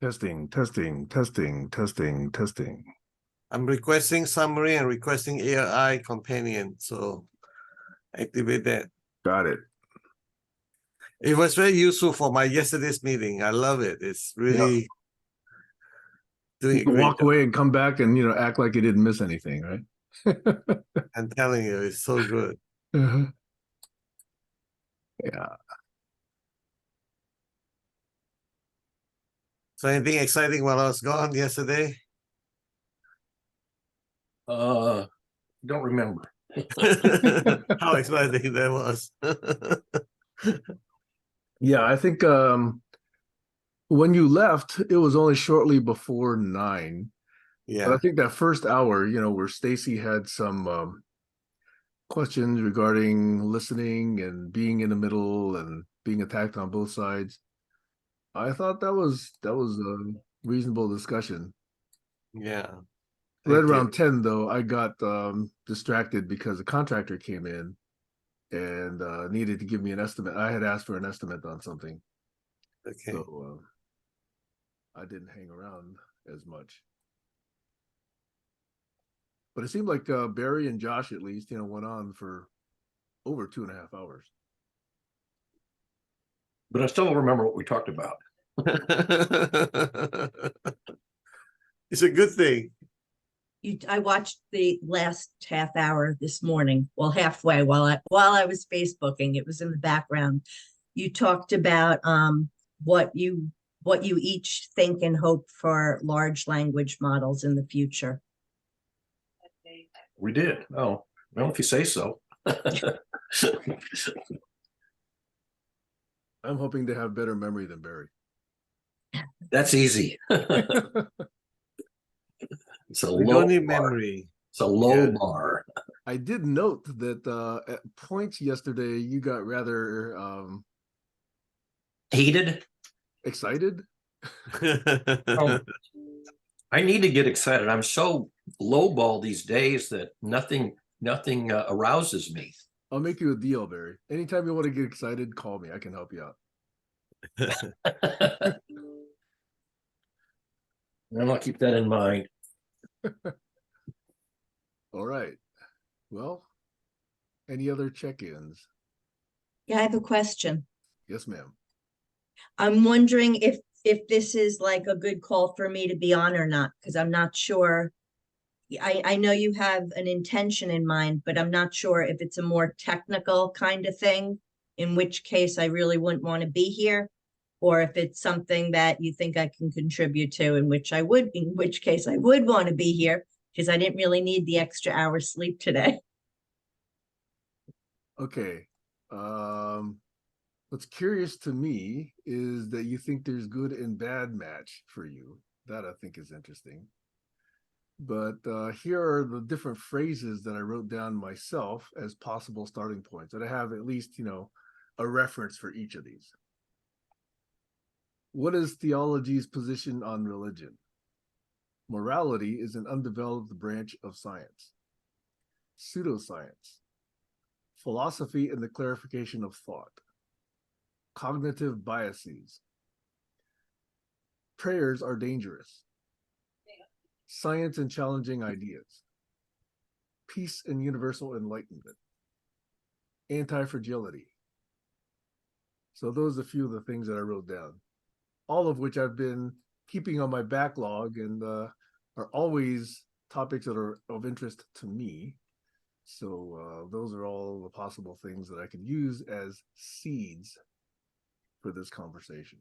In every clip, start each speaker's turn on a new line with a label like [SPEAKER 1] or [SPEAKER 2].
[SPEAKER 1] Testing, testing, testing, testing, testing.
[SPEAKER 2] I'm requesting summary and requesting AI companion. So activate that.
[SPEAKER 1] Got it.
[SPEAKER 2] It was very useful for my yesterday's meeting. I love it. It's really doing
[SPEAKER 1] You can walk away and come back and act like you didn't miss anything, right?
[SPEAKER 2] I'm telling you, it's so good.
[SPEAKER 1] Yeah.
[SPEAKER 2] So anything exciting while I was gone yesterday?
[SPEAKER 3] Don't remember.
[SPEAKER 2] How exciting that was.
[SPEAKER 1] Yeah, I think when you left, it was only shortly before 9.
[SPEAKER 2] Yeah.
[SPEAKER 1] But I think that first hour, where Stacy had some questions regarding listening and being in the middle and being attacked on both sides. I thought that was a reasonable discussion.
[SPEAKER 2] Yeah.
[SPEAKER 1] Right around 10, though, I got distracted because a contractor came in and needed to give me an estimate. I had asked for an estimate on something.
[SPEAKER 2] Okay.
[SPEAKER 1] So I didn't hang around as much. But it seemed like Barry and Josh, at least, went on for over 2.5 hours.
[SPEAKER 3] But I still don't remember what we talked about.
[SPEAKER 2] It's a good thing.
[SPEAKER 4] I watched the last half hour this morning, well, halfway while I was Facebooking. It was in the background. You talked about what you each think and hope for large language models in the future.
[SPEAKER 3] We did. Oh, well, if you say so.
[SPEAKER 1] I'm hoping to have better memory than Barry.
[SPEAKER 3] That's easy. It's a
[SPEAKER 2] We
[SPEAKER 3] low
[SPEAKER 2] don't need
[SPEAKER 3] bar.
[SPEAKER 2] memory.
[SPEAKER 3] It's a low bar.
[SPEAKER 1] I did note that at points yesterday, you got rather
[SPEAKER 3] Heated?
[SPEAKER 1] excited.
[SPEAKER 3] Oh, I need to get excited. I'm so lowball these days that nothing arouses me.
[SPEAKER 1] I'll make you a deal, Barry. Anytime you want to get excited, call me. I can help you out.
[SPEAKER 3] And I'll keep that in mind.
[SPEAKER 1] All right. Well, any other check-ins?
[SPEAKER 4] Yeah, I have a question.
[SPEAKER 1] Yes, ma'am.
[SPEAKER 4] I'm wondering if this is like a good call for me to be on or not, because I'm not sure. I know you have an intention in mind, but I'm not sure if it's a more technical kind of thing, in which case I really wouldn't want to be here, or if it's something that you think I can contribute to, in which case I would want to be here, because I didn't really need the extra hour sleep today.
[SPEAKER 1] Okay. What's curious to me is that you think there's good and bad match for you. That I think is interesting. But here are the different phrases that I wrote down myself as possible starting points. And I have at least, a reference for each of these. What is theology's position on religion? Morality is an undeveloped branch of science. Pseudoscience. Philosophy and the clarification of thought. Cognitive biases. Prayers are dangerous. Science and challenging ideas. Peace and universal enlightenment. Anti-fragility. So those are a few of the things that I wrote down, all of which I've been keeping on my backlog and are always topics that are of interest to me. So those are all the possible things that I could use as seeds for this conversation.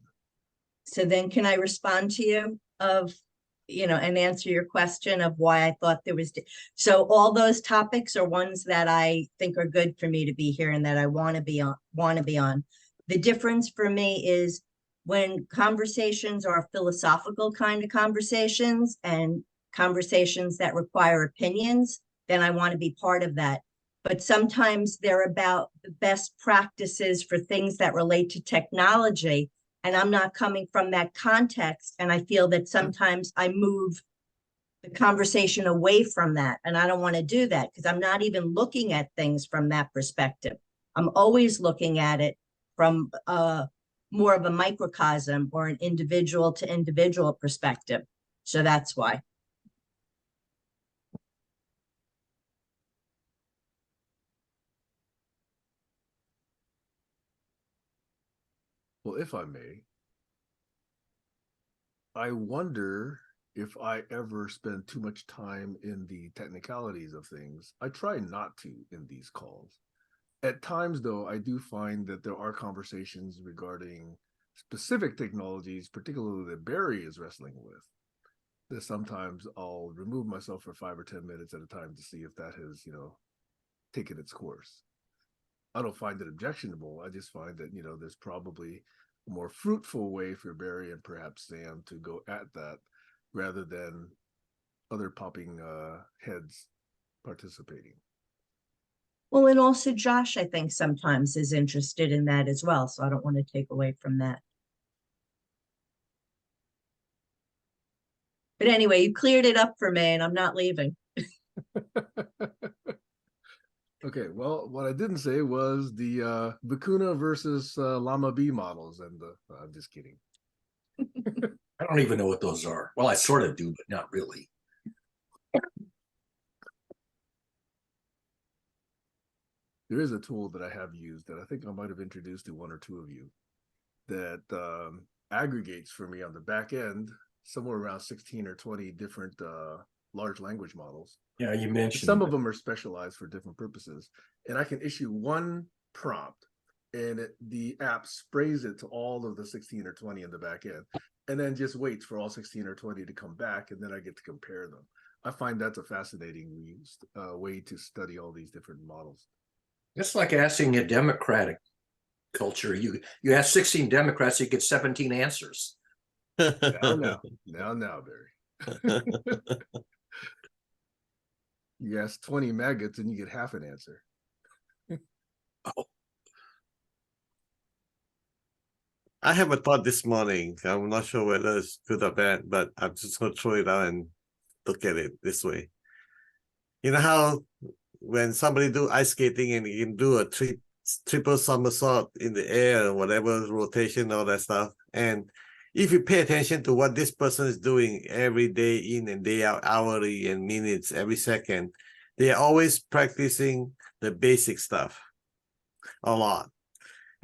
[SPEAKER 4] So then can I respond to you and answer your question of why I thought there was, so all those topics are ones that I think are good for me to be here and that I want to be on. The difference for me is when conversations are philosophical kind of conversations and conversations that require opinions, then I want to be part of that. But sometimes they're about the best practices for things that relate to technology. And I'm not coming from that context. And I feel that sometimes I move the conversation away from that. And I don't want to do that because I'm not even looking at things from that perspective. I'm always looking at it from more of a microcosm or an individual to individual perspective. So that's why.
[SPEAKER 1] Well, if I may, I wonder if I ever spend too much time in the technicalities of things. I try not to in these calls. At times, though, I do find that there are conversations regarding specific technologies, particularly that Barry is wrestling with, that sometimes I'll remove myself for 5 or 10 minutes at a time to see if that has, taken its course. I don't find it objectionable. I just find that, there's probably a more fruitful way for Barry and perhaps Sam to go at that rather than other popping heads participating.
[SPEAKER 4] Well, and also Josh, I think sometimes is interested in that as well. So I don't want to take away from that. But anyway, you cleared it up for me and I'm not leaving.
[SPEAKER 1] Okay, well, what I didn't say was the Vicuna versus Llama Bee models, and I'm just kidding.
[SPEAKER 3] I don't even know what those are. Well, I sort of do, but not really.
[SPEAKER 1] There is a tool that I have used that I think I might have introduced to one or two of you that aggregates for me on the back end somewhere around 16 or 20 different large language models.
[SPEAKER 3] Yeah, you mentioned
[SPEAKER 1] some of them are specialized for different purposes, and I can issue one prompt and the app sprays it to all of the 16 or 20 in the back end and then just waits for all 16 or 20 to come back, and then I get to compare them. I find that's a fascinating way to study all these different models.
[SPEAKER 3] It's like asking a Democratic culture. You ask 16 Democrats, you get 17 answers.
[SPEAKER 1] Now, Barry. You ask 20 maggots and you get half an answer.
[SPEAKER 3] Oh,
[SPEAKER 2] I have a thought this morning. I'm not sure whether it's good or bad, but I'm just going to throw it out and look at it this way. You know how when somebody do ice skating and you can do a triple somersault in the air or whatever, rotation, all that stuff. And if you pay attention to what this person is doing every day in and day out, hourly and minutes, every second, they are always practicing the basic stuff a lot.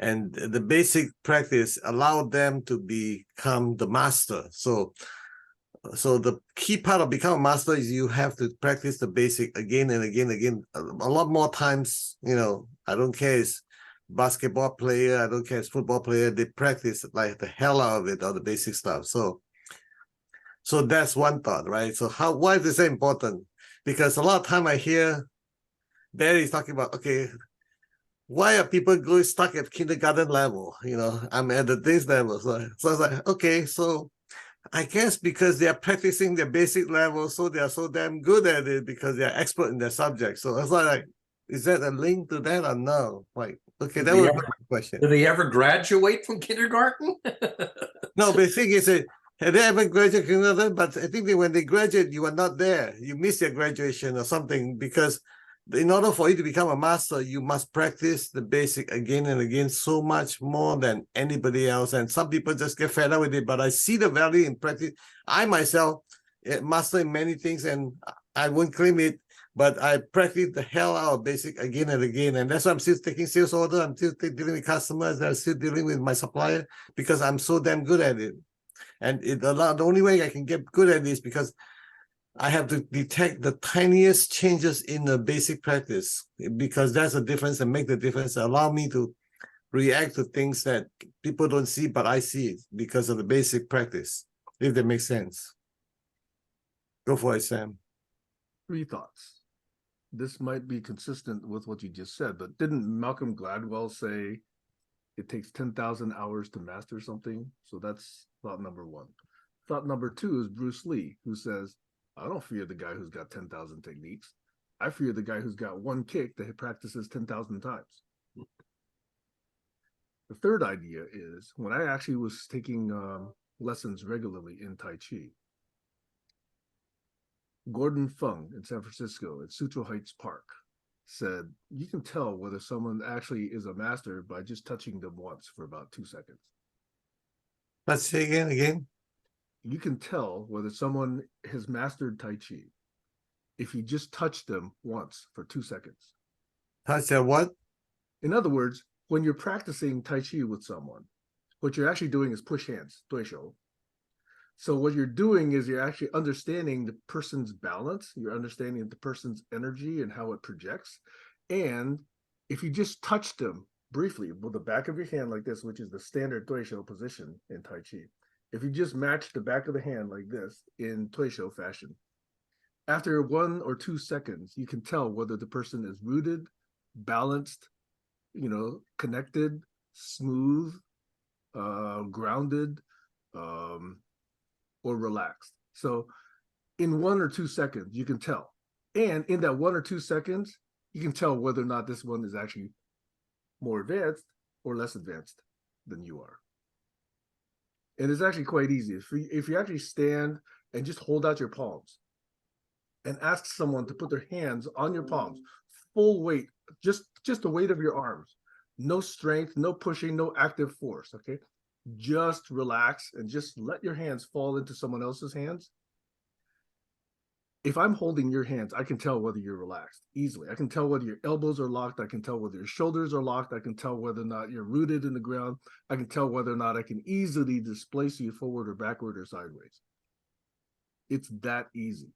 [SPEAKER 2] And the basic practice allowed them to become the master. So the key part of becoming a master is you have to practice the basic again and again. A lot more times, I don't care it's basketball player, I don't care it's football player, they practice like the hell out of it, all the basic stuff. So that's one thought, right? So why is this important? Because a lot of time I hear Barry's talking about, okay, why are people going stuck at kindergarten level? I'm at this level. So I was like, okay, so I guess because they are practicing their basic level, so they are so damn good at it because they are expert in their subject. So I was like, is that a link to that or no? Like, okay, that was my question.
[SPEAKER 3] Did they ever graduate from kindergarten?
[SPEAKER 2] No, but the thing is, they haven't graduated kindergarten, but I think that when they graduate, you are not there. You miss their graduation or something, because in order for you to become a master, you must practice the basic again and again so much more than anybody else. And some people just get fed up with it, but I see the value in practice. I myself master in many things, and I won't claim it, but I practice the hell out of basic again and again. And that's why I'm still taking sales order. I'm still dealing with customers. I'm still dealing with my supplier because I'm so damn good at it. And the only way I can get good at this is because I have to detect the tiniest changes in the basic practice, because that's the difference and make the difference. Allow me to react to things that people don't see, but I see it because of the basic practice, if that makes sense. Go for it, Sam.
[SPEAKER 1] 3 thoughts. This might be consistent with what you just said, but didn't Malcolm Gladwell say it takes 10,000 hours to master something? So that's thought number 1. Thought number 2 is Bruce Lee, who says, I don't fear the guy who's got 10,000 techniques. I fear the guy who's got one kick that he practices 10,000 times. The third idea is when I actually was taking lessons regularly in Tai Chi, Gordon Fung in San Francisco at Sutro Heights Park said, you can tell whether someone actually is a master by just touching them once for about 2 seconds.
[SPEAKER 2] Let's say again.
[SPEAKER 1] You can tell whether someone has mastered Tai Chi if you just touch them once for 2 seconds.
[SPEAKER 2] Touch that what?
[SPEAKER 1] In other words, when you're practicing Tai Chi with someone, what you're actually doing is push hands, 对手. So what you're doing is you're actually understanding the person's balance, you're understanding the person's energy and how it projects. And if you just touch them briefly with the back of your hand like this, which is the standard 对手 position in Tai Chi, if you just match the back of the hand like this in 对手 fashion, after 1 or 2 seconds, you can tell whether the person is rooted, balanced, connected, smooth, grounded, or relaxed. So in 1 or 2 seconds, you can tell. And in that 1 or 2 seconds, you can tell whether or not this one is actually more advanced or less advanced than you are. And it's actually quite easy. If you actually stand and just hold out your palms and ask someone to put their hands on your palms, full weight, just the weight of your arms, no strength, no pushing, no active force, okay? Just relax and just let your hands fall into someone else's hands. If I'm holding your hands, I can tell whether you're relaxed easily. I can tell whether your elbows are locked. I can tell whether your shoulders are locked. I can tell whether or not you're rooted in the ground. I can tell whether or not I can easily displace you forward or backward or sideways. It's that easy.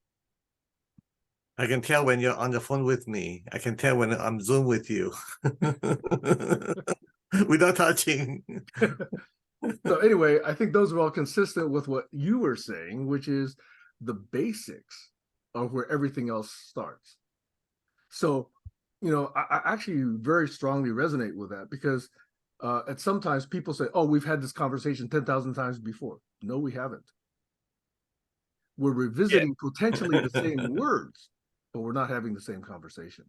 [SPEAKER 2] I can tell when you're on the phone with me. I can tell when I'm Zoom with you. Without touching.
[SPEAKER 1] So anyway, I think those are all consistent with what you were saying, which is the basics of where everything else starts. So, I actually very strongly resonate with that because at sometimes people say, oh, we've had this conversation 10,000 times before. No, we haven't. We're revisiting potentially the same words, but we're not having the same conversation.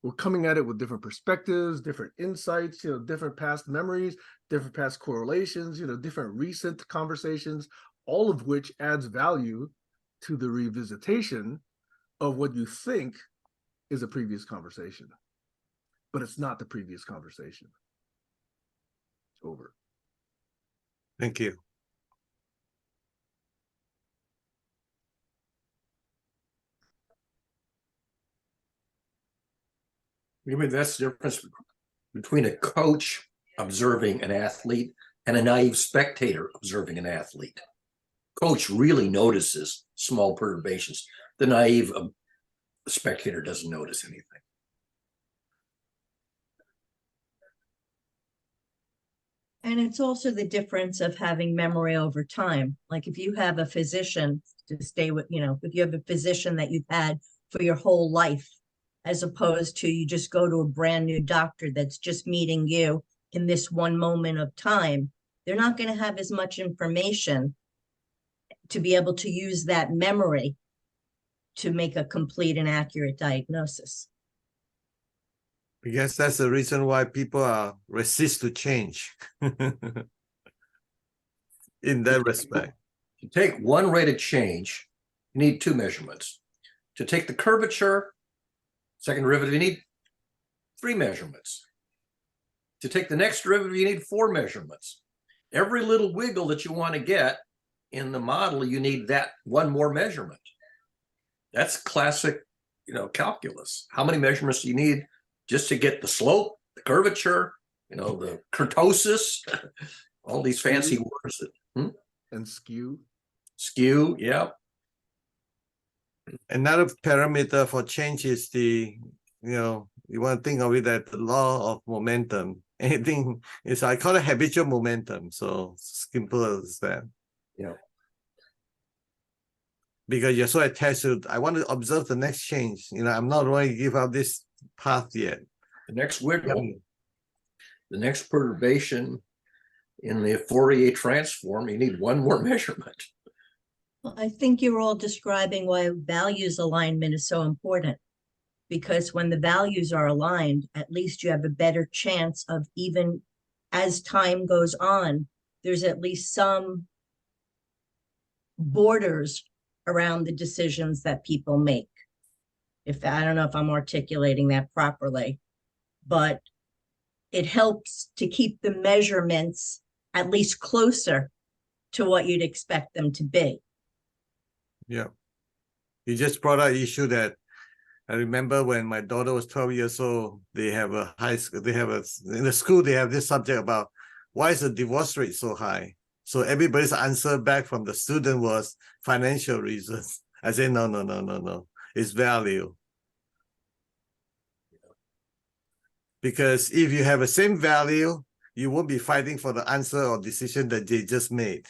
[SPEAKER 1] We're coming at it with different perspectives, different insights, different past memories, different past correlations, different recent conversations, all of which adds value to the revisitation of what you think is a previous conversation. But it's not the previous conversation. Over.
[SPEAKER 2] Thank you.
[SPEAKER 3] Maybe that's the difference between a coach observing an athlete and a naive spectator observing an athlete. Coach really notices small perturbations. The naive spectator doesn't notice anything.
[SPEAKER 4] And it's also the difference of having memory over time. Like if you have a physician to stay with, if you have a physician that you've had for your whole life, as opposed to you just go to a brand new doctor that's just meeting you in this one moment of time, they're not going to have as much information to be able to use that memory to make a complete and accurate diagnosis.
[SPEAKER 2] I guess that's the reason why people resist to change in that respect.
[SPEAKER 3] To take one rate of change, you need 2 measurements. To take the curvature, second derivative, you need 3 measurements. To take the next derivative, you need 4 measurements. Every little wiggle that you want to get in the model, you need that 1 more measurement. That's classic, calculus. How many measurements do you need just to get the slope, the curvature, the kurtosis, all these fancy words that,
[SPEAKER 1] And skew.
[SPEAKER 3] Skew, yeah.
[SPEAKER 2] Another parameter for change is you want to think of it as the law of momentum. Anything is, I call it habitual momentum. So simple as that.
[SPEAKER 3] Yeah.
[SPEAKER 2] Because you're so attached to, I want to observe the next change. I'm not going to give up this path yet.
[SPEAKER 3] The next wiggle, the next perturbation in the Fourier transform, you need 1 more measurement.
[SPEAKER 4] Well, I think you're all describing why values alignment is so important, because when the values are aligned, at least you have a better chance of, even as time goes on, there's at least some borders around the decisions that people make. If I don't know if I'm articulating that properly, but it helps to keep the measurements at least closer to what you'd expect them to be.
[SPEAKER 2] Yeah. You just brought up an issue that I remember when my daughter was 12 years old, they have a high school, in the school, they have this subject about why is the divorce rate so high? So everybody's answer back from the student was financial reasons. I said, no. It's value. Because if you have the same value, you won't be fighting for the answer or decision that they just made.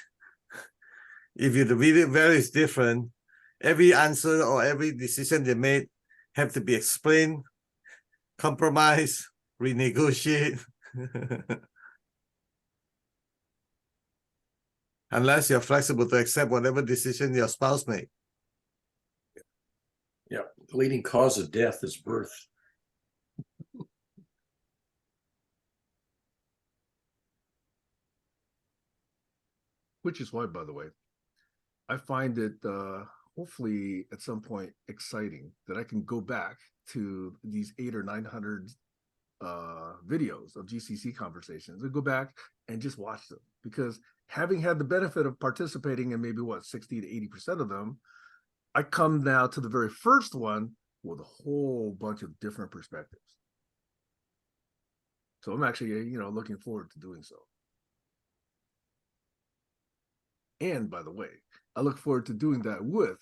[SPEAKER 2] If the value is different, every answer or every decision they made have to be explained, compromise, renegotiate. Unless you're flexible to accept whatever decision your spouse made.
[SPEAKER 3] Yeah, the leading cause of death is birth.
[SPEAKER 1] Which is why, by the way, I find it hopefully at some point exciting that I can go back to these 800 or 900 videos of GCC conversations and go back and just watch them, because having had the benefit of participating in maybe 60 to 80% of them, I come now to the very first one with a whole bunch of different perspectives. So I'm actually, looking forward to doing so. And by the way, I look forward to doing that with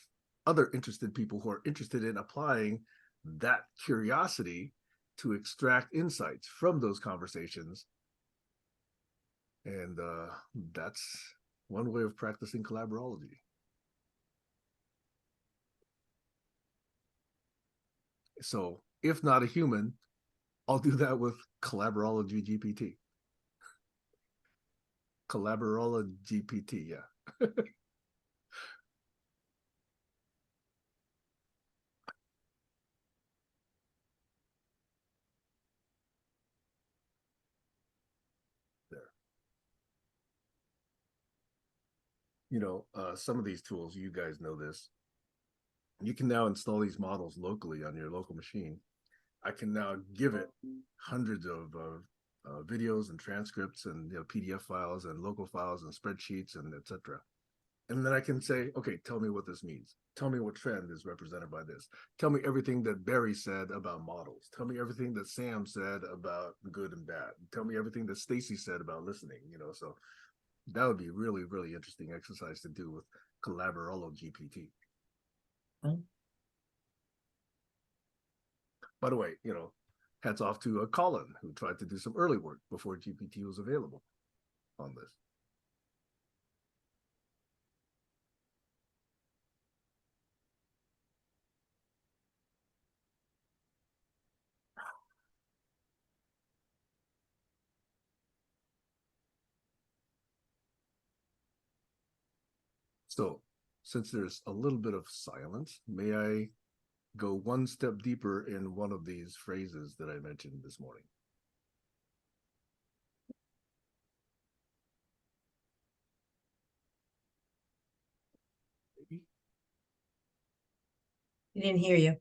[SPEAKER 1] other interested people who are interested in applying that curiosity to extract insights from those conversations. And that's one way of practicing collaborology. So if not a human, I'll do that with Collaborology GPT. Collaborology GPT, yeah. Some of these tools, you guys know this, you can now install these models locally on your local machine. I can now give it hundreds of videos and transcripts and PDF files and local files and spreadsheets and etc. And then I can say, okay, tell me what this means. Tell me what trend is represented by this. Tell me everything that Barry said about models. Tell me everything that Sam said about good and bad. Tell me everything that Stacy said about listening, so that would be really, really interesting exercise to do with Collaborology GPT. By the way, hats off to Colin, who tried to do some early work before GPT was available on this. So, since there's a little bit of silence, may I go one step deeper in one of these phrases that I mentioned this morning?
[SPEAKER 4] I didn't hear you.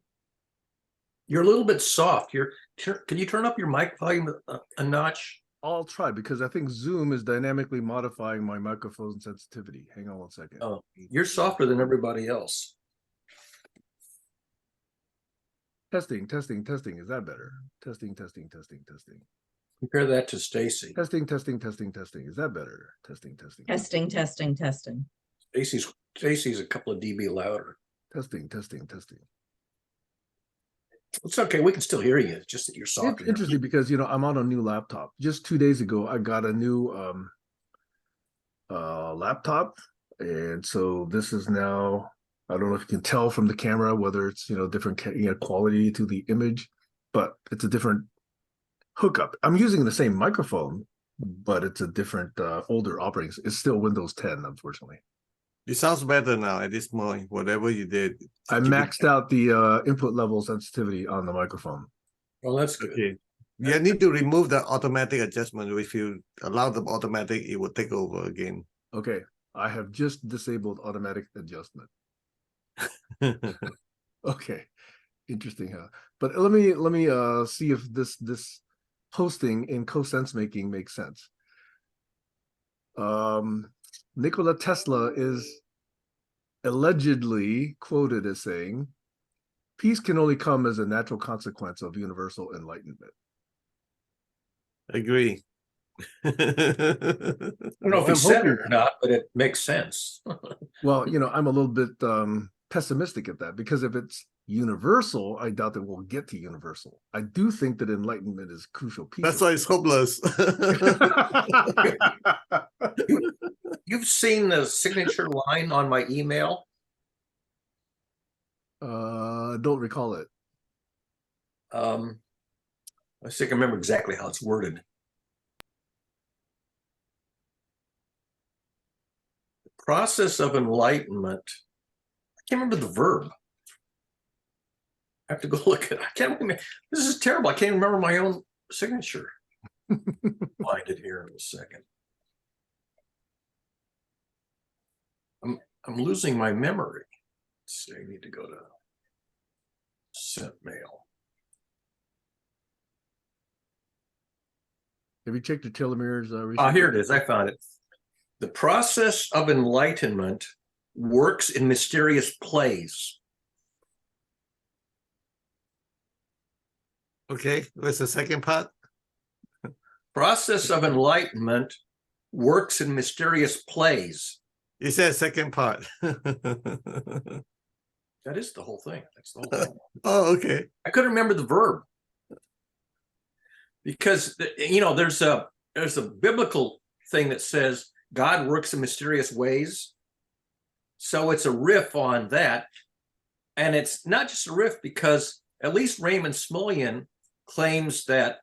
[SPEAKER 3] You're a little bit soft. Can you turn up your mic volume a notch?
[SPEAKER 1] I'll try, because I think Zoom is dynamically modifying my microphone sensitivity. Hang on one second.
[SPEAKER 3] Oh, you're softer than everybody else.
[SPEAKER 1] Testing. Is that better? Testing.
[SPEAKER 3] Compare that to Stacy.
[SPEAKER 1] Testing. Is that better? Testing.
[SPEAKER 4] Testing.
[SPEAKER 3] Stacy's a couple of dB louder.
[SPEAKER 1] Testing.
[SPEAKER 3] It's okay. We can still hear you. It's just that you're softer.
[SPEAKER 1] It's interesting because, I'm on a new laptop. Just 2 days ago, I got a new laptop. And so this is now, I don't know if you can tell from the camera whether it's, different quality to the image, but it's a different hookup. I'm using the same microphone, but it's a different older operating. It's still Windows 10, unfortunately.
[SPEAKER 2] It sounds better now at this point, whatever you did.
[SPEAKER 1] I maxed out the input level sensitivity on the microphone.
[SPEAKER 3] Well, that's good.
[SPEAKER 2] Okay. You need to remove the automatic adjustment. If you allow the automatic, it will take over again.
[SPEAKER 1] Okay, I have just disabled automatic adjustment. Okay, interesting, huh? But let me see if this posting in co-sense making makes sense. Nikola Tesla is allegedly quoted as saying, "Peace can only come as a natural consequence of universal enlightenment."
[SPEAKER 2] Agree.
[SPEAKER 3] I don't know if
[SPEAKER 1] Well,
[SPEAKER 3] he
[SPEAKER 1] I'm
[SPEAKER 3] said it
[SPEAKER 1] hoping-
[SPEAKER 3] or not, but it makes sense.
[SPEAKER 1] Well, I'm a little bit pessimistic at that, because if it's universal, I doubt that we'll get to universal. I do think that enlightenment is crucial piece.
[SPEAKER 2] That's why it's hopeless.
[SPEAKER 3] You've seen the signature line on my email.
[SPEAKER 1] Don't recall it.
[SPEAKER 3] I think I remember exactly how it's worded. The process of enlightenment. I can't remember the verb. I have to go look at it. I can't remember. This is terrible. I can't remember my own signature. Find it here in a second. I'm losing my memory. Let's see, I need to go to sent mail.
[SPEAKER 1] Have you checked the telomeres?
[SPEAKER 3] Here it is. I found it. The process of enlightenment works in mysterious plays.
[SPEAKER 2] Okay, what's the second part?
[SPEAKER 3] Process of enlightenment works in mysterious plays.
[SPEAKER 2] You said second part.
[SPEAKER 3] That is the whole thing. That's the whole thing.
[SPEAKER 2] Oh, okay.
[SPEAKER 3] I couldn't remember the verb because there's a biblical thing that says God works in mysterious ways. So it's a riff on that, and it's not just a riff because at least Raymond Smullyan claims that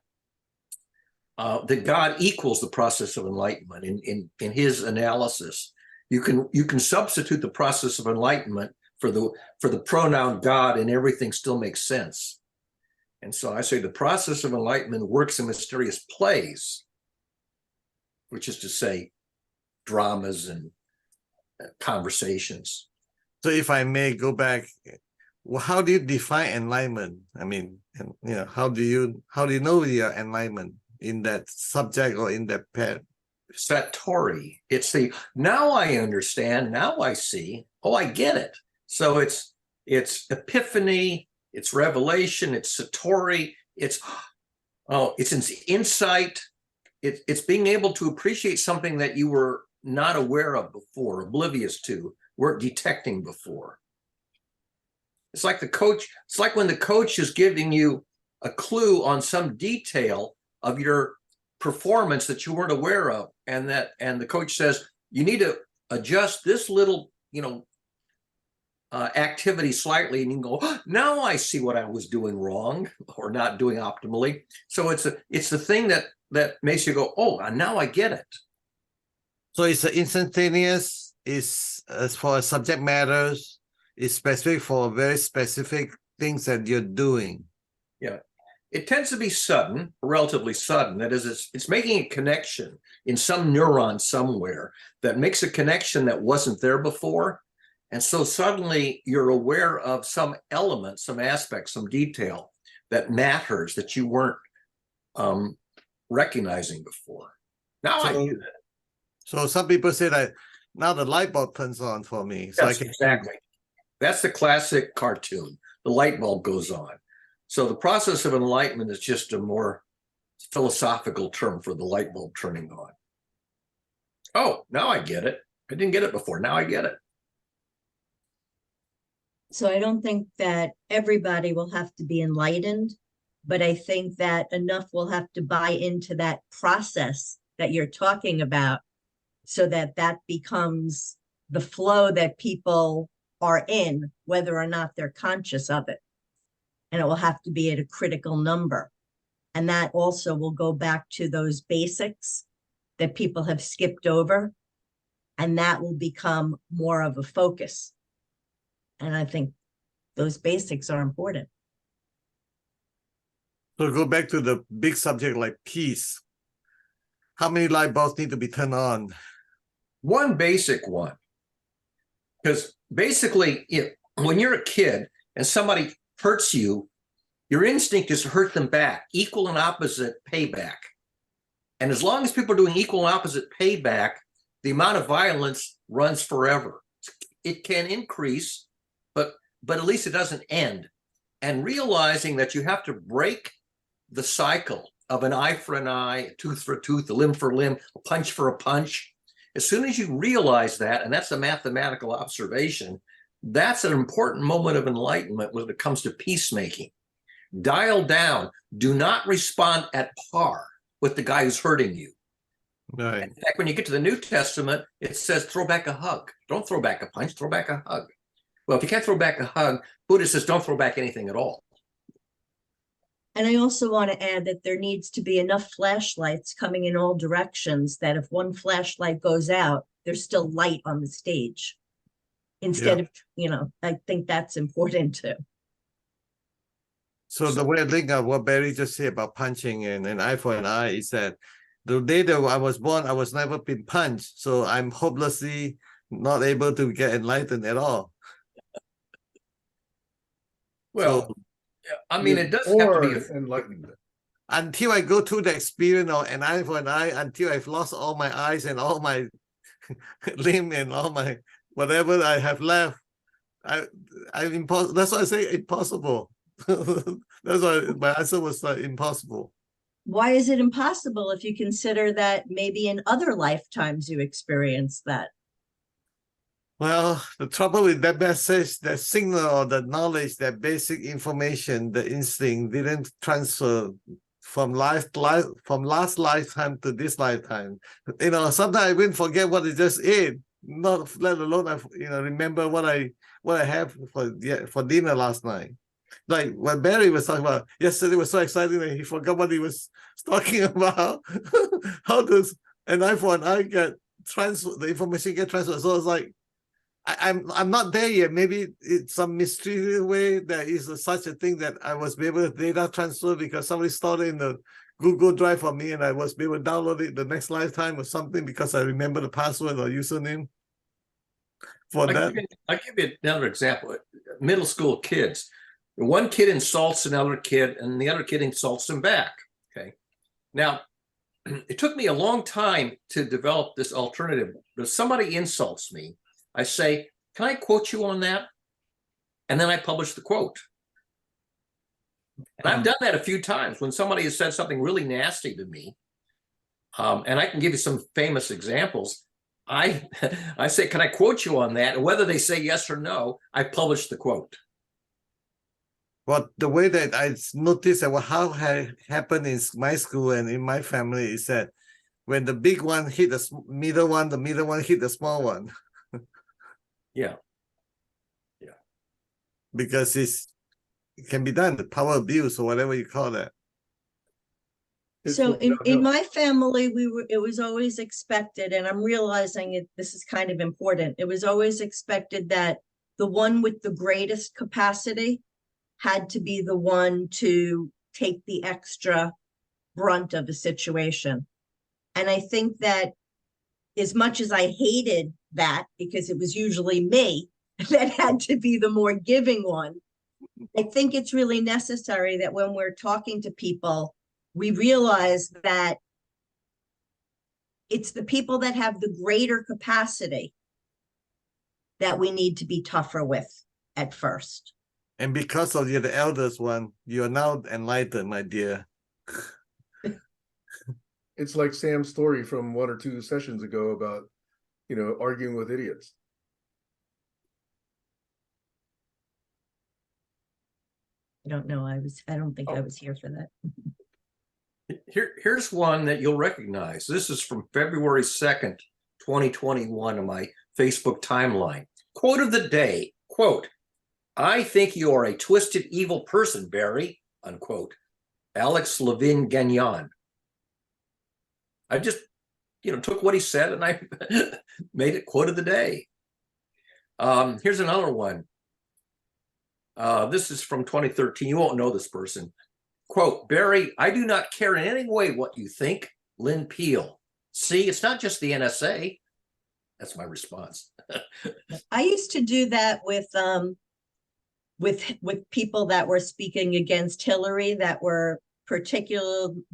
[SPEAKER 3] that God equals the process of enlightenment in his analysis. You can substitute the process of enlightenment for the pronoun God, and everything still makes sense. And so I say the process of enlightenment works in mysterious plays, which is to say dramas and conversations.
[SPEAKER 2] So if I may go back, well, how do you define enlightenment? I mean, how do you know your enlightenment in that subject or in that pair?
[SPEAKER 3] Satori. It's the now I understand, now I see, oh, I get it. So it's epiphany, it's revelation, it's satori, it's insight, it's being able to appreciate something that you were not aware of before, oblivious to, weren't detecting before. It's like it's like when the coach is giving you a clue on some detail of your performance that you weren't aware of, and the coach says you need to adjust this little activity slightly, and you can go, oh, now I see what I was doing wrong or not doing optimally. So it's the thing that makes you go, oh, now I get it.
[SPEAKER 2] So it's instantaneous, is as far as subject matters, is specific for very specific things that you're doing.
[SPEAKER 3] Yeah. It tends to be sudden, relatively sudden. That is, it's making a connection in some neuron somewhere that makes a connection that wasn't there before. And so suddenly you're aware of some element, some aspect, some detail that matters that you weren't recognizing before. Now I do that.
[SPEAKER 2] So some people say that now the light bulb turns on for me. So
[SPEAKER 3] Yes, exactly. That's the classic cartoon. The light bulb goes on. So the process of enlightenment is just a more philosophical term for the light bulb turning on. Oh, now I get it. I didn't get it before. Now I get it.
[SPEAKER 4] So I don't think that everybody will have to be enlightened, but I think that enough will have to buy into that process that you're talking about so that that becomes the flow that people are in, whether or not they're conscious of it. And it will have to be at a critical number. And that also will go back to those basics that people have skipped over. And that will become more of a focus. And I think those basics are important.
[SPEAKER 2] So go back to the big subject like peace. How many light bulbs need to be turned on?
[SPEAKER 3] One basic one. Because basically, when you're a kid and somebody hurts you, your instinct is to hurt them back, equal and opposite payback. And as long as people are doing equal and opposite payback, the amount of violence runs forever. It can increase, but at least it doesn't end. And realizing that you have to break the cycle of an eye for an eye, a tooth for a tooth, a limb for a limb, a punch for a punch. As soon as you realize that, and that's a mathematical observation, that's an important moment of enlightenment when it comes to peacemaking. Dial down. Do not respond at par with the guy who's hurting you.
[SPEAKER 2] Right.
[SPEAKER 3] In fact, when you get to the New Testament, it says throw back a hug. Don't throw back a punch, throw back a hug. Well, if you can't throw back a hug, Buddha says don't throw back anything at all.
[SPEAKER 4] And I also want to add that there needs to be enough flashlights coming in all directions that if one flashlight goes out, there's still light on the stage. Instead of, I think that's important too.
[SPEAKER 2] So the way I think of what Barry just said about punching and an eye for an eye is that the day that I was born, I was never been punched. So I'm hopelessly not able to get enlightened at all.
[SPEAKER 3] Well,
[SPEAKER 2] So,
[SPEAKER 3] I mean, it does have to be
[SPEAKER 1] enlightened.
[SPEAKER 2] until I go through the experience of an eye for an eye, until I've lost all my eyes and all my limb and all my whatever I have left, I'm impossible. That's why I say impossible. That's why my answer was like impossible.
[SPEAKER 4] Why is it impossible if you consider that maybe in other lifetimes you experienced that?
[SPEAKER 2] Well, the trouble with that message, that signal or the knowledge, that basic information, the instinct didn't transfer from last lifetime to this lifetime. Sometimes I even forget what it just ate, not let alone remember what I have for dinner last night. Like what Barry was talking about yesterday was so exciting that he forgot what he was talking about. How does an eye for an eye get transferred? The information get transferred. So it's like I'm not there yet. Maybe it's some mysterious way there is such a thing that I was able to data transfer because somebody stored it in the Google Drive for me, and I was able to download it the next lifetime or something because I remember the password or username for that.
[SPEAKER 3] I'll give you another example. Middle school kids. One kid insults another kid, and the other kid insults him back. Okay. Now, it took me a long time to develop this alternative. If somebody insults me, I say, can I quote you on that? And then I publish the quote. And I've done that a few times when somebody has said something really nasty to me. And I can give you some famous examples. I say, can I quote you on that? And whether they say yes or no, I publish the quote.
[SPEAKER 2] Well, the way that I noticed that how happened in my school and in my family is that when the big one hit the middle one hit the small one.
[SPEAKER 3] Yeah.
[SPEAKER 2] Because it can be done, the power abuse or whatever you call that.
[SPEAKER 4] So in my family, it was always expected, and I'm realizing this is kind of important. It was always expected that the one with the greatest capacity had to be the one to take the extra brunt of the situation. And I think that as much as I hated that, because it was usually me that had to be the more giving one, I think it's really necessary that when we're talking to people, we realize that it's the people that have the greater capacity that we need to be tougher with at first.
[SPEAKER 2] And because of you're the eldest one, you are now enlightened, my dear.
[SPEAKER 1] It's like Sam's story from 1 or 2 sessions ago about, arguing with idiots.
[SPEAKER 4] I don't know. I don't think I was here for that.
[SPEAKER 3] Here's one that you'll recognize. This is from February 2nd, 2021 on my Facebook timeline. Quote of the day, quote, I think you are a twisted, evil person, Barry, unquote. Alex Levin Gagnon. I just, took what he said and I made it quote of the day. Here's another one. This is from 2013. You won't know this person. Quote, Barry, I do not care in any way what you think. Lynn Peel. See, it's not just the NSA. That's my response.
[SPEAKER 4] I used to do that with with people that were speaking against Hillary that were particularly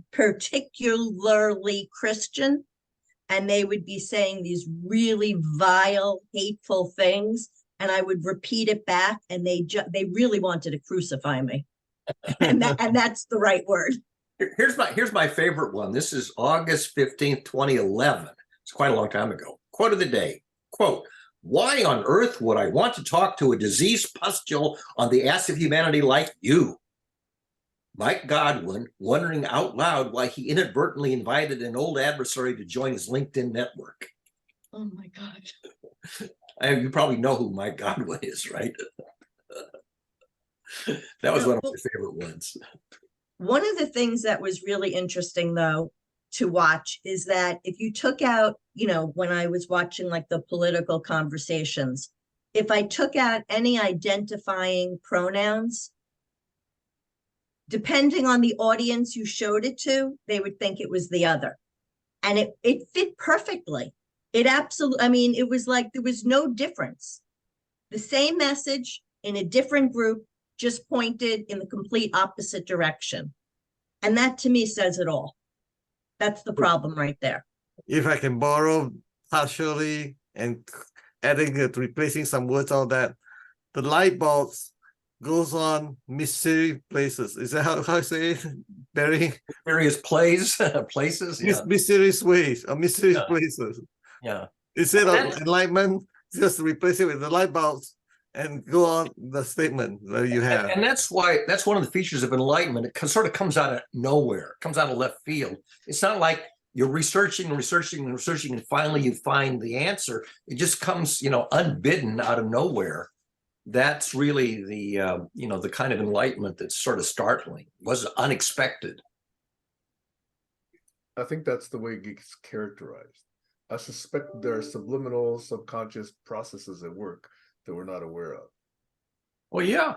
[SPEAKER 4] Christian, and they would be saying these really vile, hateful things, and I would repeat it back, and they really wanted to crucify me, and that's the right word.
[SPEAKER 3] Here's my favorite one. This is August 15th, 2011. It's quite a long time ago. Quote of the day, quote, "Why on earth would I want to talk to a diseased pustule on the ass of humanity like you?" Mike Godwin, wondering out loud why he inadvertently invited an old adversary to join his LinkedIn network.
[SPEAKER 4] Oh my God.
[SPEAKER 3] You probably know who Mike Godwin is, right? That was one of my favorite ones.
[SPEAKER 4] One of the things that was really interesting, though, to watch is that if you took out, when I was watching like the political conversations, if I took out any identifying pronouns, depending on the audience you showed it to, they would think it was the other. And it fit perfectly. It absolutely, it was like there was no difference. The same message in a different group, just pointed in the complete opposite direction. And that to me says it all. That's the problem right there.
[SPEAKER 2] If I can borrow partially and replacing some words on that, the light bulbs goes on mysterious places. Is that how I say it, Barry?
[SPEAKER 3] Various places, yeah.
[SPEAKER 2] Mysterious ways or mysterious places.
[SPEAKER 3] Yeah.
[SPEAKER 2] Instead of enlightenment, just replace it with the light bulbs and go on the statement that you have.
[SPEAKER 3] And that's one of the features of enlightenment. It sort of comes out of nowhere, comes out of left field. It's not like you're researching, and finally you find the answer. It just comes, unbidden out of nowhere. That's really the kind of enlightenment that's sort of startling, was unexpected.
[SPEAKER 1] I think that's the way it gets characterized. I suspect there are subliminal, subconscious processes at work that we're not aware of.
[SPEAKER 3] Well, yeah.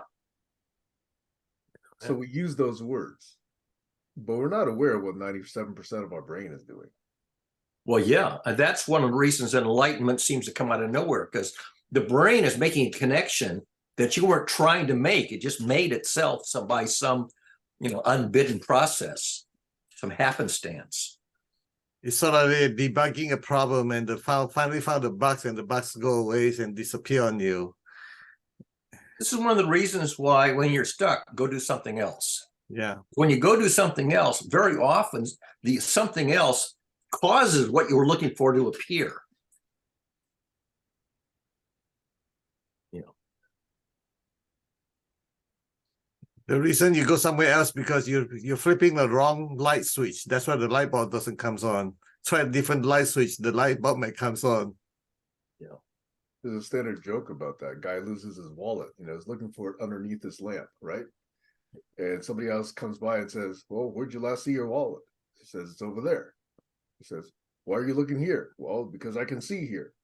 [SPEAKER 1] So we use those words, but we're not aware of what 97% of our brain is doing.
[SPEAKER 3] Well, yeah, that's one of the reasons that enlightenment seems to come out of nowhere, because the brain is making a connection that you weren't trying to make. It just made itself by some, unbidden process, some happenstance.
[SPEAKER 2] It's sort of debugging a problem, and finally found the bugs, and the bugs go away and disappear on you.
[SPEAKER 3] This is one of the reasons why when you're stuck, go do something else.
[SPEAKER 2] Yeah.
[SPEAKER 3] When you go do something else, very often the something else causes what you were looking for to appear.
[SPEAKER 2] The reason you go somewhere else because you're flipping the wrong light switch. That's why the light bulb doesn't comes on. Try a different light switch, the light bulb might comes on.
[SPEAKER 3] Yeah.
[SPEAKER 1] There's a standard joke about that. Guy loses his wallet, is looking for it underneath his lamp, right? And somebody else comes by and says, "Well, where'd you last see your wallet?" He says, "It's over there." He says, "Why are you looking here?" "Well, because I can see here."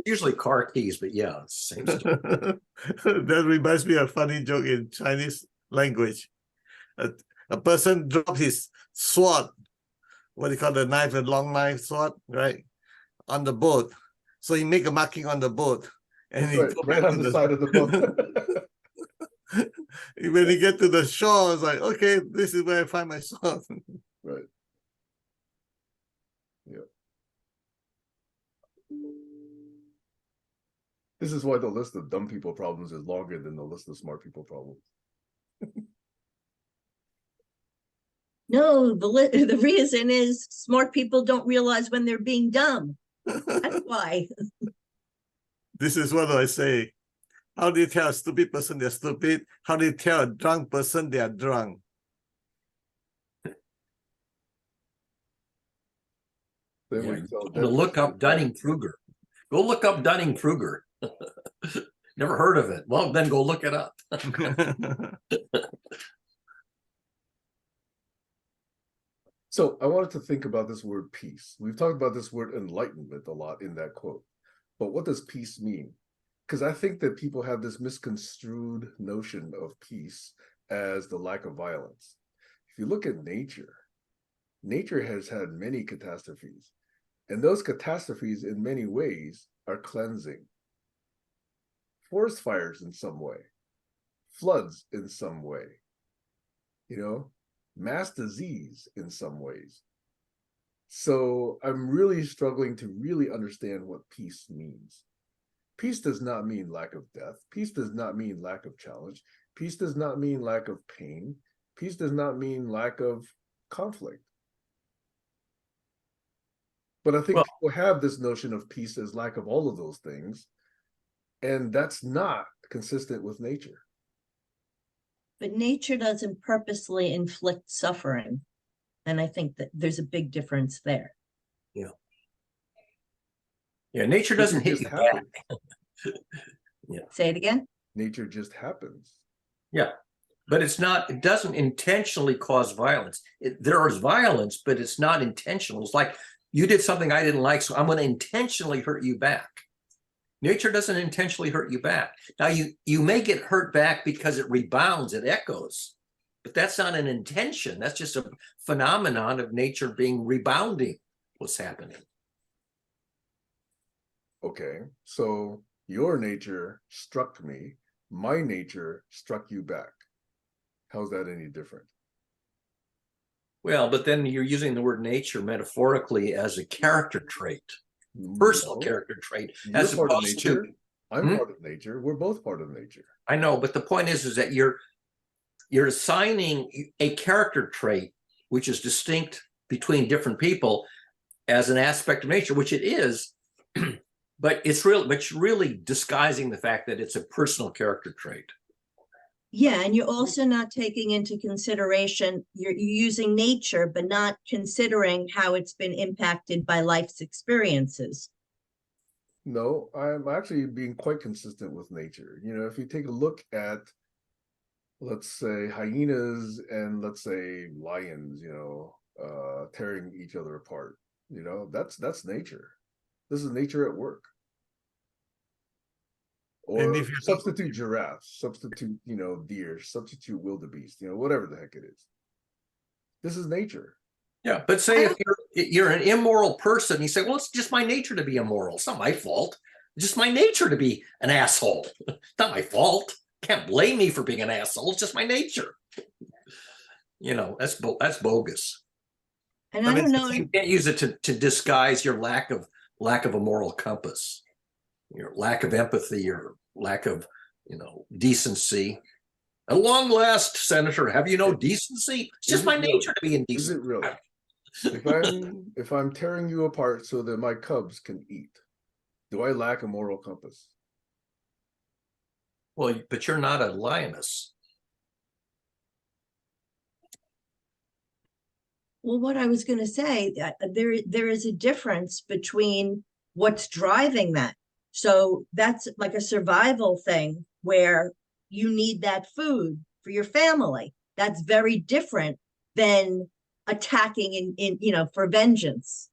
[SPEAKER 3] Usually car keys, but yeah, it's the same stuff.
[SPEAKER 2] That reminds me of a funny joke in Chinese language. A person dropped his sword, what do you call the knife, a long knife sword, right, on the boat. So he make a marking on the boat, and he
[SPEAKER 1] right on the side of the boat.
[SPEAKER 2] When he get to the shore, it's like, okay, this is where I find my sword.
[SPEAKER 1] Right. Yeah. This is why the list of dumb people problems is longer than the list of smart people problems.
[SPEAKER 4] No, the reason is smart people don't realize when they're being dumb. That's why.
[SPEAKER 2] This is what I say. How do you tell a stupid person they're stupid? How do you tell a drunk person they are drunk?
[SPEAKER 1] Then
[SPEAKER 3] Yeah,
[SPEAKER 1] we tell
[SPEAKER 3] to look up Dunning-Kruger. Go look up Dunning-Kruger. Never heard of it. Well, then go look it up.
[SPEAKER 1] So I wanted to think about this word peace. We've talked about this word enlightenment a lot in that quote. But what does peace mean? Because I think that people have this misconstrued notion of peace as the lack of violence. If you look at nature, nature has had many catastrophes. And those catastrophes in many ways are cleansing. forest fires in some way, floods in some way, mass disease in some ways. So I'm really struggling to really understand what peace means. Peace does not mean lack of death. Peace does not mean lack of challenge. Peace does not mean lack of pain. Peace does not mean lack of conflict. But I think people have this notion of peace as lack of all of those things, and that's not consistent with nature.
[SPEAKER 4] But nature doesn't purposely inflict suffering. And I think that there's a big difference there.
[SPEAKER 3] Yeah. Yeah, nature doesn't hit you back.
[SPEAKER 4] Yeah. Say it again.
[SPEAKER 1] Nature just happens.
[SPEAKER 3] Yeah, but it doesn't intentionally cause violence. There is violence, but it's not intentional. It's like you did something I didn't like, so I'm going to intentionally hurt you back. Nature doesn't intentionally hurt you back. Now, you may get hurt back because it rebounds, it echoes, but that's not an intention. That's just a phenomenon of nature being rebounding what's happening.
[SPEAKER 1] Okay, so your nature struck me, my nature struck you back. How's that any different?
[SPEAKER 3] Well, but then you're using the word nature metaphorically as a character trait, personal character trait, as
[SPEAKER 1] You're part of
[SPEAKER 3] opposed
[SPEAKER 1] nature.
[SPEAKER 3] to.
[SPEAKER 1] I'm part of nature. We're both part of nature.
[SPEAKER 3] I know, but the point is that you're assigning a character trait which is distinct between different people as an aspect of nature, which it is, but it's really disguising the fact that it's a personal character trait.
[SPEAKER 4] Yeah, and you're also not taking into consideration, you're using nature, but not considering how it's been impacted by life's experiences.
[SPEAKER 1] No, I'm actually being quite consistent with nature. If you take a look at, let's say, hyenas and let's say lions, tearing each other apart, that's nature. This is nature at work. Or if you substitute giraffes, substitute, deer, substitute wildebeest, whatever the heck it is. This is nature.
[SPEAKER 3] Yeah, but say if you're an immoral person, you say, well, it's just my nature to be immoral. It's not my fault. It's just my nature to be an asshole. It's not my fault. Can't blame me for being an asshole. It's just my nature. That's bogus.
[SPEAKER 4] And I don't know.
[SPEAKER 3] You can't use it to disguise your lack of a moral compass, your lack of empathy, or lack of, decency. At long last, Senator, have you no decency? It's just my nature to be indecent.
[SPEAKER 1] Is it really? If I'm tearing you apart so that my cubs can eat, do I lack a moral compass?
[SPEAKER 3] Well, but you're not a lioness.
[SPEAKER 4] Well, what I was going to say, there is a difference between what's driving that. So that's like a survival thing where you need that food for your family. That's very different than attacking for vengeance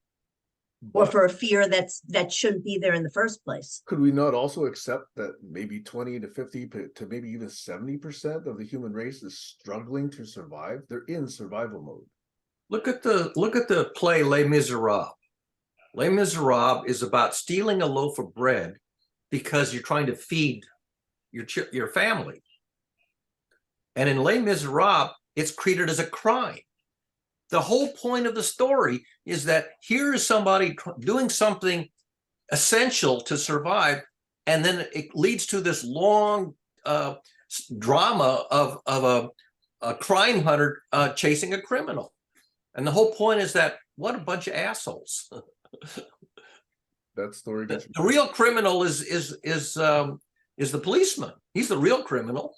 [SPEAKER 4] or for a fear that shouldn't be there in the first place.
[SPEAKER 1] Could we not also accept that maybe 20 to 50 to maybe even 70% of the human race is struggling to survive? They're in survival mode.
[SPEAKER 3] Look at the play Les Miserables. Les Miserables is about stealing a loaf of bread because you're trying to feed your family. And in Les Miserables, it's treated as a crime. The whole point of the story is that here is somebody doing something essential to survive, and then it leads to this long drama of a crime hunter chasing a criminal. And the whole point is that what a bunch of assholes.
[SPEAKER 1] That story gets
[SPEAKER 3] the real criminal is the policeman. He's the real criminal.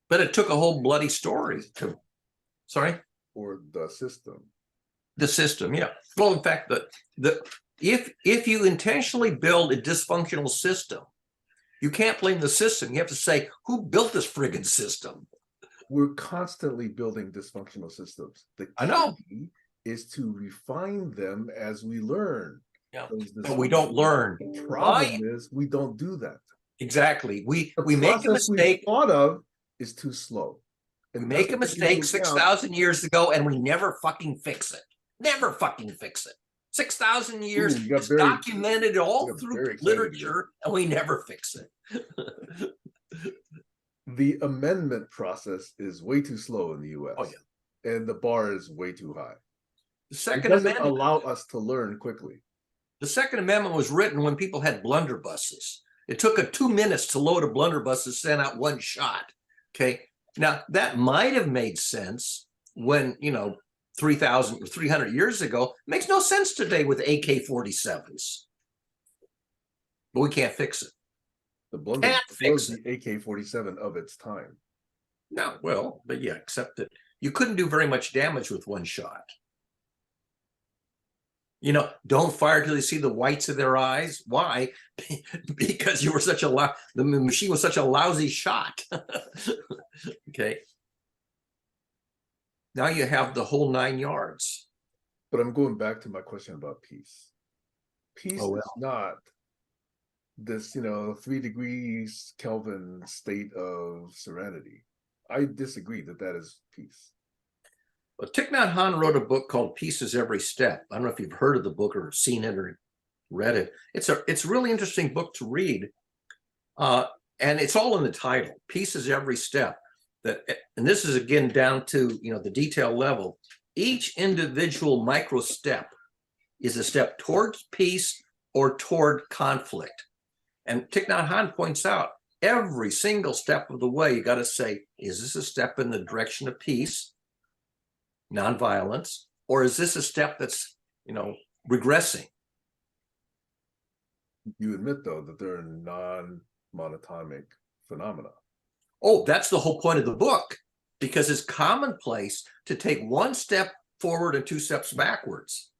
[SPEAKER 3] But it took a whole bloody story to. Sorry?
[SPEAKER 1] Or the system.
[SPEAKER 3] The system, yeah. Well, in fact, if you intentionally build a dysfunctional system, you can't blame the system. You have to say, who built this friggin' system?
[SPEAKER 1] We're constantly building dysfunctional systems. The key is to refine them as we learn.
[SPEAKER 3] Yeah, but we don't learn.
[SPEAKER 1] The problem is we don't do that.
[SPEAKER 3] Exactly. We make a mistake.
[SPEAKER 1] We thought of is too slow.
[SPEAKER 3] We make a mistake 6,000 years ago and we never fucking fix it. Never fucking fix it. 6,000 years.
[SPEAKER 1] Ooh, you got
[SPEAKER 3] It's
[SPEAKER 1] very-
[SPEAKER 3] documented all
[SPEAKER 1] you got
[SPEAKER 3] through
[SPEAKER 1] very excited
[SPEAKER 3] literature, and we never fix it.
[SPEAKER 1] The amendment process is way too slow in the US.
[SPEAKER 3] Oh, yeah.
[SPEAKER 1] And the bar is way too high.
[SPEAKER 3] The
[SPEAKER 1] It
[SPEAKER 3] Second
[SPEAKER 1] doesn't
[SPEAKER 3] Amendment.
[SPEAKER 1] allow us to learn quickly.
[SPEAKER 3] The Second Amendment was written when people had blunderbusses. It took 2 minutes to load a blunderbuss and send out one shot. Okay. Now that might have made sense when, 3,000 or 300 years ago. It makes no sense today with AK-47s. But we can't fix it.
[SPEAKER 1] The blunder
[SPEAKER 3] Can't
[SPEAKER 1] was
[SPEAKER 3] fix
[SPEAKER 1] the AK-47 of its time.
[SPEAKER 3] No, well, but yeah, except that you couldn't do very much damage with one shot. Don't fire till you see the whites of their eyes. Why? Because you were the machine was such a lousy shot. Okay. Now you have the whole 9 yards.
[SPEAKER 1] But I'm going back to my question about peace. Peace
[SPEAKER 3] Oh, well.
[SPEAKER 1] is not this, 3 degrees Kelvin state of serenity. I disagree that is peace.
[SPEAKER 3] Well, Thich Nhat Hanh wrote a book called Peace is Every Step. I don't know if you've heard of the book or seen it or read it. It's a really interesting book to read. And it's all in the title. Peace is Every Step. And this is again down to the detail level. Each individual micro step is a step towards peace or toward conflict. And Thich Nhat Hanh points out every single step of the way, you got to say, is this a step in the direction of peace, nonviolence, or is this a step that's, regressing?
[SPEAKER 1] You admit, though, that there are non-monatomic phenomena.
[SPEAKER 3] Oh, that's the whole point of the book, because it's commonplace to take 1 step forward and 2 steps backwards.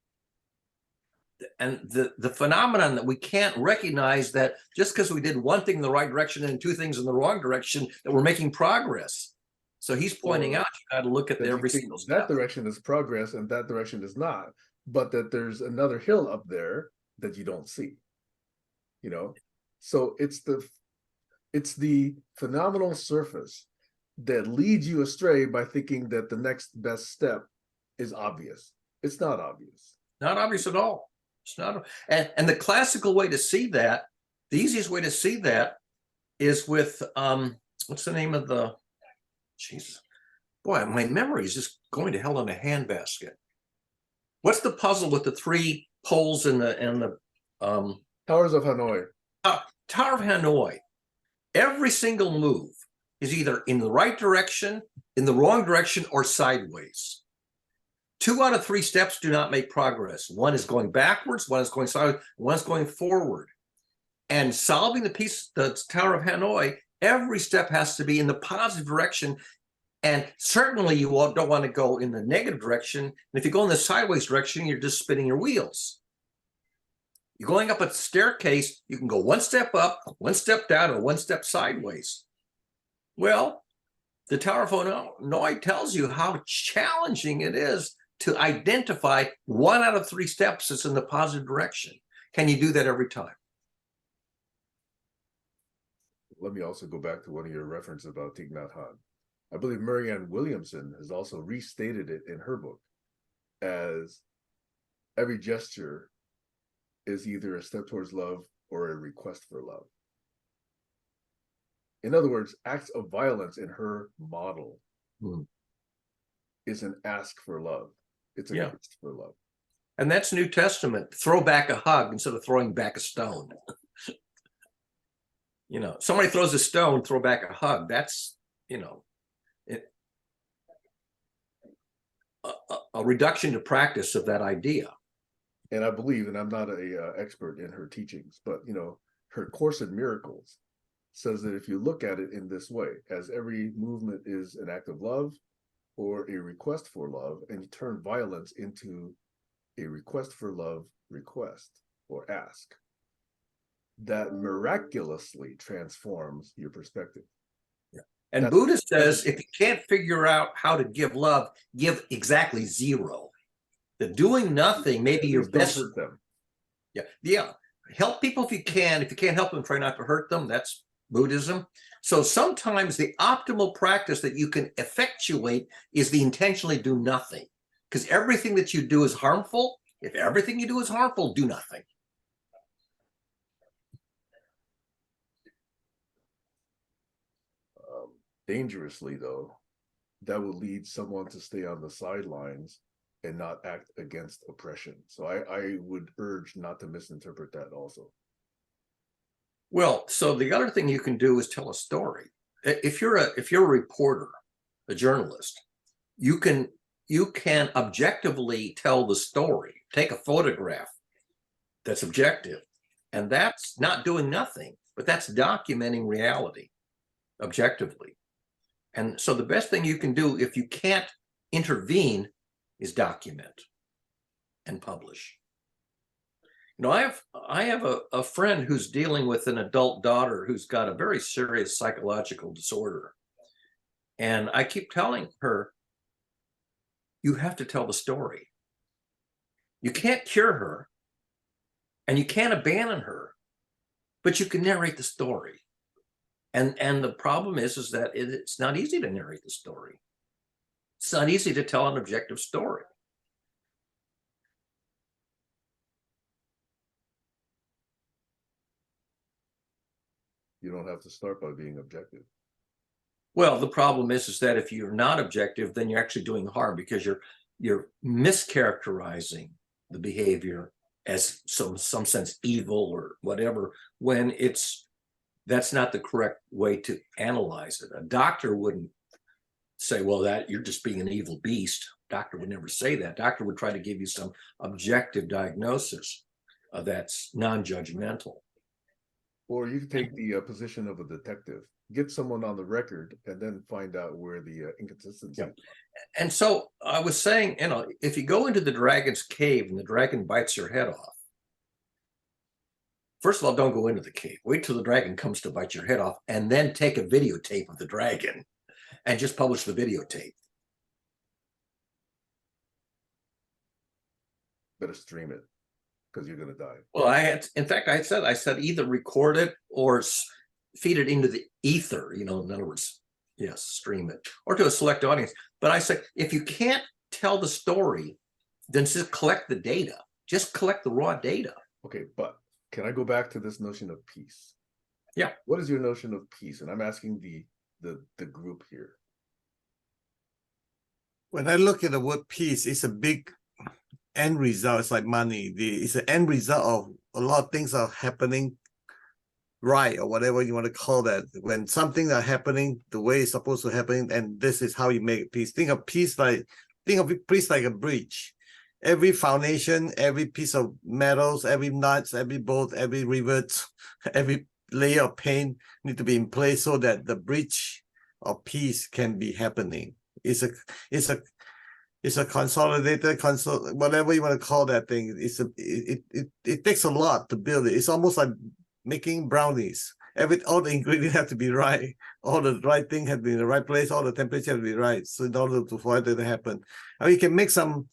[SPEAKER 3] And the phenomenon that we can't recognize that just because we did 1 thing in the right direction and 2 things in the wrong direction, that we're making progress. So he's pointing out you got to look at every single step.
[SPEAKER 1] That direction is progress and that direction is not, but that there's another hill up there that you don't see. So it's the phenomenal surface that leads you astray by thinking that the next best step is obvious. It's not obvious.
[SPEAKER 3] Not obvious at all. It's not. And the classical way to see that, the easiest way to see that is with what's the name of the, Jesus, boy, my memory is just going to hell in a handbasket. What's the puzzle with the 3 poles and the
[SPEAKER 1] Towers of Hanoi.
[SPEAKER 3] Tower of Hanoi? Every single move is either in the right direction, in the wrong direction, or sideways. 2 out of 3 steps do not make progress. 1 is going backwards, 1 is going sideways, 1 is going forward. And solving the Tower of Hanoi, every step has to be in the positive direction. And certainly you don't want to go in the negative direction. And if you go in the sideways direction, you're just spinning your wheels. You're going up a staircase, you can go 1 step up, 1 step down, or 1 step sideways. Well, the Tower of Hanoi tells you how challenging it is to identify 1 out of 3 steps that's in the positive direction. Can you do that every time?
[SPEAKER 1] Let me also go back to one of your references about Thich Nhat Hanh. I believe Marianne Williamson has also restated it in her book as every gesture is either a step towards love or a request for love. In other words, acts of violence in her model is an ask for love. It's a request for love.
[SPEAKER 3] And that's New Testament. Throw back a hug instead of throwing back a stone. Somebody throws a stone, throw back a hug. That's, a reduction to practice of that idea.
[SPEAKER 1] And I believe, and I'm not an expert in her teachings, but, her Course in Miracles says that if you look at it in this way, as every movement is an act of love or a request for love, and you turn violence into a request for love request or ask, that miraculously transforms your perspective.
[SPEAKER 3] And Buddha says, if you can't figure out how to give love, give exactly 0. The doing nothing, maybe your best.
[SPEAKER 1] Don't hurt them.
[SPEAKER 3] Yeah. Help people if you can. If you can't help them, try not to hurt them. That's Buddhism. So sometimes the optimal practice that you can effectuate is the intentionally do nothing, because everything that you do is harmful If everything you do is harmful, do nothing.
[SPEAKER 1] Dangerously, though, that would lead someone to stay on the sidelines and not act against oppression. So I would urge not to misinterpret that also.
[SPEAKER 3] Well, so the other thing you can do is tell a story. If you're a reporter, a journalist, you can objectively tell the story. Take a photograph that's objective, and that's not doing nothing, but that's documenting reality objectively. And so the best thing you can do if you can't intervene is document and publish. You know, I have a friend who's dealing with an adult daughter who's got a very serious psychological disorder. And I keep telling her, you have to tell the story. You can't cure her and you can't abandon her, but you can narrate the story. And the problem is that it's not easy to narrate the story. It's not easy to tell an objective story.
[SPEAKER 1] You don't have to start by being objective.
[SPEAKER 3] Well, the problem is that if you're not objective, then you're actually doing harm because you're mischaracterizing the behavior as some sense evil or whatever, when that's not the correct way to analyze it. A doctor wouldn't say, well, that you're just being an evil beast. Doctor would never say that. Doctor would try to give you some objective diagnosis that's non-judgmental.
[SPEAKER 1] Or you could take the position of a detective, get someone on the record, and then find out where the inconsistency.
[SPEAKER 3] Yeah. And so I was saying, you know, if you go into the dragon's cave and the dragon bites your head off, first of all, don't go into the cave. Wait till the dragon comes to bite your head off, and then take a videotape of the dragon and just publish the videotape.
[SPEAKER 1] Better stream it, because you're going to die.
[SPEAKER 3] Well, in fact, I said either record it or feed it into the ether, you know, in other words, yes, stream it, or to a select audience. But I said, if you can't tell the story, then just collect the data. Just collect the raw data.
[SPEAKER 1] Okay, but can I go back to this notion of peace?
[SPEAKER 3] Yeah.
[SPEAKER 1] What is your notion of peace? And I'm asking the group here.
[SPEAKER 2] When I look at the word peace, it's a big end result. It's like money. It's an end result of a lot of things are happening right, or whatever you want to call that. When something are happening the way it's supposed to happen, and this is how you make peace. Think of peace like a bridge. Every foundation, every piece of metals, every nuts, every bolt, every rivet, every layer of paint need to be in place so that the bridge of peace can be happening. It's a consolidated whatever you want to call that thing. It takes a lot to build it. It's almost like making brownies. All the ingredients have to be right. All the right thing have to be in the right place. All the temperature have to be right. So in order for it to happen, I mean, you can make some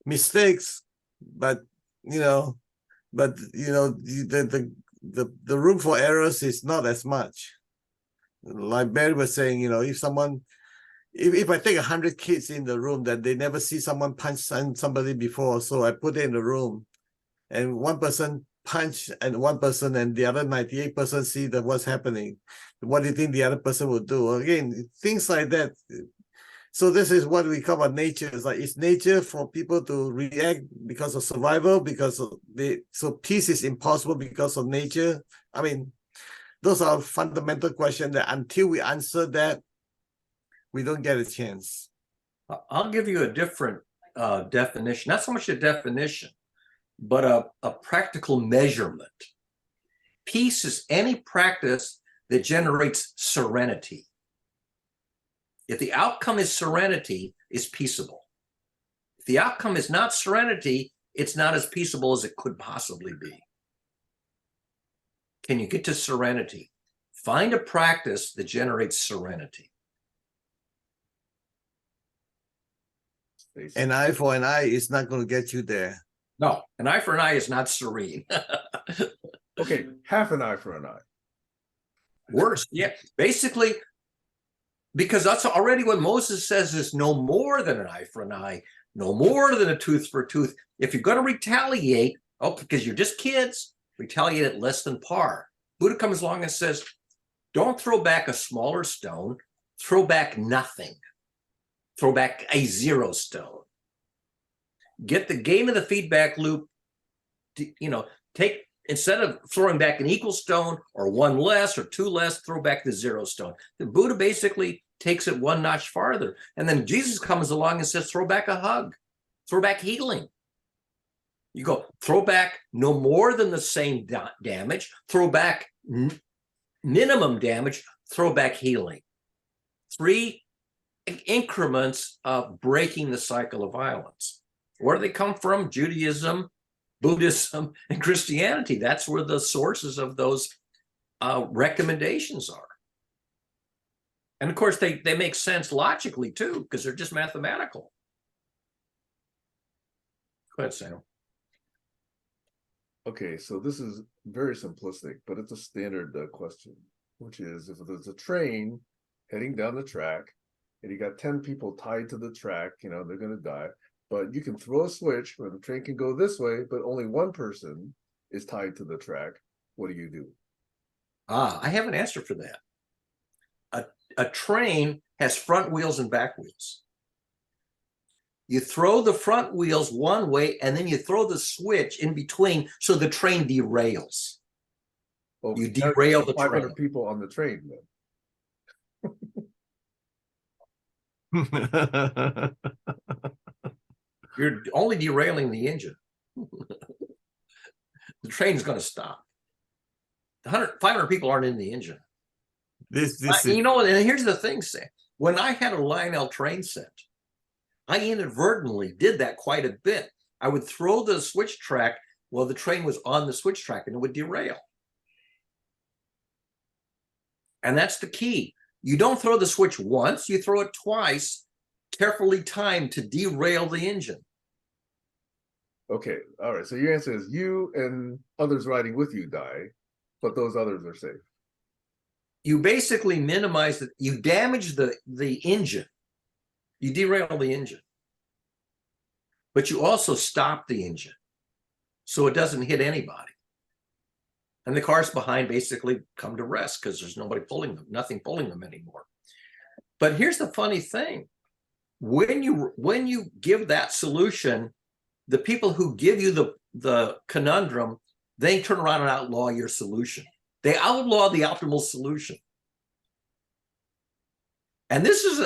[SPEAKER 2] mistakes, but the room for errors is not as much. Like Barry was saying, you know, if I take 100 kids in the room that they never see someone punch somebody before, so I put it in the room, and one person punch and one person and the other 98% see that what's happening, what do you think the other person will do? Again, things like that. So this is what we call about nature. It's nature for people to react because of survival, so peace is impossible because of nature. I mean, those are fundamental questions that until we answer that, we don't get a chance.
[SPEAKER 3] I'll give you a different definition, not so much a definition, but a practical measurement. Peace is any practice that generates serenity. If the outcome is serenity, it's peaceable. If the outcome is not serenity, it's not as peaceable as it could possibly be. Can you get to serenity? Find a practice that generates serenity.
[SPEAKER 2] An eye for an eye is not going to get you there.
[SPEAKER 3] No, an eye for an eye is not serene.
[SPEAKER 1] Okay, half an eye for an eye.
[SPEAKER 3] Worse, yeah. Basically, because that's already what Moses says is no more than an eye for an eye. no more than a tooth for a tooth. If you're going to retaliate, okay, because you're just kids, retaliate at less than par. Buddha comes along and says, don't throw back a smaller stone, throw back nothing. Throw back a 0 stone. Get the gain of the feedback loop, take, instead of throwing back an equal stone or 1 less or 2 less, throw back the 0 stone. The Buddha basically takes it 1 notch farther. And then Jesus comes along and says, throw back a hug, throw back healing. You go, throw back no more than the same damage, throw back minimum damage, throw back healing. 3 increments of breaking the cycle of violence. Where do they come from? Judaism, Buddhism, and Christianity. That's where the sources of those recommendations are. And of course, they make sense logically too, because they're just mathematical. Go ahead, Sam.
[SPEAKER 1] Okay, so this is very simplistic, but it's a standard question, which is if there's a train heading down the track and you got 10 people tied to the track, they're going to die. But you can throw a switch where the train can go this way, but only one person is tied to the track. What do you do?
[SPEAKER 3] I have an answer for that. A train has front wheels and back wheels. You throw the front wheels one way, and then you throw the switch in between so the train derails.
[SPEAKER 1] Well,
[SPEAKER 3] You derail the
[SPEAKER 1] 500
[SPEAKER 3] train.
[SPEAKER 1] people on the train then.
[SPEAKER 3] You're only derailing the engine. The train's going to stop. 500 people aren't in the engine.
[SPEAKER 2] This is
[SPEAKER 3] And here's the thing, Sam. When I had a Lionel train set, I inadvertently did that quite a bit. I would throw the switch track while the train was on the switch track, and it would derail. And that's the key. You don't throw the switch once, you throw it twice, carefully timed to derail the engine.
[SPEAKER 1] Okay, all right. So your answer is you and others riding with you die, but those others are safe.
[SPEAKER 3] You basically minimize it. You damage the engine. You derail the engine. But you also stop the engine so it doesn't hit anybody. And the cars behind basically come to rest because there's nobody pulling them, nothing pulling them anymore. But here's the funny thing. When you give that solution, the people who give you the conundrum, they turn around and outlaw your solution. They outlaw the optimal solution. And this is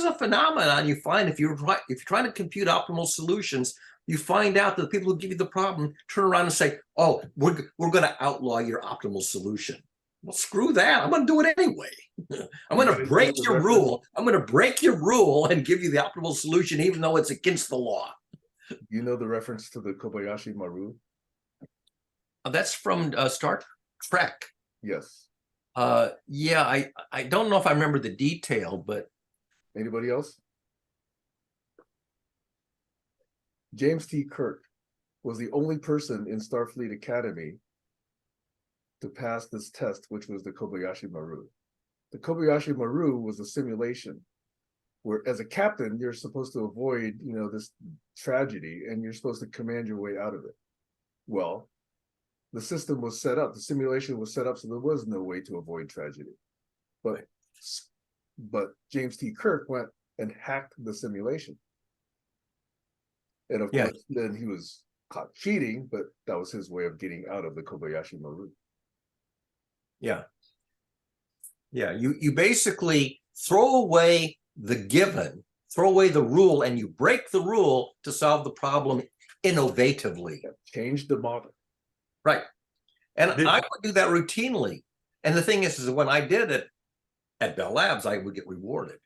[SPEAKER 3] a phenomenon you find if you're trying to compute optimal solutions. You find out that the people who give you the problem turn around and say, "Oh, we're going to outlaw your optimal solution." Well, screw that! I'm going to do it anyway. I'm going to break your rule. I'm going to break your rule and give you the optimal solution, even though it's against the law.
[SPEAKER 1] You know the reference to the Kobayashi Maru?
[SPEAKER 3] That's from Star Trek.
[SPEAKER 1] Yes.
[SPEAKER 3] Yeah, I don't know if I remember the detail, but
[SPEAKER 1] Anybody else? James T. Kirk was the only person in Starfleet Academy to pass this test, which was the Kobayashi Maru. The Kobayashi Maru was a simulation where, as a captain, you're supposed to avoid, this tragedy, and you're supposed to command your way out of it. Well, the system was set up, the simulation was set up so there was no way to avoid tragedy. But James T. Kirk went and hacked the simulation. And of course, then he was caught cheating, but that was his way of getting out of the Kobayashi Maru.
[SPEAKER 3] Yeah. You basically throw away the given, throw away the rule, and you break the rule to solve the problem innovatively.
[SPEAKER 1] Change the model.
[SPEAKER 3] Right. And I would do that routinely. And the thing is when I did it at Bell Labs, I would get rewarded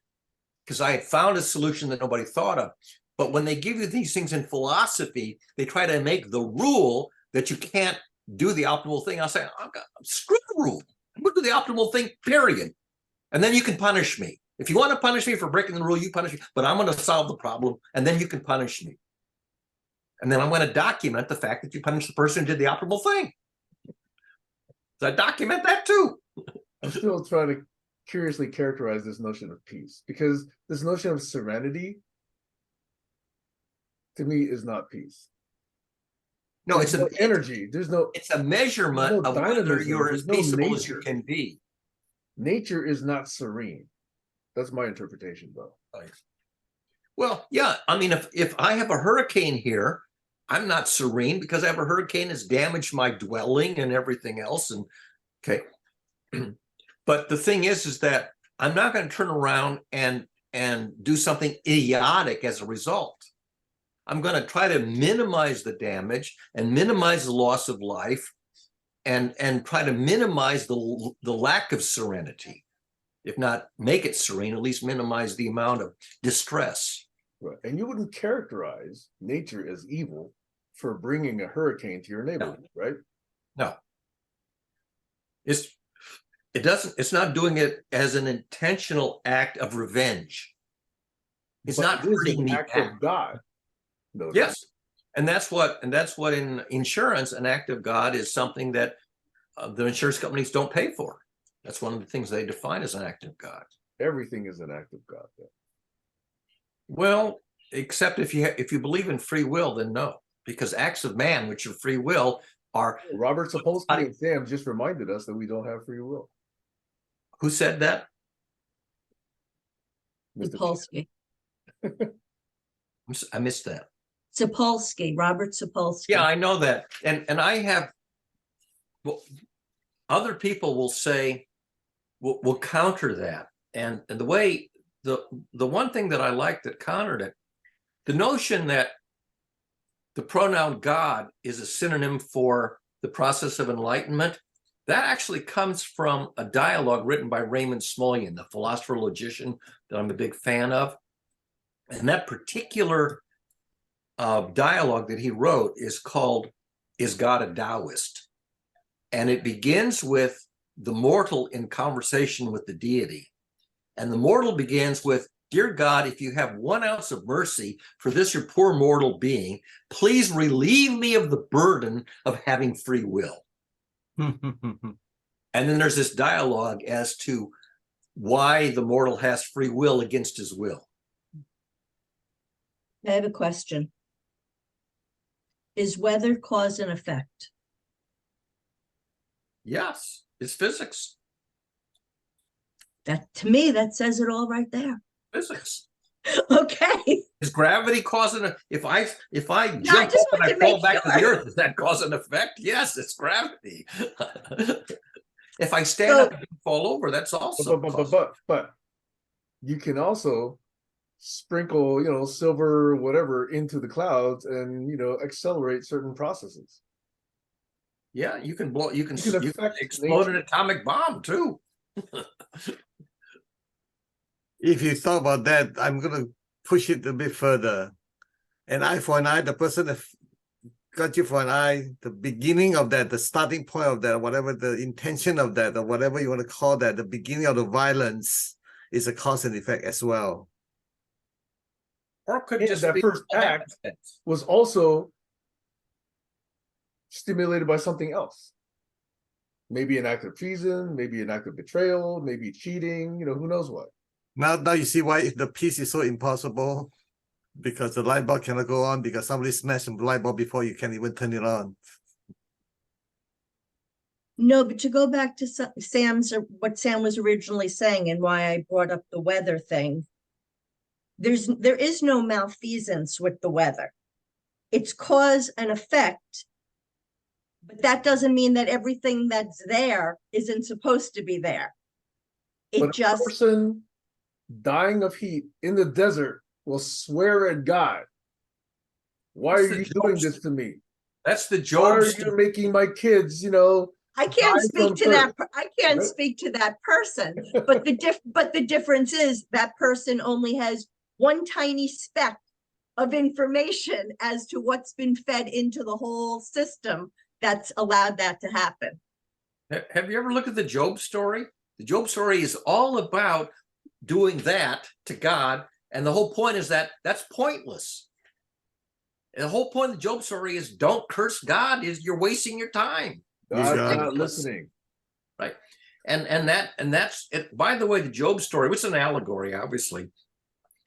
[SPEAKER 3] because I had found a solution that nobody thought of. But when they give you these things in philosophy, they try to make the rule that you can't do the optimal thing. I'll say, screw the rule. I'm going to do the optimal thing, period. And then you can punish me. If you want to punish me for breaking the rule, you punish me. But I'm going to solve the problem, and then you can punish me. And then I'm going to document the fact that you punished the person who did the optimal thing. So I document that too.
[SPEAKER 1] I'm still trying to curiously characterize this notion of peace, because this notion of serenity to me is not peace.
[SPEAKER 3] No,
[SPEAKER 1] There's no energy. There's no
[SPEAKER 3] it's a measurement
[SPEAKER 1] there's no
[SPEAKER 3] of whether
[SPEAKER 1] dynamism.
[SPEAKER 3] you're as
[SPEAKER 1] There's no
[SPEAKER 3] peaceable as you
[SPEAKER 1] nature.
[SPEAKER 3] can be.
[SPEAKER 1] Nature is not serene. That's my interpretation, though.
[SPEAKER 3] Well, yeah. I mean, if I have a hurricane here, I'm not serene because I have a hurricane has damaged my dwelling and everything else. And okay. But the thing is that I'm not going to turn around and do something idiotic as a result. I'm going to try to minimize the damage and minimize the loss of life and try to minimize the lack of serenity. If not make it serene, at least minimize the amount of distress.
[SPEAKER 1] Right. And you wouldn't characterize nature as evil for bringing a hurricane to your neighborhood, right?
[SPEAKER 3] No. It's not doing it as an intentional act of revenge. It's
[SPEAKER 1] But
[SPEAKER 3] not
[SPEAKER 1] it is
[SPEAKER 3] hurting
[SPEAKER 1] an
[SPEAKER 3] me
[SPEAKER 1] act
[SPEAKER 3] back.
[SPEAKER 1] of God. Notice.
[SPEAKER 3] Yes. And that's what in insurance, an act of God is something that the insurance companies don't pay for. That's one of the things they define as an act of God.
[SPEAKER 1] Everything is an act of God. Yeah.
[SPEAKER 3] Well, except if you believe in free will, then no, because acts of man, which are free will, are.
[SPEAKER 1] Robert Sapolsky and Sam just reminded us that we don't have free will.
[SPEAKER 3] Who said that?
[SPEAKER 1] Mr.
[SPEAKER 4] Sapolsky.
[SPEAKER 3] I missed that.
[SPEAKER 4] Sapolsky, Robert Sapolsky.
[SPEAKER 3] Yeah, I know that, and I have. Well, other people will say, will counter that, and the way the one thing that I like that countered it, the notion that the pronoun God is a synonym for the process of enlightenment, that actually comes from a dialogue written by Raymond Smullyan, the philosopher logician that I'm a big fan of, and that particular dialogue that he wrote is called "Is God a Taoist?" And it begins with the mortal in conversation with the deity. And the mortal begins with, "Dear God, if you have 1 ounce of mercy for this your poor mortal being, please relieve me of the burden of having free will." And then there's this dialogue as to why the mortal has free will against his will.
[SPEAKER 4] I have a question. Is weather cause and effect?
[SPEAKER 3] Yes, it's physics.
[SPEAKER 4] That, to me, that says it all right there.
[SPEAKER 3] Physics.
[SPEAKER 4] Okay.
[SPEAKER 3] Is gravity causing a? If I
[SPEAKER 4] I
[SPEAKER 3] jump
[SPEAKER 4] just
[SPEAKER 3] up and
[SPEAKER 4] wanted
[SPEAKER 3] I
[SPEAKER 4] to
[SPEAKER 3] fall
[SPEAKER 4] make
[SPEAKER 3] back to the
[SPEAKER 4] sure.
[SPEAKER 3] earth, does that cause an effect? Yes, it's gravity. If I stand
[SPEAKER 4] So-
[SPEAKER 3] up and fall over, that's also.
[SPEAKER 1] But you can also sprinkle, silver, whatever, into the clouds and, accelerate certain processes.
[SPEAKER 3] Yeah, you can blow. You can
[SPEAKER 1] affect
[SPEAKER 3] explode an
[SPEAKER 1] nature.
[SPEAKER 3] atomic bomb too.
[SPEAKER 2] If you thought about that, I'm gonna push it a bit further. An eye for an eye, the person that got you for an eye, the beginning of that, the starting point of that, whatever the intention of that, or whatever you want to call that, the beginning of the violence is a cause and effect as well.
[SPEAKER 3] Or it could
[SPEAKER 1] And
[SPEAKER 3] just
[SPEAKER 1] that
[SPEAKER 3] be
[SPEAKER 1] first act was also stimulated by something else. Maybe an act of treason, maybe an act of betrayal, maybe cheating, who knows what.
[SPEAKER 2] Now you see why the peace is so impossible, because the light bulb cannot go on because somebody smashed the light bulb before you can even turn it on.
[SPEAKER 4] No, but to go back to what Sam was originally saying and why I brought up the weather thing, there is no malfeasance with the weather. It's cause and effect, but that doesn't mean that everything that's there isn't supposed to be there.
[SPEAKER 1] But a person dying of heat in the desert will swear at God. Why are you doing this to me?
[SPEAKER 3] That's the
[SPEAKER 1] Why
[SPEAKER 3] Job.
[SPEAKER 1] are you making my kids,
[SPEAKER 4] I can't speak to that. I can't
[SPEAKER 1] right?
[SPEAKER 4] speak to that person. But the difference is that person only has one tiny speck of information as to what's been fed into the whole system that's allowed that to happen.
[SPEAKER 3] Have you ever looked at the Job story? The Job story is all about doing that to God, and the whole point is that that's pointless. And the whole point of the Job story is don't curse God. Is you're wasting your time.
[SPEAKER 1] God's
[SPEAKER 2] God.
[SPEAKER 1] not listening.
[SPEAKER 3] Right. And that's it. By the way, the Job story, which is an allegory, obviously,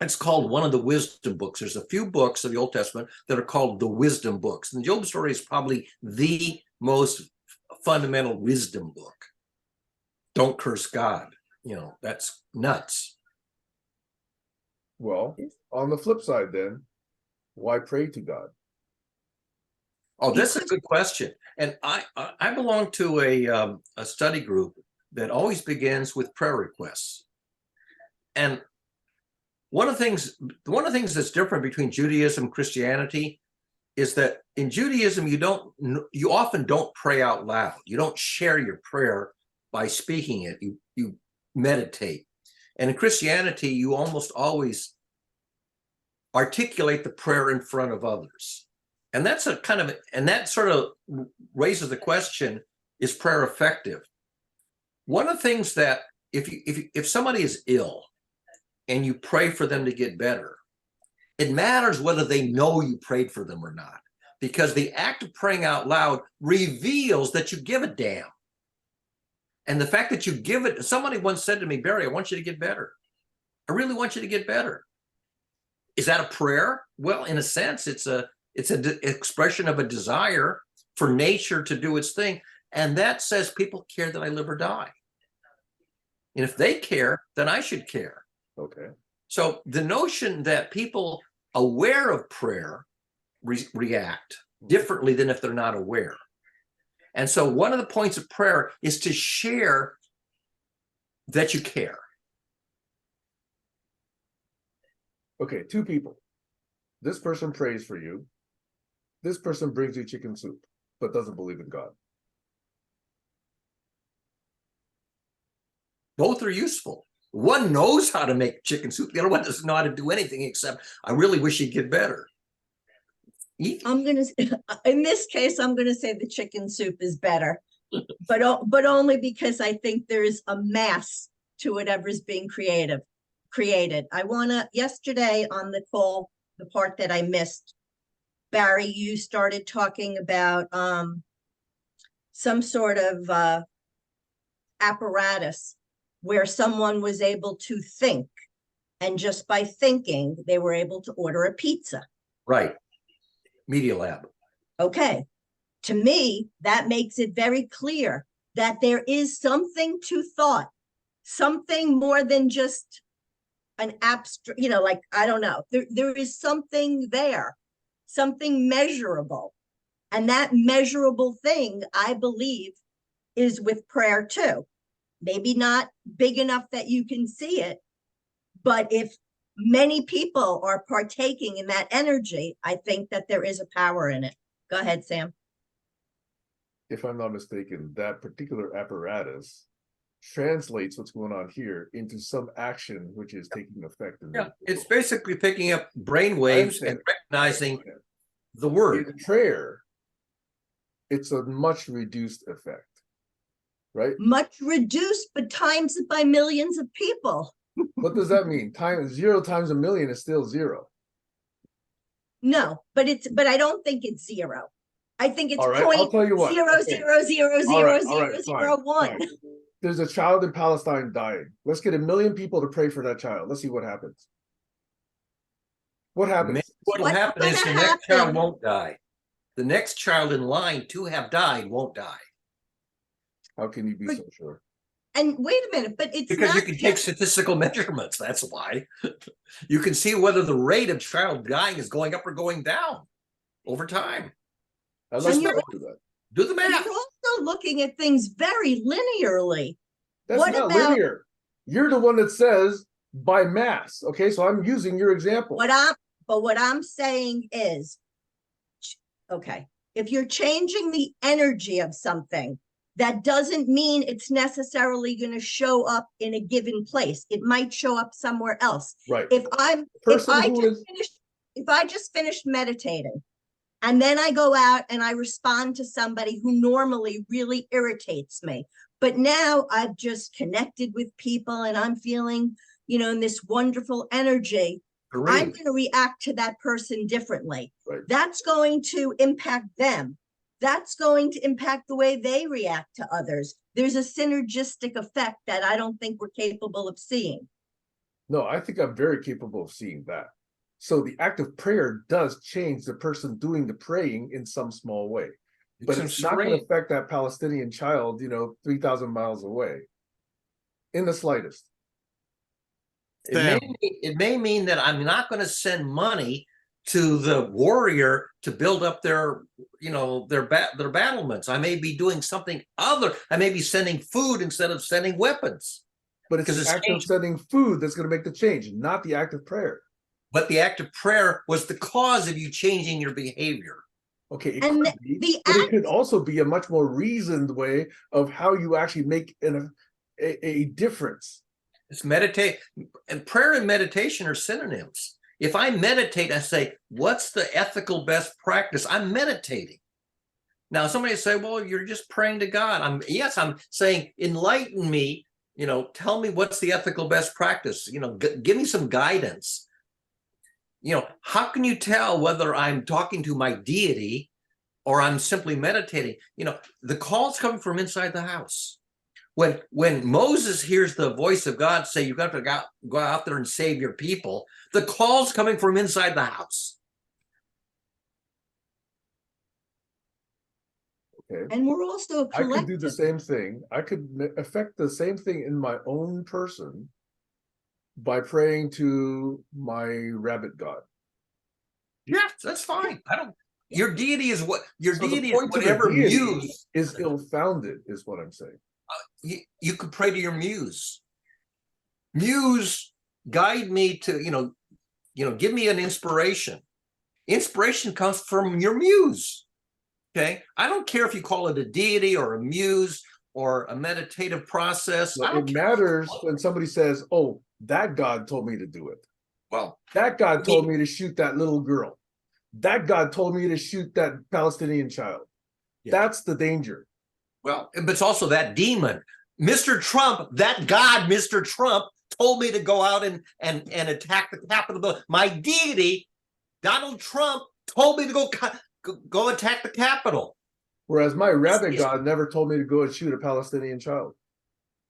[SPEAKER 3] It's called one of the wisdom books. There's a few books of the Old Testament that are called the wisdom books. And the Job story is probably the most fundamental wisdom book. Don't curse God. You know, that's nuts.
[SPEAKER 1] Well, on the flip side, then, why pray to God?
[SPEAKER 3] Oh, this is a good question. And I belong to a study group that always begins with prayer requests. And one of the things that's different between Judaism and Christianity is that in Judaism, you often don't pray out loud. You don't share your prayer by speaking it. You meditate. And in Christianity, you almost always articulate the prayer in front of others. And that's and that sort of raises the question, is prayer effective? One of the things that if somebody is ill and you pray for them to get better, it matters whether they know you prayed for them or not, because the act of praying out loud reveals that you give a damn. And the fact that you give it, somebody once said to me, Barry, I want you to get better. I really want you to get better. Is that a prayer? Well, in a sense, it's an expression of a desire for nature to do its thing. And that says people care that I live or die. And if they care, then I should care.
[SPEAKER 1] Okay.
[SPEAKER 3] So the notion that people aware of prayer react differently than if they're not aware. And so one of the points of prayer is to share that you care.
[SPEAKER 1] Okay, two people. This person prays for you. This person brings you chicken soup, but doesn't believe in God.
[SPEAKER 3] Both are useful. One knows how to make chicken soup. The other one doesn't know how to do anything except, I really wish you'd get better.
[SPEAKER 4] I'm going to, in this case, I'm going to say the chicken soup is better, but only because I think there's a mass to whatever's being created. I want to, yesterday on the call, the part that I missed, Barry, you started talking about some sort of apparatus where someone was able to think, and just by thinking, they were able to order a pizza.
[SPEAKER 3] Right. Media Lab.
[SPEAKER 4] Okay. To me, that makes it very clear that there is something to thought, something more than just an abstract, like, I don't know. There is something there, something measurable. And that measurable thing, I believe, is with prayer too. Maybe not big enough that you can see it, but if many people are partaking in that energy, I think that there is a power in it. Go ahead, Sam.
[SPEAKER 1] If I'm not mistaken, that particular apparatus translates what's going on here into some action which is taking effect.
[SPEAKER 3] Yeah, it's basically picking up brain waves and recognizing the word.
[SPEAKER 1] In prayer, it's a much reduced effect, right?
[SPEAKER 4] Much reduced, but times it by millions of people.
[SPEAKER 1] What does that mean? 0 times a million is still 0.
[SPEAKER 4] No, but I don't think it's 0. I think it's
[SPEAKER 1] All right, I'll tell you what.
[SPEAKER 4] 0.0000001.
[SPEAKER 1] There's a child in Palestine dying. Let's get 1 million people to pray for that child. Let's see what happens. What happens?
[SPEAKER 3] What will happen is the next child won't die. The next child in line to have died won't die.
[SPEAKER 1] How can you be so sure?
[SPEAKER 4] And wait a minute, but it's
[SPEAKER 3] because you can take statistical measurements. That's why. You can see whether the rate of child dying is going up or going down over time.
[SPEAKER 1] I'd like to do that.
[SPEAKER 3] Do the math.
[SPEAKER 4] You're also looking at things very linearly.
[SPEAKER 1] That's not linear. You're the one that says by mass. Okay, so I'm using your example.
[SPEAKER 4] What I'm saying is, okay, if you're changing the energy of something, that doesn't mean it's necessarily going to show up in a given place. It might show up somewhere else.
[SPEAKER 1] Right.
[SPEAKER 4] If I just finished meditating, and then I go out and I respond to somebody who normally really irritates me, but now I've just connected with people and I'm feeling, in this wonderful energy, I'm going to react to that person differently.
[SPEAKER 1] Right.
[SPEAKER 4] That's going to impact them. That's going to impact the way they react to others. There's a synergistic effect that I don't think we're capable of seeing.
[SPEAKER 1] No, I think I'm very capable of seeing that. So the act of prayer does change the person doing the praying in some small way. But it's not going to affect that Palestinian child, 3,000 miles away in the slightest.
[SPEAKER 3] It may mean that I'm not going to send money to the warrior to build up their battlements. I may be doing something other. I may be sending food instead of sending weapons.
[SPEAKER 1] But it's the act of sending food that's going to make the change, not the act of prayer.
[SPEAKER 3] But the act of prayer was the cause of you changing your behavior.
[SPEAKER 1] Okay, it could be, but it could also be a much more reasoned way of how you actually make a difference.
[SPEAKER 3] It's meditate, and prayer and meditation are synonyms. If I meditate, I say, what's the ethical best practice? I'm meditating. Now, somebody say, well, you're just praying to God. I'm saying, enlighten me, tell me what's the ethical best practice, give me some guidance. How can you tell whether I'm talking to my deity or I'm simply meditating? The calls come from inside the house. When Moses hears the voice of God say, you've got to go out there and save your people, the call's coming from inside the house.
[SPEAKER 1] Okay.
[SPEAKER 4] And we're also a collective.
[SPEAKER 1] I could do the same thing. I could affect the same thing in my own person by praying to my rabbit god.
[SPEAKER 3] Yeah, that's fine. Your deity is what your deity is. Whatever muse
[SPEAKER 1] is ill-founded, is what I'm saying.
[SPEAKER 3] You could pray to your muse. Muse, guide me to give me an inspiration. Inspiration comes from your muse. Okay, I don't care if you call it a deity or a muse or a meditative process.
[SPEAKER 1] Well, it matters when somebody says, "Oh, that God told me to do it."
[SPEAKER 3] Well,
[SPEAKER 1] that God told me to shoot that little girl. That God told me to shoot that Palestinian child. Yeah. That's the danger.
[SPEAKER 3] Well, but it's also that demon. Mr. Trump, that God, Mr. Trump, told me to go out and attack the Capitol. My deity, Donald Trump, told me to go attack the Capitol.
[SPEAKER 1] Whereas my rabbit God never told me to go and shoot a Palestinian child.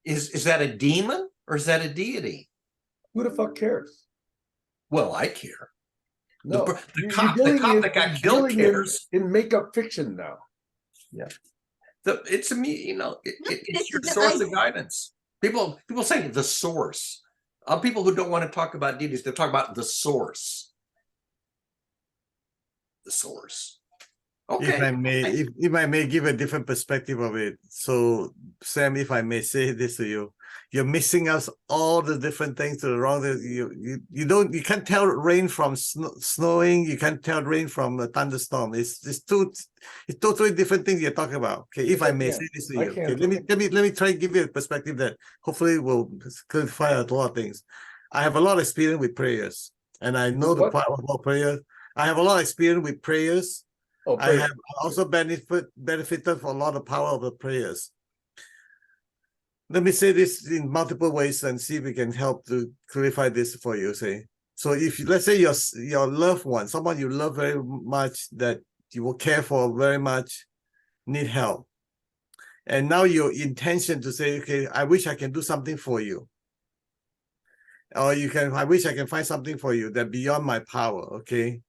[SPEAKER 3] Is that a demon or is that a deity?
[SPEAKER 1] Who the fuck cares?
[SPEAKER 3] Well, I care.
[SPEAKER 1] No,
[SPEAKER 3] the cop that got killed cares.
[SPEAKER 1] In make-up fiction now.
[SPEAKER 3] Yeah, it's your source of guidance. People say the source. People who don't want to talk about deities, they talk about the source. The source. Okay.
[SPEAKER 2] If I may give a different perspective of it. So, Sam, if I may say this to you, you're mixing us all the different things to the wrong. You can't tell rain from snowing. You can't tell rain from a thunderstorm. It's totally different things you're talking about. Okay, if I may say this to you, okay, let me try to give you a perspective that hopefully will clarify a lot of things. I have a lot of experience with prayers, and I know the power of prayer. I have a lot of experience with prayers. I have also benefited from a lot of power of the prayers. Let me say this in multiple ways and see if we can help to clarify this for you. So if let's say your loved one, someone you love very much, that you will care for very much, need help, and now your intention to say, okay, I wish I can do something for you, or I wish I can find something for you that beyond my power. Okay,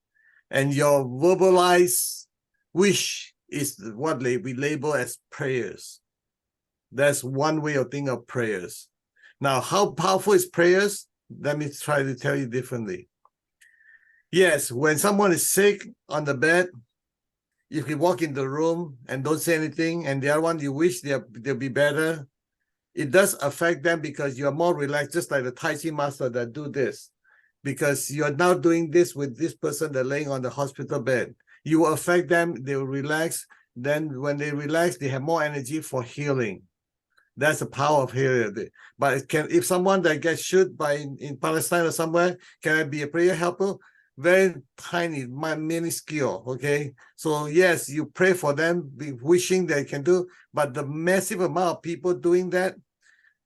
[SPEAKER 2] and your verbalized wish is what we label as prayers. That's one way of thinking of prayers. Now, how powerful is prayers? Let me try to tell you differently. Yes, when someone is sick on the bed, if you walk in the room and don't say anything, and the other one you wish they'll be better, it does affect them because you're more relaxed, just like the Tai Chi master that do this. Because you're now doing this with this person that's laying on the hospital bed. You will affect them, they will relax. Then when they relax, they have more energy for healing. That's the power of healing. But if someone that gets shot in Palestine or somewhere, can I be a prayer helper? Very tiny, minuscule, okay? So yes, you pray for them, wishing they can do, but the massive amount of people doing that,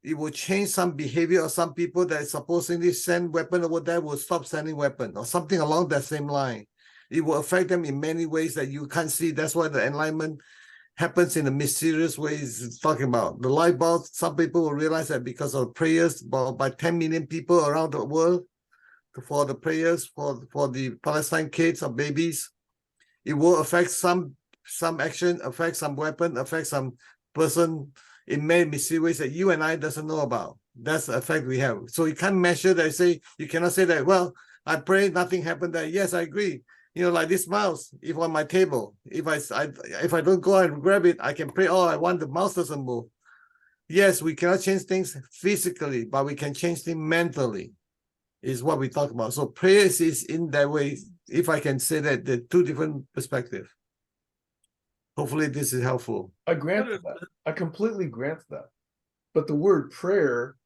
[SPEAKER 2] it will change some behavior of some people that supposedly send weapon over there will stop sending weapon or something along that same line. It will affect them in many ways that you can't see. That's why the Enlightenment happens in a mysterious way. It's talking about the light bulb. Some people will realize that because of prayers by 10 million people around the world for the prayers for the Palestine kids or babies, it will affect some action, affect some weapon, affect some person in many mysterious ways that you and I doesn't know about. That's the effect we have. So you can't measure that. You cannot say that, well, I pray, nothing happened there. Yes, I agree. You know, like this mouse, if on my table, if I don't go and grab it, I can pray, oh, I want the mouse doesn't move. Yes, we cannot change things physically, but we can change things mentally, is what we talk about. So prayers is in that way, if I can say that, the two different perspectives. Hopefully this is helpful.
[SPEAKER 1] I grant that. I completely grant that. But the word prayer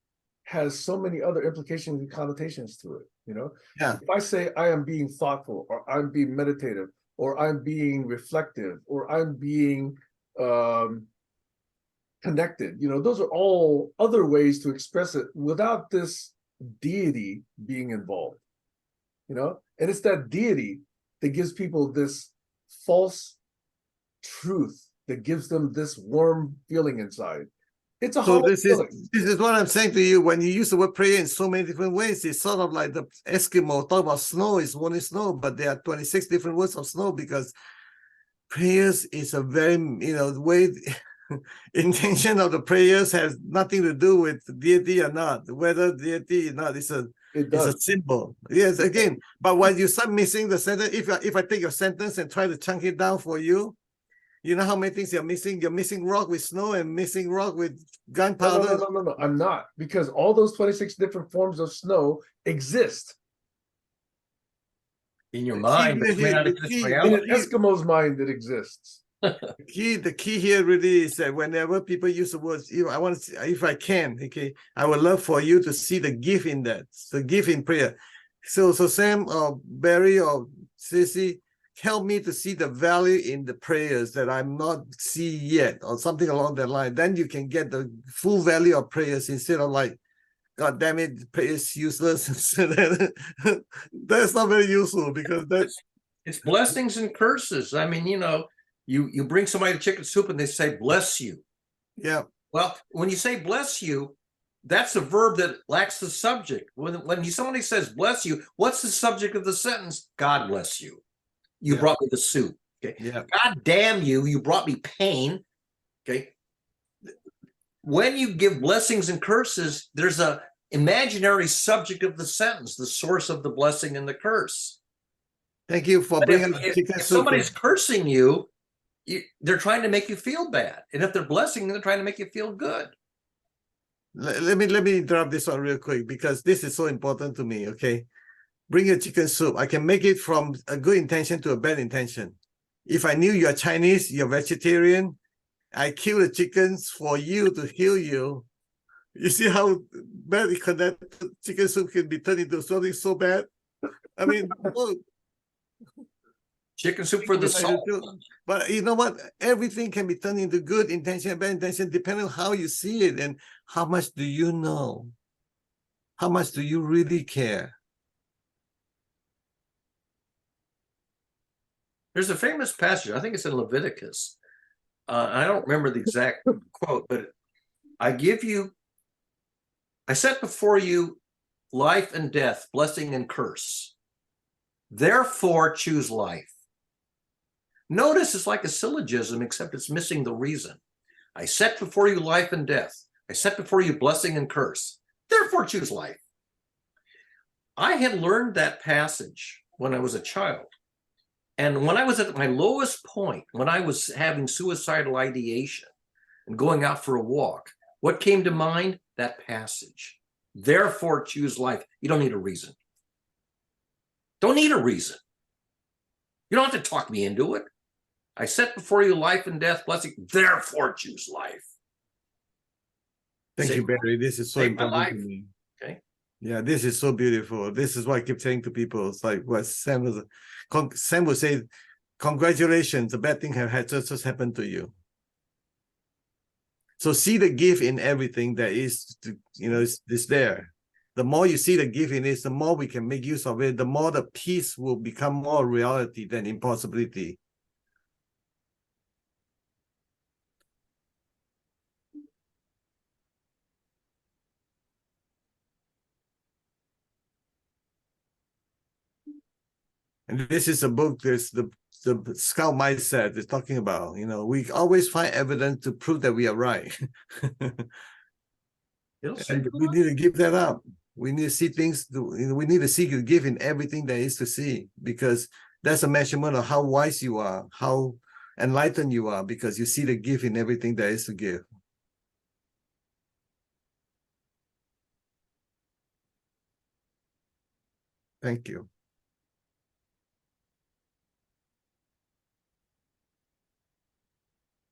[SPEAKER 1] has so many other implications and connotations to it, you know?
[SPEAKER 2] Yeah.
[SPEAKER 1] If I say I am being thoughtful, or I'm being meditative, or I'm being reflective, or I'm being connected, you know, those are all other ways to express it without this deity being involved, you know? And it's that deity that gives people this false truth, that gives them this warm feeling inside. It's a
[SPEAKER 2] So
[SPEAKER 1] hollow
[SPEAKER 2] this
[SPEAKER 1] feeling.
[SPEAKER 2] is what I'm saying to you. When you use the word prayer in so many different ways, it's sort of like the Eskimo talk about snow is only snow, but there are 26 different words of snow, because prayers is a very, you know, the way intention of the prayers has nothing to do with deity or not, whether deity or not. It's a symbol. Yes, again, but when you start missing the sentence, if I take your sentence and try to chunk it down for you, you know how many things you're missing? You're missing rock with snow and missing rock with gunpowder.
[SPEAKER 1] No, I'm not, because all those 26 different forms of snow exist.
[SPEAKER 3] In your mind, but may not exist in
[SPEAKER 1] In
[SPEAKER 3] reality.
[SPEAKER 1] an Eskimo's mind, it exists.
[SPEAKER 2] The key here really is that whenever people use the words, I want to, if I can, okay, I would love for you to see the gift in that, the gift in prayer. So Sam or Barry or Sissy, help me to see the value in the prayers that I'm not see yet, or something along that line. Then you can get the full value of prayers instead of like, God damn it, prayer is useless. That's not very useful, because that's
[SPEAKER 3] It's blessings and curses. I mean, you know, you bring somebody to chicken soup and they say, bless you.
[SPEAKER 2] yeah.
[SPEAKER 3] Well, when you say bless you, that's a verb that lacks the subject. When somebody says bless you, what's the subject of the sentence? God bless you. You brought me the soup. Okay.
[SPEAKER 2] Yeah.
[SPEAKER 3] God damn you, you brought me pain. Okay. When you give blessings and curses, there's a imaginary subject of the sentence, the source of the blessing and the curse.
[SPEAKER 2] Thank you for
[SPEAKER 3] But
[SPEAKER 2] bringing the chicken
[SPEAKER 3] if
[SPEAKER 2] soup.
[SPEAKER 3] somebody's cursing you, they're trying to make you feel bad. And if they're blessing, they're trying to make you feel good.
[SPEAKER 2] Let me interrupt this one real quick, because this is so important to me. Okay, bring your chicken soup. I can make it from a good intention to a bad intention. If I knew you're Chinese, you're vegetarian, I kill the chickens for you to heal you. You see how bad that chicken soup can be turned into something so bad? I mean, look.
[SPEAKER 3] Chicken soup for the soul.
[SPEAKER 2] But you know what? Everything can be turned into good intention and bad intention, depending on how you see it and how much do you know. How much do you really care?
[SPEAKER 3] There's a famous passage, I think it's in Leviticus. I don't remember the exact quote, but I set before you life and death, blessing and curse. Therefore, choose life. Notice it's like a syllogism, except it's missing the reason. I set before you life and death. I set before you blessing and curse. Therefore, choose life. I had learned that passage when I was a child. And when I was at my lowest point, when I was having suicidal ideation and going out for a walk, what came to mind? That passage. Therefore, choose life. You don't need a reason. Don't need a reason. You don't have to talk me into it. I set before you life and death, blessing. Therefore, choose life.
[SPEAKER 2] Thank you, Barry. This is so important to me.
[SPEAKER 3] Okay.
[SPEAKER 2] Yeah, this is so beautiful. This is what I keep saying to people. It's like what Sam would say, congratulations, a bad thing had just happened to you. So see the gift in everything that is, you know, is there. The more you see the gift in it, the more we can make use of it, the more the peace will become more reality than impossibility. And this is a book, there's the scout mindset is talking about, we always find evidence to prove that we are right.
[SPEAKER 3] It'll say,
[SPEAKER 2] And we need to give that up. We need to see things, we need to see the gift in everything there is to see, because that's a measurement of how wise you are, how enlightened you are, because you see the gift in everything there is to give. Thank you.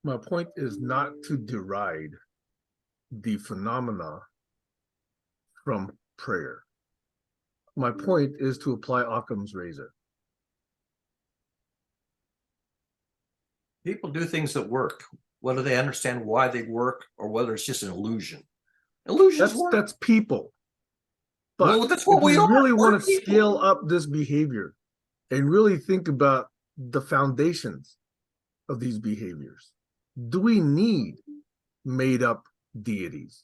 [SPEAKER 1] My point is not to deride the phenomena from prayer. My point is to apply Occam's razor.
[SPEAKER 3] people do things that work, whether they understand why they work or whether it's just an illusion. Illusions work.
[SPEAKER 1] That's people. But
[SPEAKER 3] Well, that's what
[SPEAKER 1] if
[SPEAKER 3] we
[SPEAKER 1] you
[SPEAKER 3] are.
[SPEAKER 1] really
[SPEAKER 3] We're
[SPEAKER 1] want to
[SPEAKER 3] people.
[SPEAKER 1] scale up this behavior and really think about the foundations of these behaviors, do we need made up deities?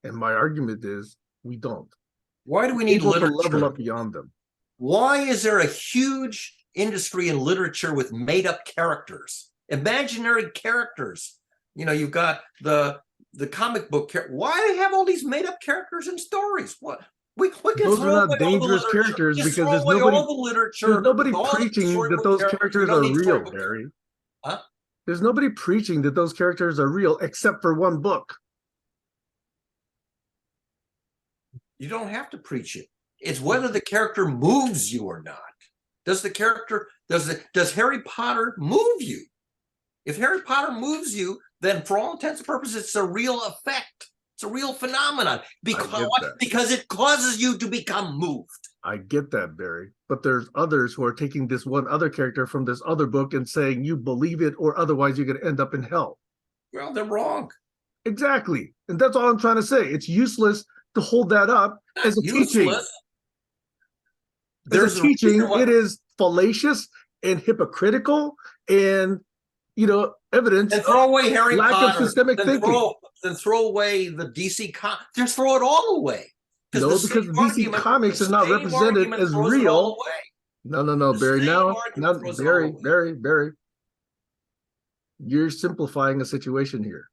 [SPEAKER 1] And my argument is we don't.
[SPEAKER 3] Why do we need
[SPEAKER 1] Able to
[SPEAKER 3] literature?
[SPEAKER 1] level up beyond them.
[SPEAKER 3] Why is there a huge industry in literature with made-up characters, imaginary characters? You know, you've got the comic book. Why do they have all these made-up characters and stories? What? We can
[SPEAKER 1] Those
[SPEAKER 3] throw
[SPEAKER 1] are
[SPEAKER 3] away
[SPEAKER 1] not dangerous
[SPEAKER 3] all the literature.
[SPEAKER 1] characters
[SPEAKER 3] Just
[SPEAKER 1] because
[SPEAKER 3] throw
[SPEAKER 1] there's
[SPEAKER 3] away
[SPEAKER 1] nobody.
[SPEAKER 3] all the literature.
[SPEAKER 1] There's nobody
[SPEAKER 3] all the
[SPEAKER 1] preaching that
[SPEAKER 3] storybook
[SPEAKER 1] those
[SPEAKER 3] characters.
[SPEAKER 1] characters
[SPEAKER 3] We don't
[SPEAKER 1] are
[SPEAKER 3] need
[SPEAKER 1] real,
[SPEAKER 3] storybook
[SPEAKER 1] Barry.
[SPEAKER 3] characters. Huh?
[SPEAKER 1] There's nobody preaching that those characters are real except for one book.
[SPEAKER 3] You don't have to preach it. It's whether the character moves you or not. Does the character, does Harry Potter move you? If Harry Potter moves you, then for all intents and purposes, it's a real effect. It's a real phenomenon because it causes you to become moved.
[SPEAKER 1] I get that, Barry. But there's others who are taking this one other character from this other book and saying you believe it or otherwise you're going to end up in hell.
[SPEAKER 3] Well, they're wrong.
[SPEAKER 1] Exactly. And that's all I'm trying to say. It's useless to hold that up as a teaching. As a teaching, it is fallacious and hypocritical and, evidence
[SPEAKER 3] and throw away Harry
[SPEAKER 1] lack
[SPEAKER 3] Potter,
[SPEAKER 1] of systemic thinking.
[SPEAKER 3] Then throw away the DC just throw it all away.
[SPEAKER 1] No, because the DC comics is not represented as real. No, Barry. Barry. You're simplifying a situation here.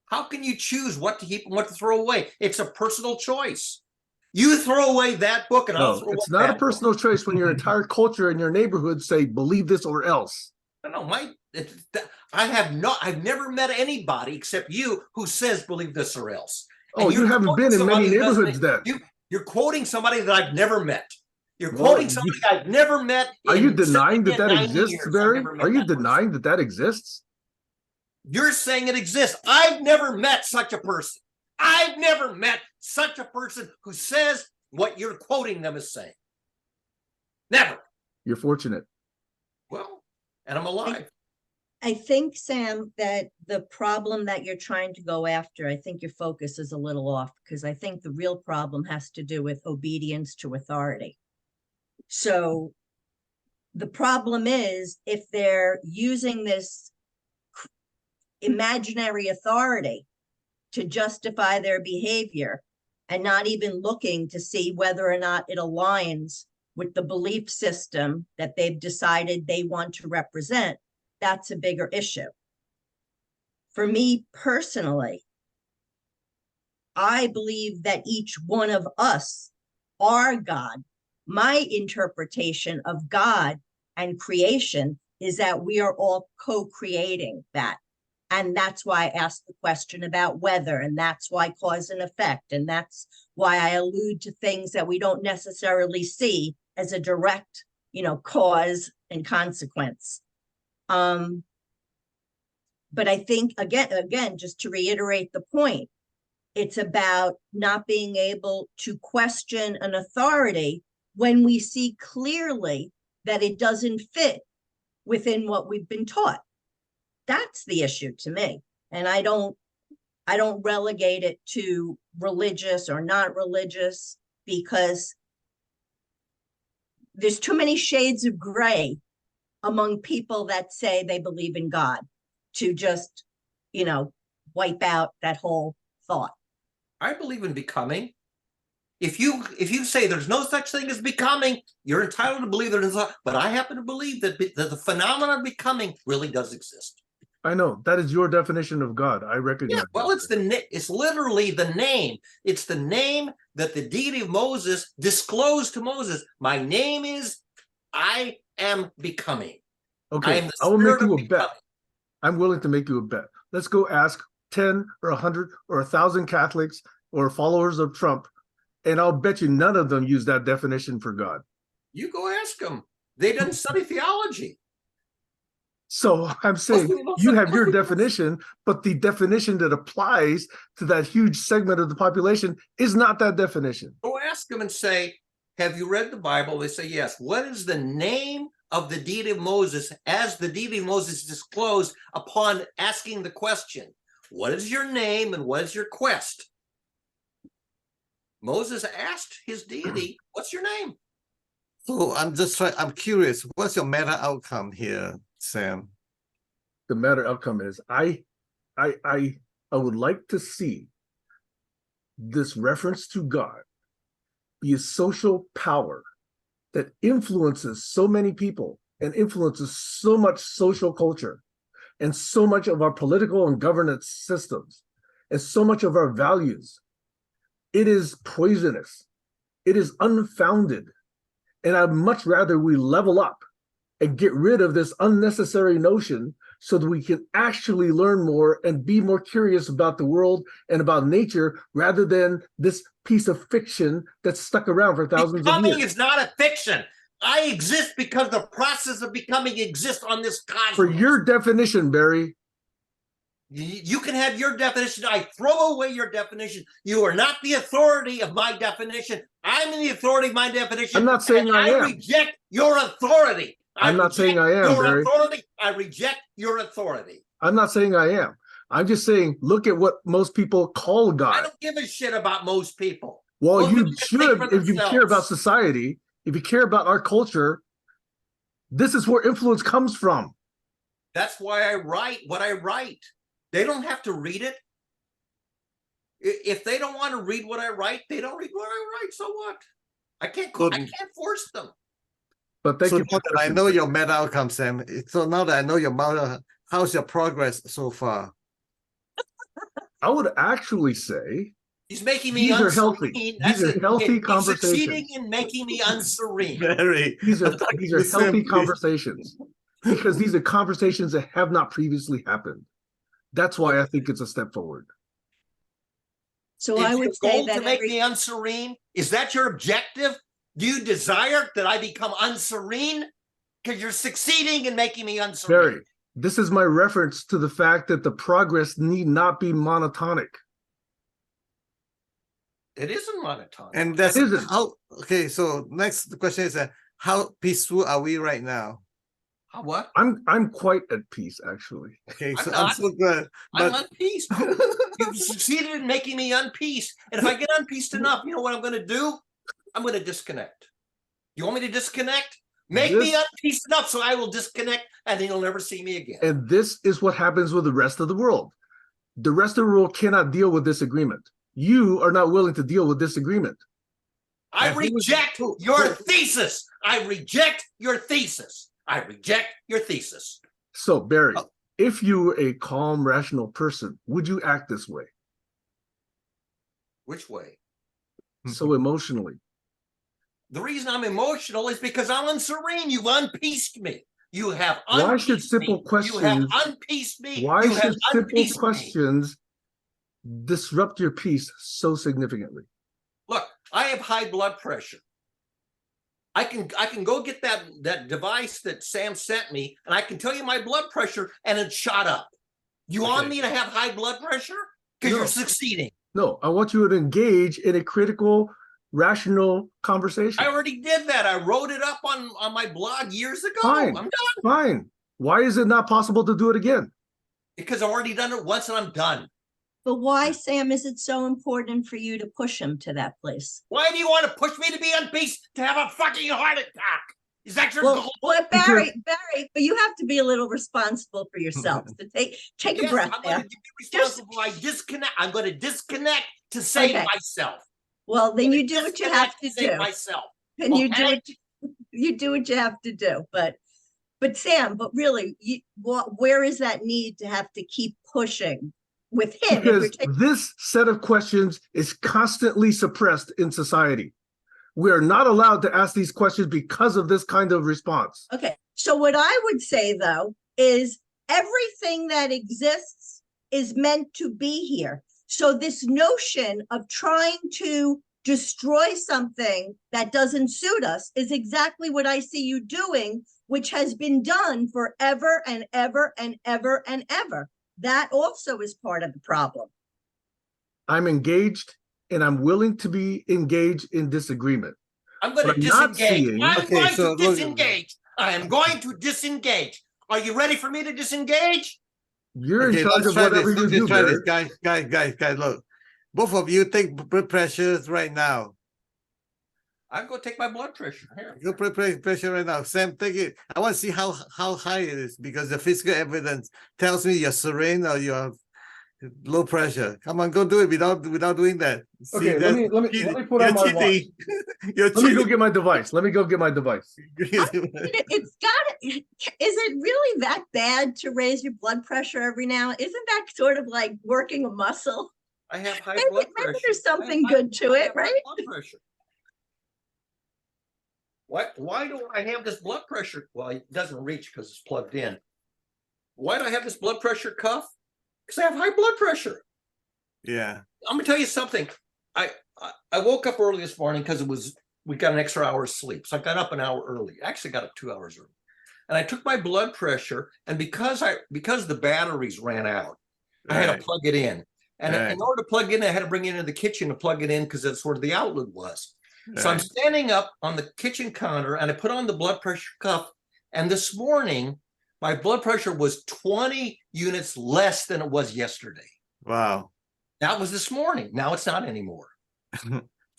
[SPEAKER 3] How can you choose what to keep and what to throw away? It's a personal choice. You throw away that book, and I'll throw away
[SPEAKER 1] it's not a personal choice when your entire culture and your neighborhood say believe this or else.
[SPEAKER 3] No, I've never met anybody except you who says believe this or else.
[SPEAKER 1] Oh, you haven't been in many neighborhoods then.
[SPEAKER 3] You're quoting somebody that I've never met. You're quoting somebody I've never met.
[SPEAKER 1] Are you denying that exists, Barry? Are you denying that exists?
[SPEAKER 3] You're saying it exists. I've never met such a person. I've never met such a person who says what you're quoting them as saying. Never.
[SPEAKER 1] You're fortunate.
[SPEAKER 3] Well, and I'm alive.
[SPEAKER 4] I think, Sam, that the problem that you're trying to go after, I think your focus is a little off, because I think the real problem has to do with obedience to authority. So the problem is if they're using this imaginary authority to justify their behavior and not even looking to see whether or not it aligns with the belief system that they've decided they want to represent, that's a bigger issue. For me personally, I believe that each one of us are God. My interpretation of God and creation is that we are all co-creating that. And that's why I asked the question about weather, and that's why cause and effect, and that's why I allude to things that we don't necessarily see as a direct, cause and consequence. But I think, again, just to reiterate the point, it's about not being able to question an authority when we see clearly that it doesn't fit within what we've been taught. That's the issue to me. And I don't relegate it to religious or not religious, because there's too many shades of gray among people that say they believe in God to just, wipe out that whole thought.
[SPEAKER 3] I believe in becoming. If you say there's no such thing as becoming, you're entitled to believe there is not. But I happen to believe that the phenomenon of becoming really does exist.
[SPEAKER 1] I know that is your definition of God. I
[SPEAKER 3] Yeah,
[SPEAKER 1] recognize.
[SPEAKER 3] well, it's literally the name. It's the name that the deity of Moses disclosed to Moses. My name is I am becoming.
[SPEAKER 1] Okay,
[SPEAKER 3] I am the
[SPEAKER 1] I will make
[SPEAKER 3] spirit of
[SPEAKER 1] you a bet.
[SPEAKER 3] becoming.
[SPEAKER 1] I'm willing to make you a bet. Let's go ask 10 or 100 or 1,000 Catholics or followers of Trump, and I'll bet you none of them use that definition for God.
[SPEAKER 3] You go ask them. They didn't study theology.
[SPEAKER 1] So I'm saying you have your definition, but the definition that applies to that huge segment of the population is not that definition.
[SPEAKER 3] Go ask them and say, have you read the Bible? They say, yes. What is the name of the deity of Moses as the deity of Moses disclosed upon asking the question, what is your name and what is your quest? Moses asked his deity, what's your name?
[SPEAKER 2] So I'm curious, what's your meta outcome here, Sam?
[SPEAKER 1] The matter outcome is I would like to see this reference to God be a social power that influences so many people and influences so much social culture and so much of our political and governance systems and so much of our values. It is poisonous. It is unfounded. And I'd much rather we level up and get rid of this unnecessary notion so that we can actually learn more and be more curious about the world and about nature rather than this piece of fiction that's stuck around for thousands of
[SPEAKER 3] Becoming
[SPEAKER 1] years.
[SPEAKER 3] is not a fiction. I exist because the process of becoming exists on this cosmos.
[SPEAKER 1] For your definition, Barry.
[SPEAKER 3] You can have your definition. I throw away your definition. You are not the authority of my definition. I'm the authority of my definition.
[SPEAKER 1] I'm not saying I am.
[SPEAKER 3] Reject your authority.
[SPEAKER 1] I'm not saying I am, Barry.
[SPEAKER 3] Authority. I reject your authority.
[SPEAKER 1] I'm not saying I am. I'm just saying, look at what most people call
[SPEAKER 3] I
[SPEAKER 1] God.
[SPEAKER 3] don't give a shit about most people.
[SPEAKER 1] Well,
[SPEAKER 3] Most
[SPEAKER 1] you
[SPEAKER 3] people
[SPEAKER 1] should,
[SPEAKER 3] think for
[SPEAKER 1] if you care about
[SPEAKER 3] themselves.
[SPEAKER 1] society, if you care about our culture, this is where influence comes from.
[SPEAKER 3] That's why I write what I write. They don't have to read it. If they don't want to read what I write, they don't read what I write. So what? I can't force them.
[SPEAKER 1] But thank
[SPEAKER 2] So
[SPEAKER 1] you.
[SPEAKER 2] now that I know your meta outcome, Sam. So now that I know your meta, how's your progress so far?
[SPEAKER 1] I would actually say
[SPEAKER 3] He's making me
[SPEAKER 1] these are
[SPEAKER 3] unserene.
[SPEAKER 1] healthy. These are healthy
[SPEAKER 3] He's
[SPEAKER 1] conversations.
[SPEAKER 3] succeeding in making me unserene.
[SPEAKER 2] Very.
[SPEAKER 1] These are
[SPEAKER 2] the
[SPEAKER 1] healthy
[SPEAKER 2] same
[SPEAKER 1] conversations because these are conversations that have not previously happened. That's why I think it's a step forward.
[SPEAKER 4] So
[SPEAKER 3] Is
[SPEAKER 4] I
[SPEAKER 3] your
[SPEAKER 4] would say
[SPEAKER 3] goal
[SPEAKER 4] that
[SPEAKER 3] to make me unserene? Is that your objective? Do you desire that I become unserene? Because you're succeeding in making me unserene.
[SPEAKER 1] Barry, this is my reference to the fact that the progress need not be monotonic.
[SPEAKER 3] It isn't monotonic.
[SPEAKER 2] And that's
[SPEAKER 1] It isn't.
[SPEAKER 2] how. Okay, so next question is how peaceful are we right now?
[SPEAKER 3] How what?
[SPEAKER 1] I'm quite at peace, actually.
[SPEAKER 2] Okay,
[SPEAKER 3] I'm
[SPEAKER 2] so
[SPEAKER 3] not.
[SPEAKER 2] I'm so good.
[SPEAKER 3] I'm
[SPEAKER 2] But
[SPEAKER 3] unpeaceful. You've succeeded in making me unpeaced. And if I get unpeaced enough, you know what I'm going to do? I'm going to disconnect. You want me to disconnect? Make me unpeaced enough so I will disconnect and then you'll never see me again.
[SPEAKER 1] And this is what happens with the rest of the world. The rest of the world cannot deal with disagreement. You are not willing to deal with disagreement.
[SPEAKER 3] I reject your thesis. I reject your thesis. I reject your thesis.
[SPEAKER 1] So, Barry, if you were a calm, rational person, would you act this way?
[SPEAKER 3] Which way?
[SPEAKER 1] So emotionally.
[SPEAKER 3] The reason I'm emotional is because I'm unserene. You've unpeaced me. You have
[SPEAKER 1] Why should
[SPEAKER 3] unpeaced
[SPEAKER 1] simple
[SPEAKER 3] me.
[SPEAKER 1] questions?
[SPEAKER 3] You have unpeaced me.
[SPEAKER 1] Why
[SPEAKER 3] You have
[SPEAKER 1] should simple
[SPEAKER 3] unpeaced me.
[SPEAKER 1] questions disrupt your peace so significantly?
[SPEAKER 3] Look, I have high blood pressure. I can go get that device that Sam sent me, and I can tell you my blood pressure, and it shot up. You want me to have high blood pressure? Because
[SPEAKER 1] No.
[SPEAKER 3] you're succeeding.
[SPEAKER 1] No, I want you to engage in a critical, rational conversation.
[SPEAKER 3] I already did that. I wrote it up on my blog years ago.
[SPEAKER 1] Fine.
[SPEAKER 3] I'm done.
[SPEAKER 1] Fine. Why is it not possible to do it again?
[SPEAKER 3] Because I've already done it once and I'm done.
[SPEAKER 4] But why, Sam, is it so important for you to push him to that place?
[SPEAKER 3] Why do you want to push me to be unpeaced to have a fucking heart attack? Is that your goal?
[SPEAKER 4] Well, Barry, but you have to be a little responsible for yourself. To take a
[SPEAKER 3] Yes,
[SPEAKER 4] breath
[SPEAKER 3] I'm
[SPEAKER 4] there.
[SPEAKER 3] going to be responsible. I'm going to disconnect to save
[SPEAKER 4] Okay.
[SPEAKER 3] myself.
[SPEAKER 4] Well, then you do what you have to
[SPEAKER 3] Save
[SPEAKER 4] do.
[SPEAKER 3] myself.
[SPEAKER 4] And you do
[SPEAKER 3] okay?
[SPEAKER 4] you do what you have to do. But Sam, but really, where is that need to have to keep pushing with him in
[SPEAKER 1] Because
[SPEAKER 4] particular?
[SPEAKER 1] this set of questions is constantly suppressed in society. We are not allowed to ask these questions because of this kind of response.
[SPEAKER 4] Okay, so what I would say though is everything that exists is meant to be here. So this notion of trying to destroy something that doesn't suit us is exactly what I see you doing, which has been done forever and ever and ever and ever. That also is part of the problem.
[SPEAKER 1] I'm engaged and I'm willing to be engaged in disagreement.
[SPEAKER 3] I'm going
[SPEAKER 1] But
[SPEAKER 3] to
[SPEAKER 1] I'm not
[SPEAKER 3] disengage.
[SPEAKER 1] seeing-
[SPEAKER 3] I'm
[SPEAKER 2] Okay,
[SPEAKER 3] going
[SPEAKER 2] so
[SPEAKER 3] to
[SPEAKER 2] look-
[SPEAKER 3] disengage. I am going to disengage. Are you ready for me to disengage?
[SPEAKER 1] You're in
[SPEAKER 2] Okay,
[SPEAKER 1] charge
[SPEAKER 2] let's
[SPEAKER 1] of
[SPEAKER 2] try this.
[SPEAKER 1] whatever you
[SPEAKER 2] Let's
[SPEAKER 1] do,
[SPEAKER 2] try this,
[SPEAKER 1] Barry.
[SPEAKER 2] guys. Look, both of you take blood pressures right now.
[SPEAKER 3] I'm going to take my blood pressure. Here.
[SPEAKER 2] Go pressure right now. Sam, take it. I want to see how high it is because the physical evidence tells me you're serene or you have low pressure. Come on, go do it without doing that. See,
[SPEAKER 1] Okay, let me put
[SPEAKER 2] you're
[SPEAKER 1] on my watch.
[SPEAKER 2] cheating. You're
[SPEAKER 1] Let me go
[SPEAKER 2] cheating.
[SPEAKER 1] get my device. Let me go get my device.
[SPEAKER 4] It's got is it really that bad to raise your blood pressure every now? Isn't that sort of like working a muscle?
[SPEAKER 3] I have high
[SPEAKER 4] Maybe-
[SPEAKER 3] blood
[SPEAKER 4] maybe
[SPEAKER 3] pressure.
[SPEAKER 4] there's
[SPEAKER 3] I have
[SPEAKER 4] something
[SPEAKER 3] high-
[SPEAKER 4] good to
[SPEAKER 3] I
[SPEAKER 4] it,
[SPEAKER 3] have high
[SPEAKER 4] right?
[SPEAKER 3] blood pressure. Why do I have this blood pressure? Well, it doesn't reach because it's plugged in. Why do I have this blood pressure cuff? Because I have high blood pressure.
[SPEAKER 2] Yeah.
[SPEAKER 3] I'm gonna tell you something. I woke up early this morning because we got an extra hour of sleep. So I got up an hour early. Actually got up 2 hours early. And I took my blood pressure, and because the batteries ran out, I had
[SPEAKER 2] Right.
[SPEAKER 3] to plug it in. And
[SPEAKER 2] Right.
[SPEAKER 3] in order to plug in, I had to bring it into the kitchen to plug it in because that's where the outlet was. So I'm
[SPEAKER 2] Right.
[SPEAKER 3] standing up on the kitchen counter and I put on the blood pressure cuff. And this morning, my blood pressure was 20 units less than it was yesterday.
[SPEAKER 2] Wow.
[SPEAKER 3] That was this morning. Now it's not anymore.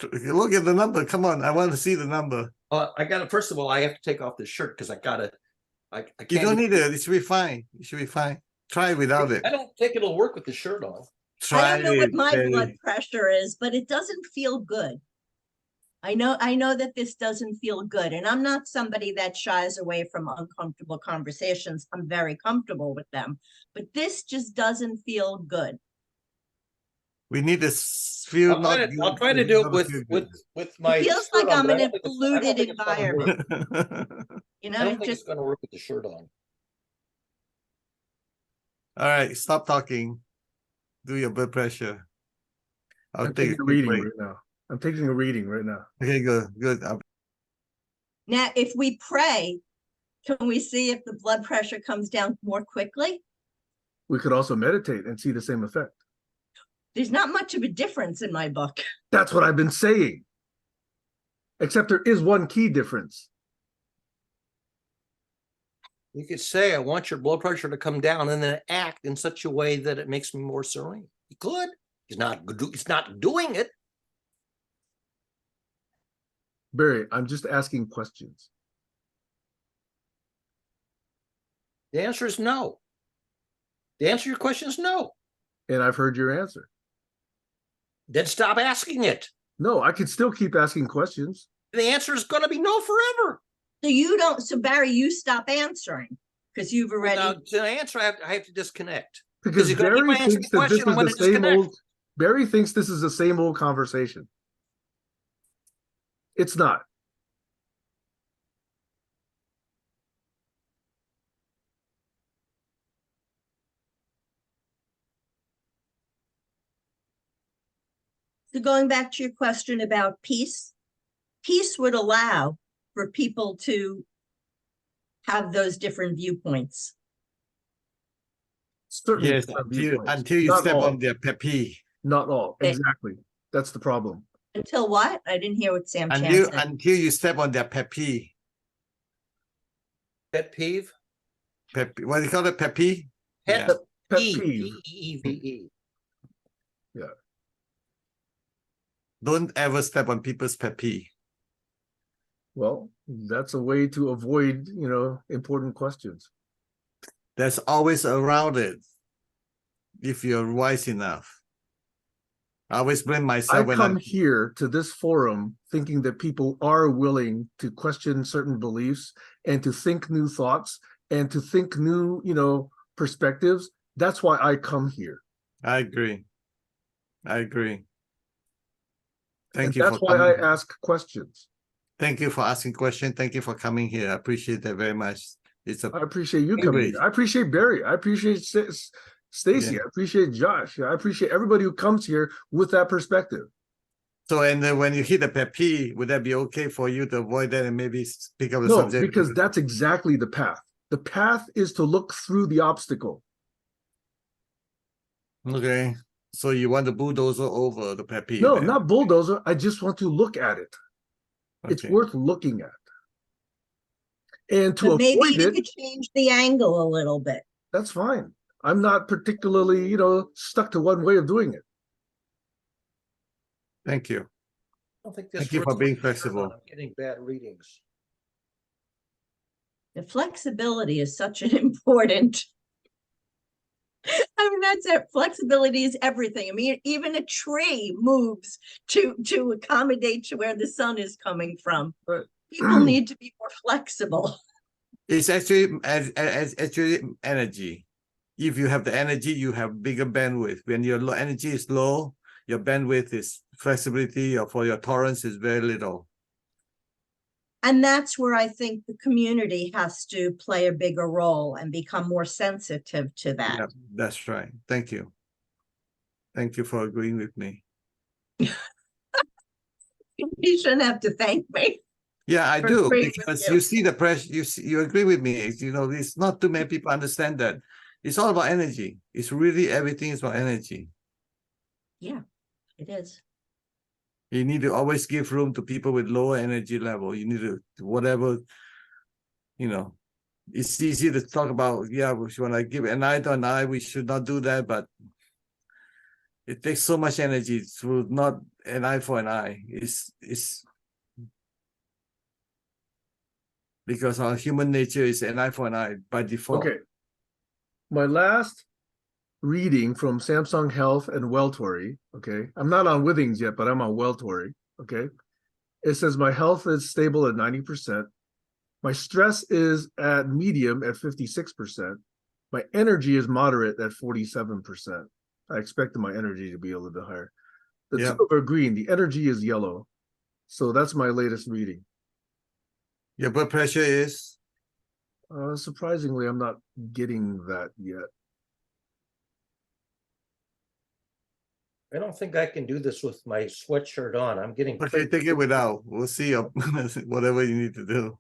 [SPEAKER 2] Look at the number. Come on. I want to see the number.
[SPEAKER 3] I got to, first of all, I have to take off this shirt because I can't.
[SPEAKER 2] You don't need it. It should be fine. It should be fine. Try without it.
[SPEAKER 3] I don't think it'll work with the shirt on.
[SPEAKER 2] Try
[SPEAKER 4] I don't know what
[SPEAKER 2] it,
[SPEAKER 4] my
[SPEAKER 2] Barry.
[SPEAKER 4] blood pressure is, but it doesn't feel good. I know that this doesn't feel good, and I'm not somebody that shies away from uncomfortable conversations. I'm very comfortable with them, but this just doesn't feel good.
[SPEAKER 2] We need to feel
[SPEAKER 3] I'll
[SPEAKER 2] not
[SPEAKER 3] try to,
[SPEAKER 2] good.
[SPEAKER 3] I'll try to
[SPEAKER 2] We
[SPEAKER 3] do it
[SPEAKER 2] gotta
[SPEAKER 3] with
[SPEAKER 2] feel
[SPEAKER 3] with
[SPEAKER 2] good.
[SPEAKER 3] with my.
[SPEAKER 4] It feels
[SPEAKER 3] shirt
[SPEAKER 4] like
[SPEAKER 3] on,
[SPEAKER 4] I'm
[SPEAKER 3] but I
[SPEAKER 4] in a
[SPEAKER 3] don't think it's- I don't
[SPEAKER 4] polluted
[SPEAKER 3] think it's gonna work.
[SPEAKER 4] environment. You
[SPEAKER 3] I
[SPEAKER 4] know,
[SPEAKER 3] don't
[SPEAKER 4] it
[SPEAKER 3] think
[SPEAKER 4] just
[SPEAKER 3] it's going to work with the shirt on.
[SPEAKER 2] All right, stop talking. Do your blood pressure. I'll
[SPEAKER 1] I'm
[SPEAKER 2] take
[SPEAKER 1] taking
[SPEAKER 2] a
[SPEAKER 1] a
[SPEAKER 2] quick
[SPEAKER 1] reading
[SPEAKER 2] break.
[SPEAKER 1] right now. I'm taking a reading right now.
[SPEAKER 2] Okay, good.
[SPEAKER 4] now, if we pray, can we see if the blood pressure comes down more quickly?
[SPEAKER 1] We could also meditate and see the same effect.
[SPEAKER 4] There's not much of a difference in my book.
[SPEAKER 1] That's what I've been saying. Except there is one key difference.
[SPEAKER 3] You could say, I want your blood pressure to come down and then act in such a way that it makes me more serene. You could. It's not doing it.
[SPEAKER 1] Barry, I'm just asking questions.
[SPEAKER 3] The answer is no. The answer to your question is no.
[SPEAKER 1] And I've heard your answer.
[SPEAKER 3] Then stop asking it.
[SPEAKER 1] No, I could still keep asking questions.
[SPEAKER 3] The answer is going to be no forever.
[SPEAKER 4] So Barry, you stop answering because you've already.
[SPEAKER 3] Now, to answer, I have to disconnect.
[SPEAKER 1] Because
[SPEAKER 3] you're gonna keep
[SPEAKER 1] Barry
[SPEAKER 3] on asking
[SPEAKER 1] thinks
[SPEAKER 3] the
[SPEAKER 1] that this
[SPEAKER 3] question, I'm
[SPEAKER 1] is the
[SPEAKER 3] gonna
[SPEAKER 1] same
[SPEAKER 3] disconnect.
[SPEAKER 1] old. Barry thinks this is the same old conversation. It's not.
[SPEAKER 4] So going back to your question about peace would allow for people to have those different viewpoints.
[SPEAKER 1] Certainly
[SPEAKER 2] Yes,
[SPEAKER 1] different
[SPEAKER 2] until
[SPEAKER 1] viewpoints.
[SPEAKER 2] you
[SPEAKER 1] Not
[SPEAKER 2] step
[SPEAKER 1] all.
[SPEAKER 2] on their peppy.
[SPEAKER 1] Not all.
[SPEAKER 4] Okay.
[SPEAKER 1] Exactly. That's the problem.
[SPEAKER 4] Until what? I didn't hear what Sam Chan
[SPEAKER 2] Until
[SPEAKER 4] said.
[SPEAKER 2] you step on their peppy.
[SPEAKER 3] Pet peeve?
[SPEAKER 2] Peppy. What do you call it? Peppy?
[SPEAKER 3] Pet
[SPEAKER 2] Yeah.
[SPEAKER 1] Pet
[SPEAKER 3] peeve.
[SPEAKER 1] peeve.
[SPEAKER 3] P-E-E-V-E.
[SPEAKER 2] Don't ever step on people's peppy.
[SPEAKER 1] Well, that's a way to avoid, important questions.
[SPEAKER 2] There's always around it if you're wise enough. I always blame
[SPEAKER 1] I
[SPEAKER 2] myself when
[SPEAKER 1] come here to this forum thinking that people are willing to question certain beliefs and to think new thoughts and to think new, perspectives. That's why I come here.
[SPEAKER 2] I agree. I agree. Thank
[SPEAKER 1] And
[SPEAKER 2] you
[SPEAKER 1] that's
[SPEAKER 2] for
[SPEAKER 1] why
[SPEAKER 2] coming.
[SPEAKER 1] I ask questions.
[SPEAKER 2] Thank you for asking questions. Thank you for coming here. I appreciate that very much. It's a
[SPEAKER 1] I appreciate you coming
[SPEAKER 2] privilege.
[SPEAKER 1] here. I appreciate Barry. I appreciate Stacy.
[SPEAKER 2] Yeah.
[SPEAKER 1] I appreciate Josh. I appreciate everybody who comes here with that perspective.
[SPEAKER 2] So, and then when you hit a pet peeve, would that be okay for you to avoid that and maybe pick up the
[SPEAKER 1] No,
[SPEAKER 2] subject?
[SPEAKER 1] because that's exactly the path. The path is to look through the obstacle.
[SPEAKER 2] Okay. So you want to bulldozer over the pet peeve
[SPEAKER 1] No,
[SPEAKER 2] then?
[SPEAKER 1] not bulldozer. I just want to look at it. It's
[SPEAKER 2] Okay.
[SPEAKER 1] worth looking at. And to
[SPEAKER 4] But maybe
[SPEAKER 1] avoid
[SPEAKER 4] you
[SPEAKER 1] it,
[SPEAKER 4] could change the angle a little bit.
[SPEAKER 1] that's fine. I'm not particularly, stuck to one way of doing it.
[SPEAKER 2] Thank you.
[SPEAKER 3] I don't think this
[SPEAKER 2] Thank you for
[SPEAKER 3] room's
[SPEAKER 2] being
[SPEAKER 3] turned
[SPEAKER 2] flexible.
[SPEAKER 3] on. I'm getting bad readings.
[SPEAKER 4] The flexibility is such an important. I mean, that's it. Flexibility is everything. I mean, even a tree moves to accommodate to where the sun is coming from.
[SPEAKER 1] Right.
[SPEAKER 4] People need to be more flexible.
[SPEAKER 2] It's actually actually energy. If you have the energy, you have bigger bandwidth. When your energy is low, your bandwidth is flexibility, or for your tolerance is very little.
[SPEAKER 4] And that's where I think the community has to play a bigger role and become more sensitive to that.
[SPEAKER 2] Yeah, that's right. Thank you. Thank you for agreeing with me.
[SPEAKER 4] You shouldn't have to thank me.
[SPEAKER 2] Yeah, I
[SPEAKER 4] For
[SPEAKER 2] do,
[SPEAKER 4] agreeing with
[SPEAKER 2] because
[SPEAKER 4] you.
[SPEAKER 2] you see the pressure. You agree with me. It's not too many people understand that. It's all about energy. It's really everything is about energy.
[SPEAKER 4] Yeah, it is.
[SPEAKER 2] You need to always give room to people with lower energy level. You need to whatever, it's easy to talk about, yeah, we should want to give an eye to an eye, we should not do that, but it takes so much energy to not an eye for an eye. It's because our human nature is an eye for an eye by default.
[SPEAKER 1] Okay. My last reading from Samsung Health and Welltory. Okay. I'm not on Withings yet, but I'm on Welltory. Okay. It says my health is stable at 90%. My stress is at medium at 56%. My energy is moderate at 47%. I expected my energy to be a little bit higher. The
[SPEAKER 2] Yeah.
[SPEAKER 1] two are green. The energy is yellow. So that's my latest reading.
[SPEAKER 2] Your blood pressure is?
[SPEAKER 1] Surprisingly, I'm not getting that yet.
[SPEAKER 3] I don't think I can do this with my sweatshirt on. I'm getting.
[SPEAKER 2] Okay, take it without. We'll see whatever you need to do.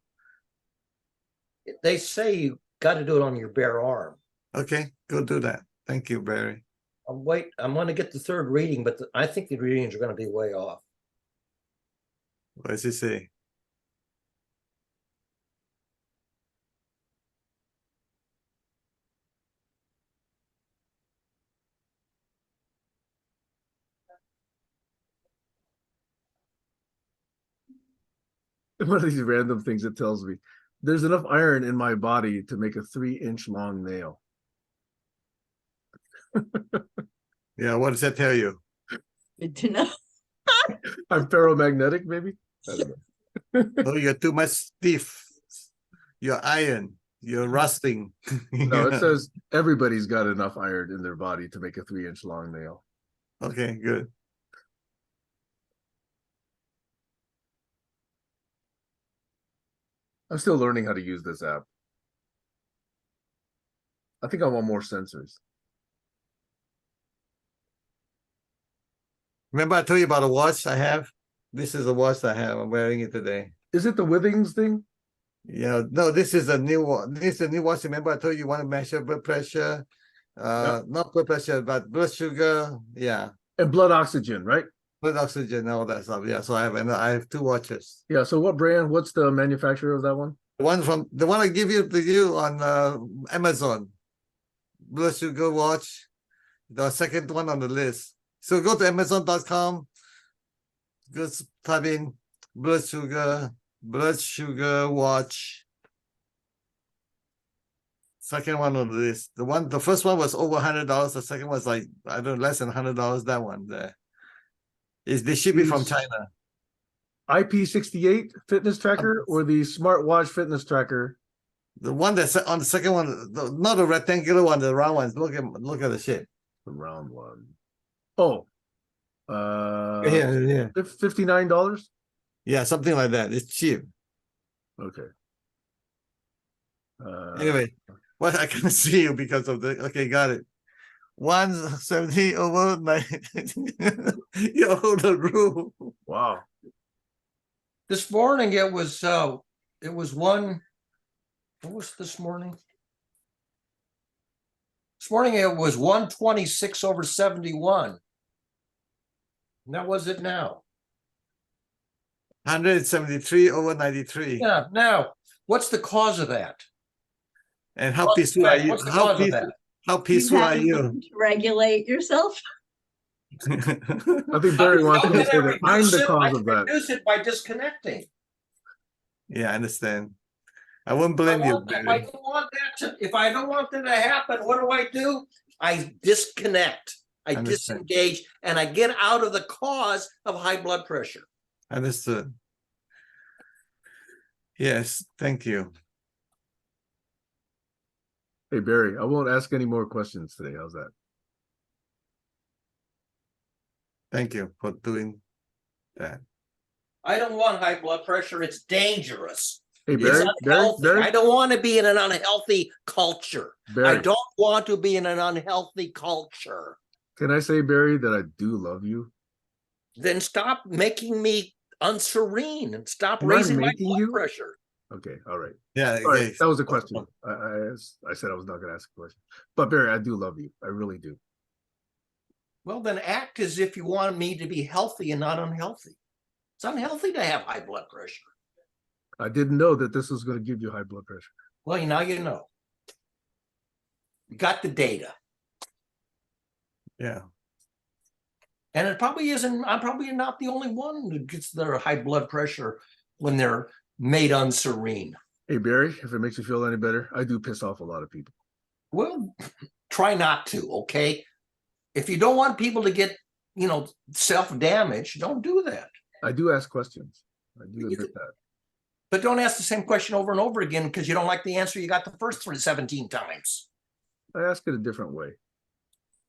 [SPEAKER 3] They say you got to do it on your bare arm.
[SPEAKER 2] Okay, go do that. Thank you, Barry.
[SPEAKER 3] I'm going to get the third reading, but I think the readings are going to be way off.
[SPEAKER 2] What does it say?
[SPEAKER 1] One of these random things it tells me there's enough iron in my body to make a 3-inch long nail.
[SPEAKER 2] Yeah, what does that tell you?
[SPEAKER 4] Good to know.
[SPEAKER 1] I'm ferromagnetic, maybe? I don't know.
[SPEAKER 2] Oh, you're too much stiff. You're iron. You're rusting.
[SPEAKER 1] No, it says everybody's got enough iron in their body to make a 3-inch long nail.
[SPEAKER 2] Okay, good.
[SPEAKER 1] I'm still learning how to use this app. I think I want more sensors.
[SPEAKER 2] Remember I told you about a watch I have? This is a watch I have. I'm wearing it today.
[SPEAKER 1] Is it the Withings thing?
[SPEAKER 2] Yeah, no, this is a new one. This is a new watch. Remember I told you want to measure blood pressure? Not blood pressure, but blood sugar. Yeah.
[SPEAKER 1] And blood oxygen, right?
[SPEAKER 2] Blood oxygen, all that stuff. Yeah. So I have two watches.
[SPEAKER 1] Yeah. So what brand? What's the manufacturer of that one?
[SPEAKER 2] The one I give you to you on Amazon. Blood sugar watch. The second one on the list. So go to Amazon.com. Just type in blood sugar watch. Second one on the list. The first one was over $100. The second was like, I don't know, less than $100. That one there. They ship it from
[SPEAKER 1] These-
[SPEAKER 2] China.
[SPEAKER 1] IP68 fitness tracker or the smartwatch fitness tracker?
[SPEAKER 2] The one that's on the second one, not the rectangular one, the round ones. Look at the shape.
[SPEAKER 1] The round one. Oh,
[SPEAKER 2] Yeah.
[SPEAKER 1] $59.
[SPEAKER 2] Yeah, something like that. It's cheap.
[SPEAKER 1] Okay.
[SPEAKER 2] Anyway, well, I can't see you because of the. Okay, got it. 170 over 9. You hold the rule.
[SPEAKER 1] Wow.
[SPEAKER 3] This morning it was one. What was this morning? This morning it was 126 over 71. And that was it now.
[SPEAKER 2] 173 over 93.
[SPEAKER 3] Yeah. Now, what's the cause of that?
[SPEAKER 2] And how peaceful are you?
[SPEAKER 3] What's the cause of that?
[SPEAKER 2] How peaceful are
[SPEAKER 4] haven't
[SPEAKER 2] you?
[SPEAKER 4] learned to regulate yourself.
[SPEAKER 1] I think Barry wants me to say that I'm the cause of that.
[SPEAKER 3] Reduce it by disconnecting.
[SPEAKER 2] Yeah, I understand. I wouldn't blame you,
[SPEAKER 3] If I
[SPEAKER 2] Barry.
[SPEAKER 3] don't want if I don't want that to happen, what do? I disconnect. I
[SPEAKER 2] Understand.
[SPEAKER 3] disengage, and I get out of the cause of high blood pressure.
[SPEAKER 2] Understood. Yes, thank you.
[SPEAKER 1] Hey, Barry, I won't ask any more questions today. How's that?
[SPEAKER 2] Thank you for doing that.
[SPEAKER 3] I don't want high blood pressure. It's dangerous.
[SPEAKER 1] Hey,
[SPEAKER 3] It's
[SPEAKER 1] Barry,
[SPEAKER 3] unhealthy.
[SPEAKER 1] Barry,
[SPEAKER 3] I don't want to be in an unhealthy culture. I
[SPEAKER 1] Barry,
[SPEAKER 3] don't want to be in an unhealthy culture.
[SPEAKER 1] can I say, Barry, that I do love you?
[SPEAKER 3] Then stop making me unserene and stop
[SPEAKER 1] Am I
[SPEAKER 3] raising my
[SPEAKER 1] making
[SPEAKER 3] blood
[SPEAKER 1] you?
[SPEAKER 3] pressure.
[SPEAKER 1] Okay, all right.
[SPEAKER 2] Yeah,
[SPEAKER 1] All right,
[SPEAKER 2] okay.
[SPEAKER 1] that was a question. I said I was not going to ask a question. But Barry, I do love you. I really do.
[SPEAKER 3] Well, then act as if you want me to be healthy and not unhealthy. It's unhealthy to have high blood pressure.
[SPEAKER 1] I didn't know that this was going to give you high blood pressure.
[SPEAKER 3] Well, now you know. You got the data.
[SPEAKER 2] Yeah.
[SPEAKER 3] And it probably isn't, I'm probably not the only one who gets their high blood pressure when they're made unserene.
[SPEAKER 1] Hey, Barry, if it makes you feel any better, I do piss off a lot of people.
[SPEAKER 3] Well, try not to, okay? If you don't want people to get, self-damage, don't do that.
[SPEAKER 1] I do ask questions. I do
[SPEAKER 3] You
[SPEAKER 1] admit that.
[SPEAKER 3] But don't ask the same question over and over again because you don't like the answer you got the first 17 times.
[SPEAKER 1] I ask it a different way.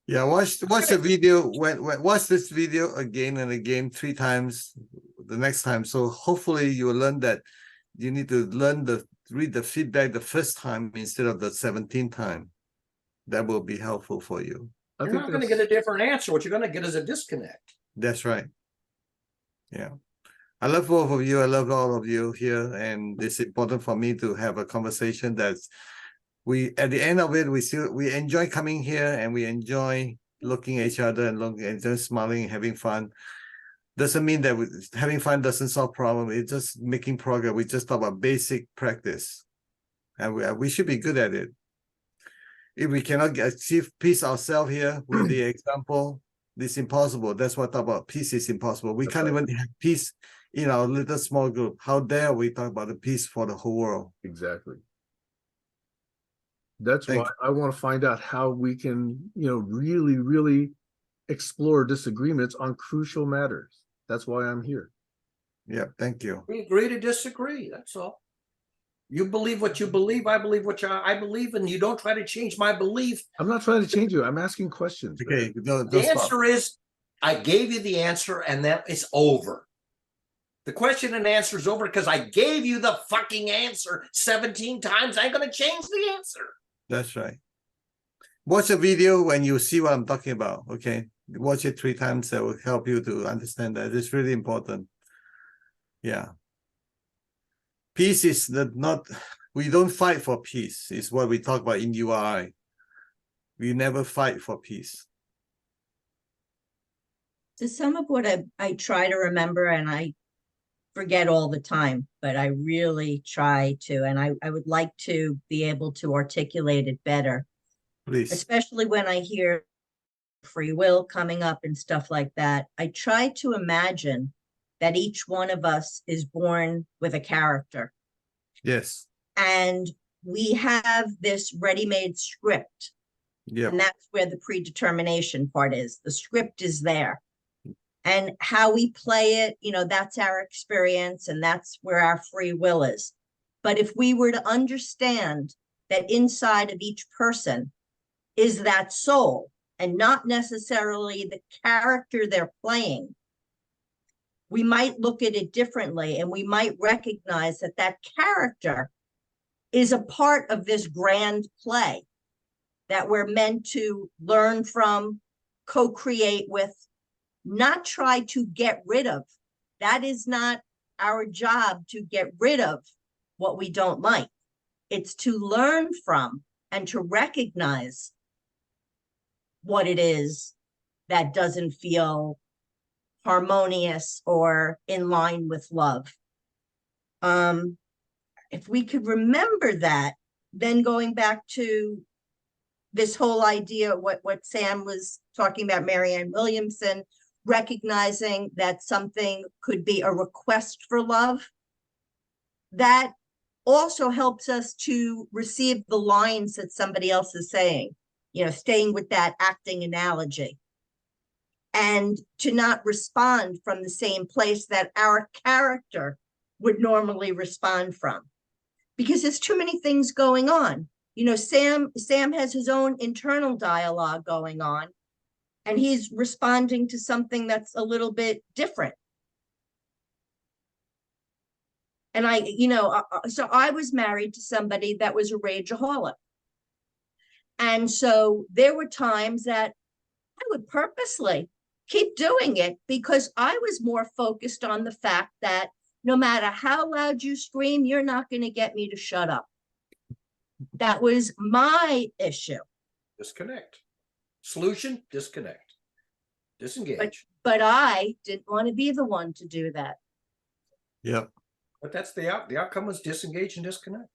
[SPEAKER 2] Yeah, watch the video watch this video again and again 3 times the next time. So hopefully you will learn that you need to read the feedback the first time instead of the 17th time. That will be helpful for you.
[SPEAKER 3] You're not going to get a different answer. What you're going to get is a disconnect.
[SPEAKER 2] That's right. Yeah. I love both of you. I love all of you here. And it's important for me to have a conversation that's at the end of it, we enjoy coming here and we enjoy looking at each other and just smiling and having fun. Doesn't mean that having fun doesn't solve problem. It's just making progress. We just talk about basic practice, and we should be good at it. If we cannot achieve peace ourselves here with the example, it's impossible. That's what I talk about. Peace is impossible. We can't even have peace in our little small group. How dare we talk about the peace for the whole world?
[SPEAKER 1] Exactly. That's why I want to find out how we can, really, really explore disagreements on crucial matters. That's why I'm here.
[SPEAKER 2] Yeah, thank you.
[SPEAKER 3] We agree to disagree. That's all. You believe what you believe. I believe what I believe, and you don't try to change my belief.
[SPEAKER 1] I'm not trying to change you. I'm asking questions.
[SPEAKER 2] Okay,
[SPEAKER 3] the answer is, I gave you the answer, and then it's over. The question and answer is over because I gave you the fucking answer 17 times. I ain't going to change the answer.
[SPEAKER 2] That's right. Watch the video when you see what I'm talking about. Okay, watch it 3 times. That will help you to understand that. It's really important. Yeah. Peace is not, we don't fight for peace. It's what we talk about in URI. We never fight for peace.
[SPEAKER 4] So some of what I try to remember, and I forget all the time, but I really try to, and I would like to be able to articulate it better.
[SPEAKER 2] Please.
[SPEAKER 4] Especially when I hear free will coming up and stuff like that. I try to imagine that each one of us is born with a character.
[SPEAKER 2] Yes.
[SPEAKER 4] And we have this ready-made script.
[SPEAKER 2] Yeah.
[SPEAKER 4] And that's where the predetermination part is. The script is there. And how we play it, that's our experience and that's where our free will is. But if we were to understand that inside of each person is that soul and not necessarily the character they're playing, we might look at it differently, and we might recognize that that character is a part of this grand play that we're meant to learn from, co-create with, not try to get rid of. That is not our job, to get rid of what we don't like. It's to learn from and to recognize what it is that doesn't feel harmonious or in line with love. If we could remember that, then going back to this whole idea, what Sam was talking about, Marianne Williamson, recognizing that something could be a request for love, that also helps us to receive the lines that somebody else is saying, staying with that acting analogy, and to not respond from the same place that our character would normally respond from, because there's too many things going on. Sam has his own internal dialogue going on, and he's responding to something that's a little bit different. And so I was married to somebody that was a rageaholic. And so there were times that I would purposely keep doing it because I was more focused on the fact that no matter how loud you scream, you're not going to get me to shut up. That was my issue.
[SPEAKER 3] Disconnect. Solution, disconnect. Disengage.
[SPEAKER 4] But I didn't want to be the one to do that.
[SPEAKER 2] Yep.
[SPEAKER 3] But that's the outcome was disengage and disconnect.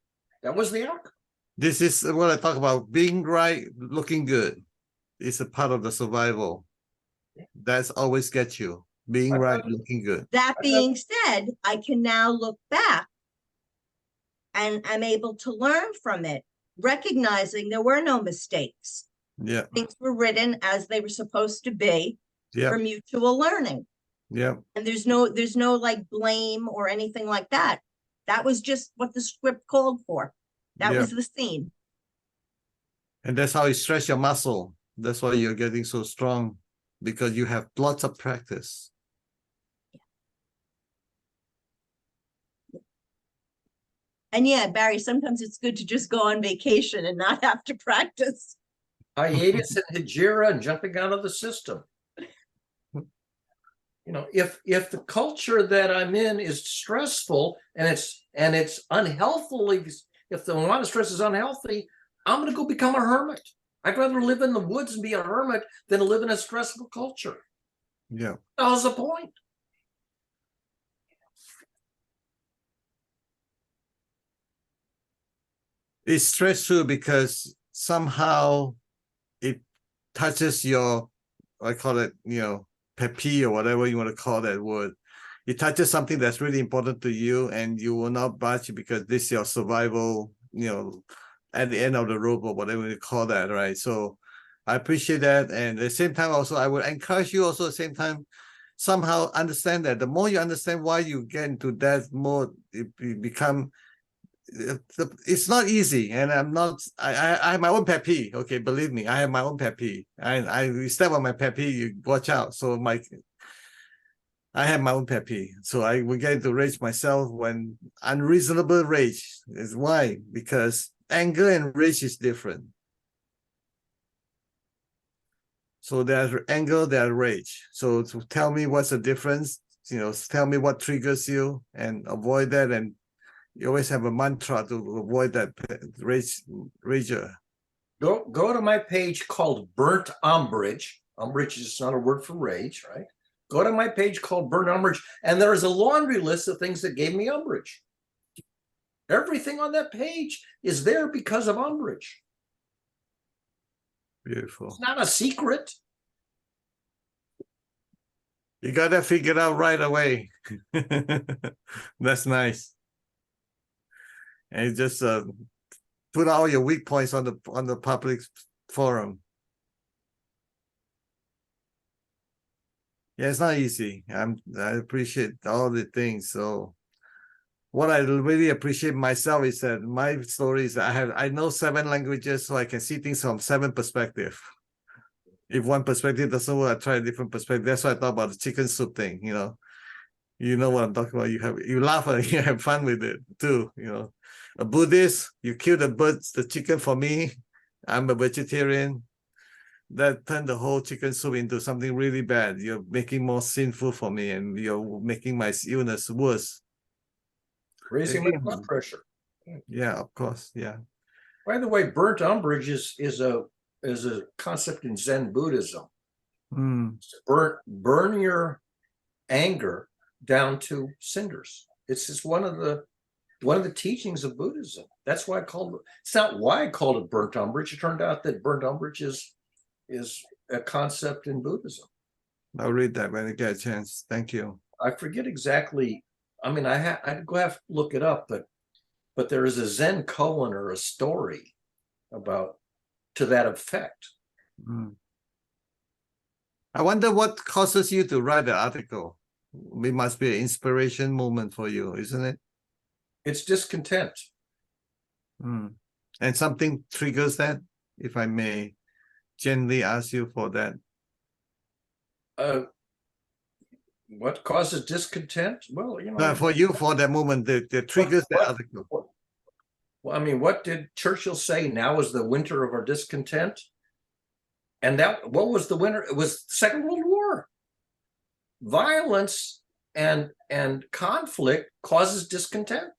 [SPEAKER 3] That was the outcome.
[SPEAKER 2] This is what I talk about. Being right, looking good. It's a part of the survival. That's always get you. Being right, looking good.
[SPEAKER 4] That being said, I can now look back and I'm able to learn from it, recognizing there were no mistakes.
[SPEAKER 2] Yeah.
[SPEAKER 4] Things were written as they were supposed to be for mutual learning.
[SPEAKER 2] Yeah.
[SPEAKER 4] And there's no like blame or anything like that. That was just what the script called for. That was the scene.
[SPEAKER 2] And that's how you stretch your muscle. That's why you're getting so strong, because you have lots of practice.
[SPEAKER 4] And yeah, Barry, sometimes it's good to just go on vacation and not have to practice.
[SPEAKER 3] Hiatus and hijira and jumping out of the system. If the culture that I'm in is stressful and it's unhealthily, if the amount of stress is unhealthy, I'm going to go become a hermit. I'd rather live in the woods and be a hermit than live in a stressful culture.
[SPEAKER 2] Yeah.
[SPEAKER 3] What's the point?
[SPEAKER 2] It's stressful because somehow it touches your, I call it, pet peeve or whatever you want to call that word. It touches something that's really important to you, and you will not budge because this is your survival, at the end of the rope or whatever you call that, right? So I appreciate that. And at the same time, also, I would encourage you also at the same time, somehow understand that the more you understand why you get into that mode, it become, it's not easy. And I have my own pet peeve. Okay, believe me, I have my own pet peeve. I step on my pet peeve, you watch out. So I have my own pet peeve. So I will get into rage myself when unreasonable rage. Is why? Because anger and rage is different. So there's anger, there's rage. So to tell me what's the difference, tell me what triggers you and avoid that. And you always have a mantra to avoid that rager.
[SPEAKER 3] Go to my page called Burnt Umbrage. Umbrage is not a word for rage, right? Go to my page called Burnt Umbrage, and there is a laundry list of things that gave me umbrage. Everything on that page is there because of umbrage.
[SPEAKER 2] Beautiful.
[SPEAKER 3] It's not a secret.
[SPEAKER 2] You got that figured out right away. That's nice. And you just put all your weak points on the public forum. Yeah, it's not easy. I appreciate all the things. So what I really appreciate myself is that my story is I know 7 languages, so I can see things from 7 perspectives. If one perspective doesn't work, I try a different perspective. That's why I thought about the chicken soup thing, You know what I'm talking about. You laugh and you have fun with it too, A Buddhist, you kill the chicken for me. I'm a vegetarian. That turned the whole chicken soup into something really bad. You're making more sinful for me, and you're making my illness worse.
[SPEAKER 3] Raising my blood pressure.
[SPEAKER 2] Yeah, of course. Yeah.
[SPEAKER 3] By the way, burnt umbrage is a concept in Zen Buddhism. Burn your anger down to cinders. It's just one of the teachings of Buddhism. That's why it's not why I called it burnt umbrage. It turned out that burnt umbrage is a concept in Buddhism.
[SPEAKER 2] I'll read that when I get a chance. Thank you.
[SPEAKER 3] I forget exactly. I mean, I'd go have to look it up, but there is a Zen koan or a story about to that effect.
[SPEAKER 2] I wonder what causes you to write the article. It must be an inspiration moment for you, isn't it?
[SPEAKER 3] It's discontent.
[SPEAKER 2] And something triggers that, if I may gently ask you for that.
[SPEAKER 3] What causes discontent? Well,
[SPEAKER 2] For you, for that moment, the triggers the article.
[SPEAKER 3] Well, I mean, what did Churchill say? Now is the winter of our discontent. And what was the winter? It was the Second World War. Violence and conflict causes discontent.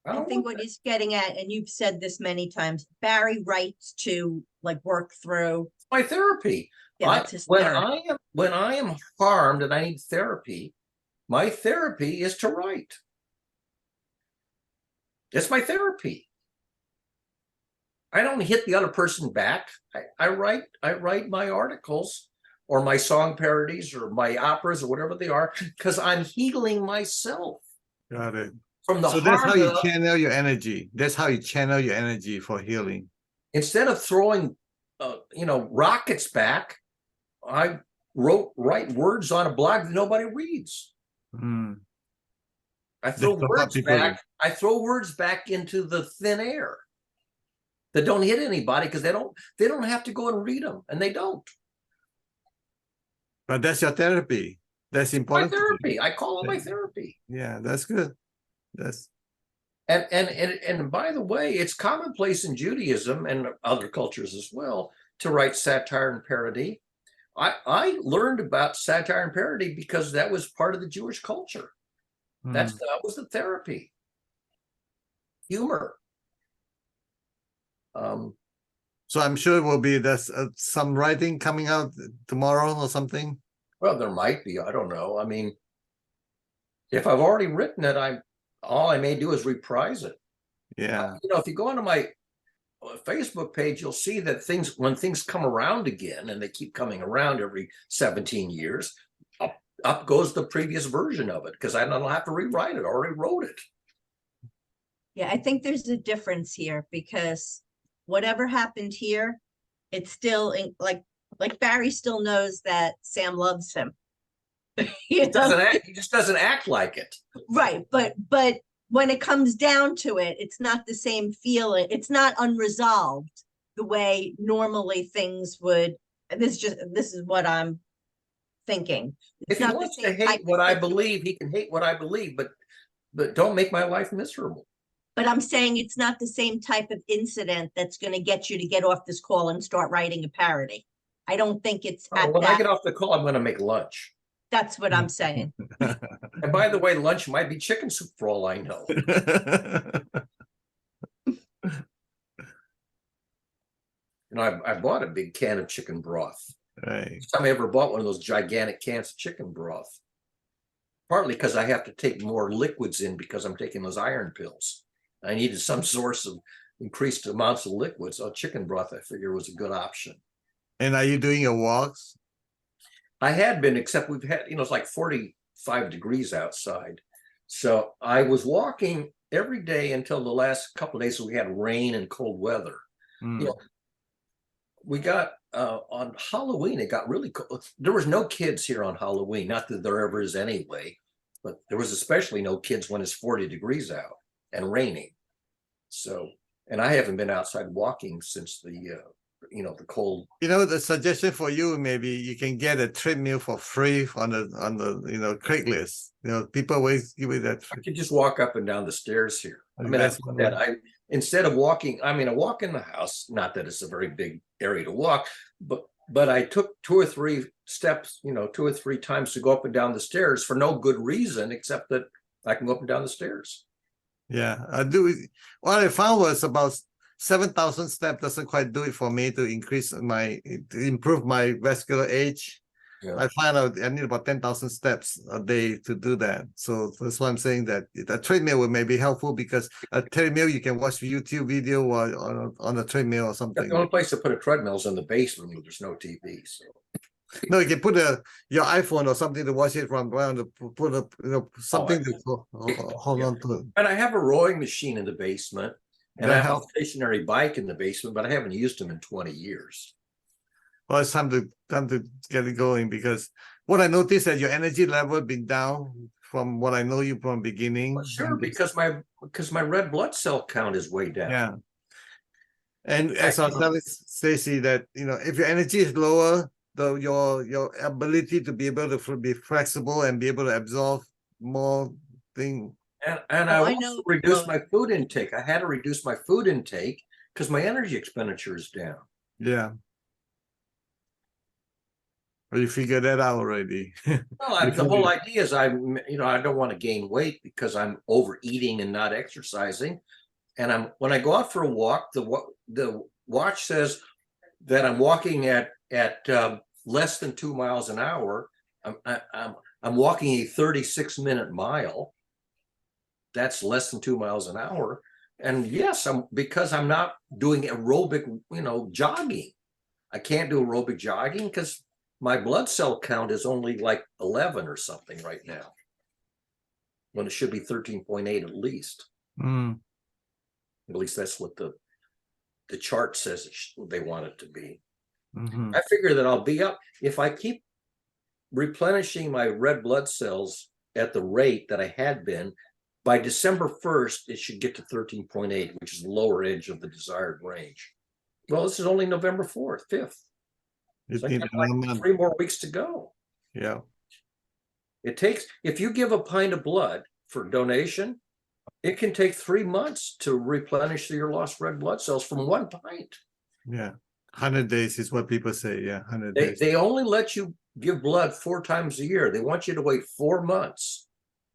[SPEAKER 4] I think what he's getting at, and you've said this many times, Barry writes to work through.
[SPEAKER 3] My therapy.
[SPEAKER 4] Yeah, that's his
[SPEAKER 3] when
[SPEAKER 4] therapy.
[SPEAKER 3] when I am harmed and I need therapy, my therapy is to write. It's my therapy. I don't hit the other person back. I write my articles or my song parodies or my operas or whatever they are because I'm healing myself.
[SPEAKER 2] Got it.
[SPEAKER 3] From the
[SPEAKER 2] so that's how you channel your energy. That's how you channel your energy for healing. Instead
[SPEAKER 3] of throwing, rockets back, I write words on a blog that nobody reads. I throw words back. I throw words back into the thin air that don't hit anybody because they don't have to go and read them, and they don't. But that's your therapy. That's important. My therapy. I call it my therapy. Yeah, that's good. That's and by the way, it's commonplace in Judaism and other cultures as well to write satire and parody. I learned about satire and parody because that was part of the Jewish culture. That was the therapy. Humor. So I'm sure it will be there's some writing coming out tomorrow or something. Well, there might be. I don't know. I mean, if I've already written it, all I may do is reprise it. Yeah. If you go onto my Facebook page, you'll see that when things come around again, and they keep coming around every 17 years, up goes the previous version of it because I don't have to rewrite it. I already wrote it.
[SPEAKER 4] Yeah, I think there's a difference here because whatever happened here, it's still like Barry still knows that Sam loves him.
[SPEAKER 3] He just doesn't act like it.
[SPEAKER 4] Right, but when it comes down to it, it's not the same feeling. It's not unresolved the way normally things would. This is what I'm thinking.
[SPEAKER 3] If he wants to hate what I believe, he can hate what I believe, but don't make my life miserable.
[SPEAKER 4] But I'm saying it's not the same type of incident that's going to get you to get off this call and start writing a parody. I don't think it's
[SPEAKER 3] when I get off the call, I'm going to make lunch.
[SPEAKER 4] That's what I'm saying.
[SPEAKER 3] And by the way, lunch might be chicken soup for all I know. I bought a big can of chicken broth. Right. First time I ever bought one of those gigantic cans of chicken broth. Partly because I have to take more liquids in because I'm taking those iron pills. I needed some source of increased amounts of liquids. So chicken broth, I figure, was a good option. And are you doing your walks? I had been, except we've had, it's like 45 degrees outside. So I was walking every day until the last couple of days. So we had rain and cold weather. We got on Halloween, it got really cold. There was no kids here on Halloween, not that there ever is anyway, but there was especially no kids when it's 40 degrees out and raining. So, and I haven't been outside walking since the the cold.
[SPEAKER 2] The suggestion for you, maybe you can get a treadmill for free on the Craigslist. People always give you that.
[SPEAKER 3] I could just walk up and down the stairs here. I mean,
[SPEAKER 2] That's
[SPEAKER 3] instead of walking, I walk in the house, not that it's a very big area to walk, but I took 2 or 3 steps, 2 or 3 times to go up and down the stairs for no good reason, except that I can go up and down the stairs.
[SPEAKER 2] Yeah, I do. What I found was about 7,000 steps doesn't quite do it for me to improve my vascular age. Yeah. I find out I need about 10,000 steps a day to do that. So that's why I'm saying that a treadmill would maybe helpful, because a treadmill you can watch YouTube video on a treadmill or something.
[SPEAKER 3] The only place to put a treadmill is in the basement where there's no TV. So.
[SPEAKER 2] No, you can put your iPhone or something to watch it from around. Put something to hold on to.
[SPEAKER 3] And I have a rowing machine in the basement, and I have a stationary bike in the basement, but I haven't used them in 20 years.
[SPEAKER 2] Well, it's time to get it going, because what I noticed that your energy level been down from what I know you from the beginning.
[SPEAKER 3] Well, sure, because my red blood cell count is way down.
[SPEAKER 2] Yeah. And as I was telling Stacy that if your energy is lower, your ability to be able to be flexible and be able to absorb more thing.
[SPEAKER 3] And I also reduced my food intake. I had to reduce my food intake because my energy expenditure is down.
[SPEAKER 2] Yeah. Well, you figured that out already.
[SPEAKER 3] Well, the whole idea is I don't want to gain weight because I'm overeating and not exercising. And when I go out for a walk, the watch says that I'm walking at less than 2 miles an hour. I'm walking a 36-minute mile. That's less than 2 miles an hour. And yes, because I'm not doing aerobic, jogging. I can't do aerobic jogging because my blood cell count is only like 11 or something right now, when it should be 13.8 at least.
[SPEAKER 2] Mm.
[SPEAKER 3] At least that's what the chart says they want it to be.
[SPEAKER 2] Mm-hmm.
[SPEAKER 3] I figure that I'll be up if I keep replenishing my red blood cells at the rate that I had been. By December 1st, it should get to 13.8, which is the lower edge of the desired range. Well, this is only November 4th, 5th. So I got like 3 more weeks to go.
[SPEAKER 2] Yeah.
[SPEAKER 3] It takes, if you give a pint of blood for donation, it can take 3 months to replenish your lost red blood cells from 1 pint.
[SPEAKER 2] Yeah. 100 days is what people say. Yeah. 100 days.
[SPEAKER 3] They only let you give blood 4 times a year. They want you to wait 4 months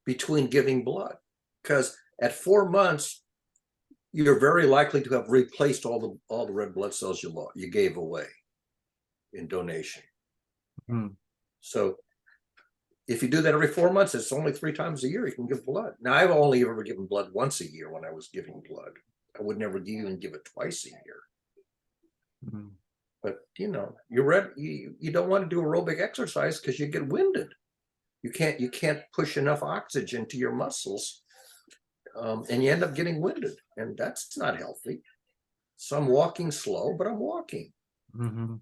[SPEAKER 3] between giving blood, because at 4 months, you're very likely to have replaced all the red blood cells you gave away in donation.
[SPEAKER 2] Mm.
[SPEAKER 3] So if you do that every 4 months, it's only 3 times a year you can give blood. Now, I've only ever given blood once a year when I was giving blood. I would never even give it twice a year.
[SPEAKER 2] Mm.
[SPEAKER 3] But you don't want to do aerobic exercise because you get winded. You can't push enough oxygen to your muscles, and you end up getting winded, and that's not healthy. So I'm walking slow, but I'm walking.
[SPEAKER 2] Mm-hmm.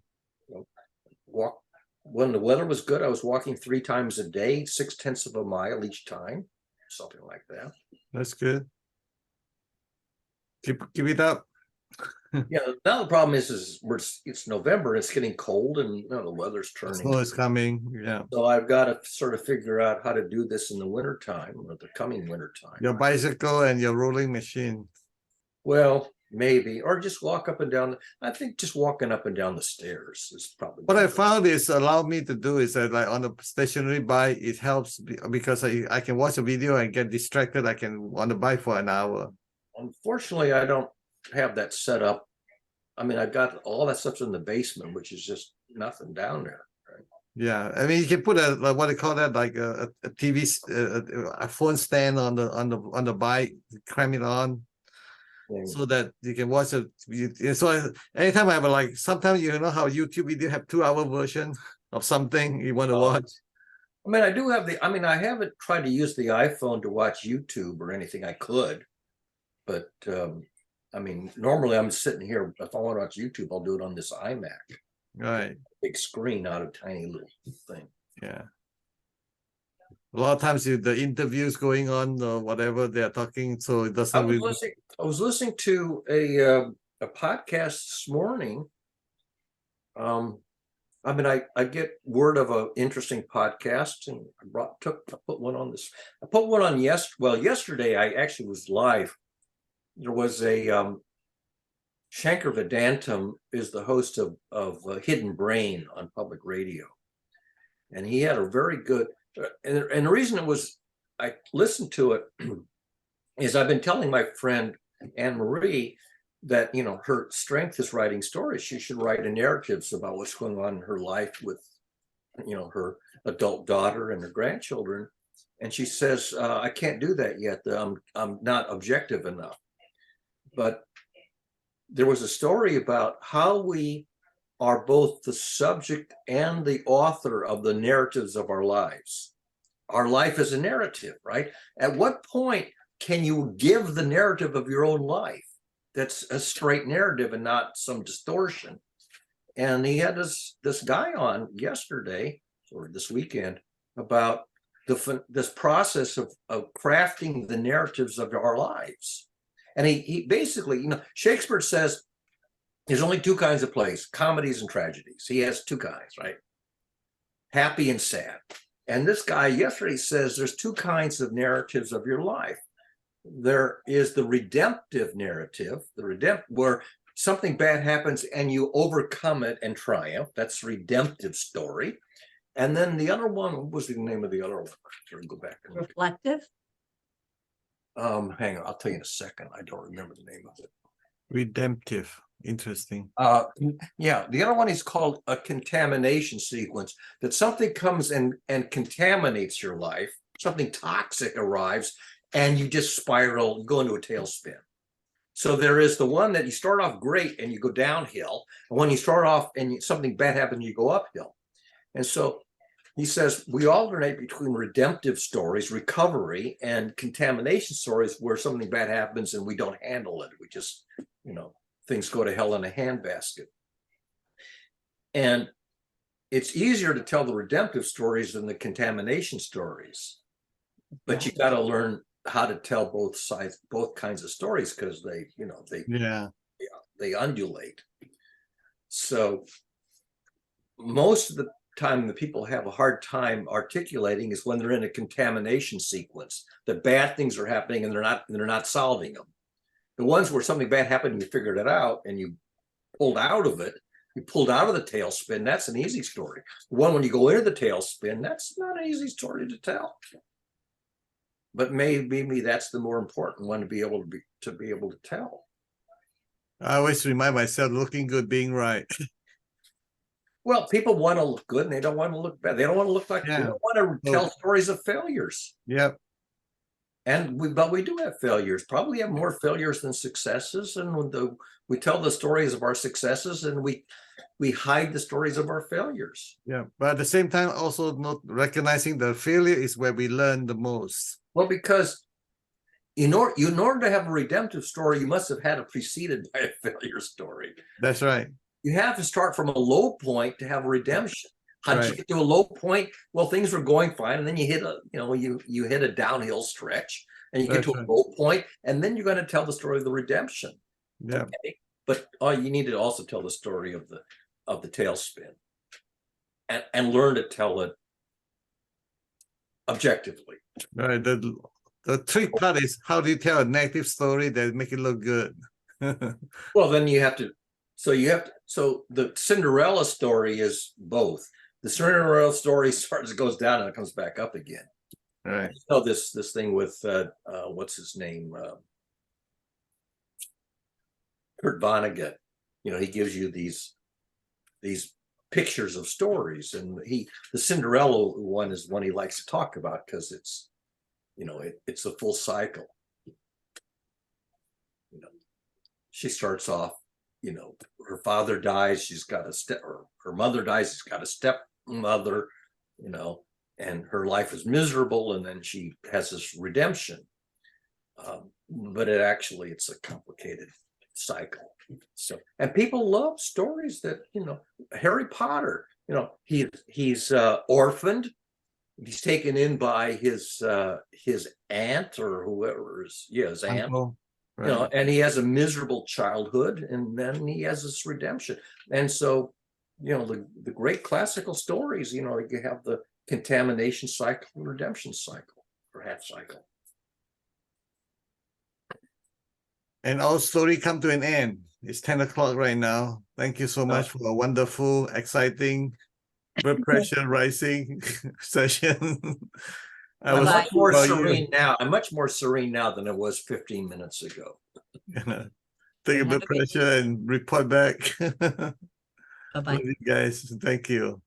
[SPEAKER 3] When the weather was good, I was walking 3 times a day, 0.6 of a mile each time, something like that.
[SPEAKER 2] That's good. Keep it up.
[SPEAKER 3] Yeah. Now the problem is it's November. It's getting cold, and the weather's turning.
[SPEAKER 2] Snow is coming. Yeah.
[SPEAKER 3] So I've got to sort of figure out how to do this in the winter time, or the coming winter time.
[SPEAKER 2] Your bicycle and your rolling machine.
[SPEAKER 3] Well, maybe, or just walk up and down. I think just walking up and down the stairs is probably
[SPEAKER 2] what I found is allowed me to do is that, like, on the stationary bike, it helps because I can watch a video and get distracted. I can on the bike for an hour.
[SPEAKER 3] Unfortunately, I don't have that set up. I mean, I've got all that stuff's in the basement, which is just nothing down there. Right?
[SPEAKER 2] Yeah, I mean, you can put what do you call that, like a TV, a phone stand on the bike, cram it on. So that you can watch it. So anytime I have sometimes how YouTube video have 2-hour version of something you want to watch.
[SPEAKER 3] I mean, I haven't tried to use the iPhone to watch YouTube or anything. I could, but I mean, normally I'm sitting here. If I want to watch YouTube, I'll do it on this iMac.
[SPEAKER 2] Right.
[SPEAKER 3] Big screen, not a tiny little thing.
[SPEAKER 2] Yeah. A lot of times the interviews going on or whatever they're talking, so it
[SPEAKER 3] I
[SPEAKER 2] doesn't
[SPEAKER 3] was
[SPEAKER 2] really.
[SPEAKER 3] listening. I was listening to a podcast this morning. I mean, I get word of an interesting podcast, and I put one on this. I put one on yesterday. I actually was live. There was a Shankar Vedantam is the host of Hidden Brain on public radio, and he had a very good. And the reason I listened to it is I've been telling my friend Anne Marie that her strength is writing stories. She should write narratives about what's going on in her life with her adult daughter and her grandchildren. And she says, I can't do that yet. I'm not objective enough. But there was a story about how we are both the subject and the author of the narratives of our lives. Our life is a narrative, right? At what point can you give the narrative of your own life that's a straight narrative and not some distortion? And he had this guy on yesterday or this weekend about this process of crafting the narratives of our lives. And he basically, Shakespeare says there's only two kinds of plays, comedies and tragedies. He has two kinds, right? Happy and sad. And this guy yesterday says there's two kinds of narratives of your life. There is the redemptive narrative, where something bad happens and you overcome it and triumph. That's redemptive story. And then the other one, what was the name of the other one? Go back.
[SPEAKER 4] Reflective.
[SPEAKER 3] Hang on, I'll tell you in a second. I don't remember the name of it.
[SPEAKER 2] Redemptive. Interesting.
[SPEAKER 3] Yeah, the other one is called a contamination sequence, that something comes and contaminates your life, something toxic arrives, and you just spiral, go into a tailspin. So there is the one that you start off great and you go downhill, and when you start off and something bad happens, you go uphill. And so he says we alternate between redemptive stories, recovery, and contamination stories where something bad happens and we don't handle it. We just, things go to hell in a handbasket. And it's easier to tell the redemptive stories than the contamination stories. But you got to learn how to tell both kinds of stories, because they undulate. So most of the time the people have a hard time articulating is when they're in a contamination sequence. The bad things are happening and they're not solving them. The ones where something bad happened and you figured it out and you pulled out of it, you pulled out of the tailspin, that's an easy story. The one when you go into the tailspin, that's not an easy story to tell. But maybe that's the more important one to be able to tell.
[SPEAKER 2] I always remind myself, looking good, being right.
[SPEAKER 3] Well, people want to look good and they don't want to look bad. They don't want to look like, they don't want to tell stories of failures.
[SPEAKER 2] Yep.
[SPEAKER 3] But we do have failures, probably have more failures than successes. And we tell the stories of our successes and we hide the stories of our failures.
[SPEAKER 2] Yeah. But at the same time, also not recognizing the failure is where we learn the most.
[SPEAKER 3] Well, because in order to have a redemptive story, you must have had it preceded by a failure story.
[SPEAKER 2] That's right.
[SPEAKER 3] You have to start from a low point to have a redemption. How did you get to a low point? Well, things were going fine, and then you hit you hit a downhill stretch, and you get to a low point, and then you're going to tell the story of the redemption.
[SPEAKER 2] Yeah.
[SPEAKER 3] Okay? But you need to also tell the story of the tailspin, and learn to tell it objectively.
[SPEAKER 2] Right. The trick part is, how do you tell a negative story that make it look good?
[SPEAKER 3] Well, then you have to. So the Cinderella story is both. The Cinderella story goes down and it comes back up again.
[SPEAKER 2] Right.
[SPEAKER 3] So this thing with what's his name, Kurt Vonnegut. He gives you these pictures of stories, and the Cinderella one is one he likes to talk about because it's it's a full cycle. She starts off. Her father dies, she's got her mother dies, she's got a stepmother, and her life is miserable, and then she has this redemption. But it's a complicated cycle. So, and people love stories that, Harry Potter, he's orphaned. He's taken in by his aunt or whoever his aunt,
[SPEAKER 2] Uncle, right.
[SPEAKER 3] and he has a miserable childhood, and then he has this redemption. And so, the great classical stories, you have the contamination cycle, redemption cycle, or half cycle.
[SPEAKER 2] And our story come to an end. It's 10 o'clock right now. Thank you so much for a wonderful, exciting, blood pressure rising session.
[SPEAKER 3] I'm
[SPEAKER 2] was
[SPEAKER 3] much more
[SPEAKER 2] about you.
[SPEAKER 3] serene now. I'm much more serene now than I was 15 minutes ago.
[SPEAKER 2] Take a
[SPEAKER 4] Have
[SPEAKER 2] blood
[SPEAKER 4] a good
[SPEAKER 2] pressure and report back.
[SPEAKER 4] Bye-bye.
[SPEAKER 2] Love you guys. Thank you.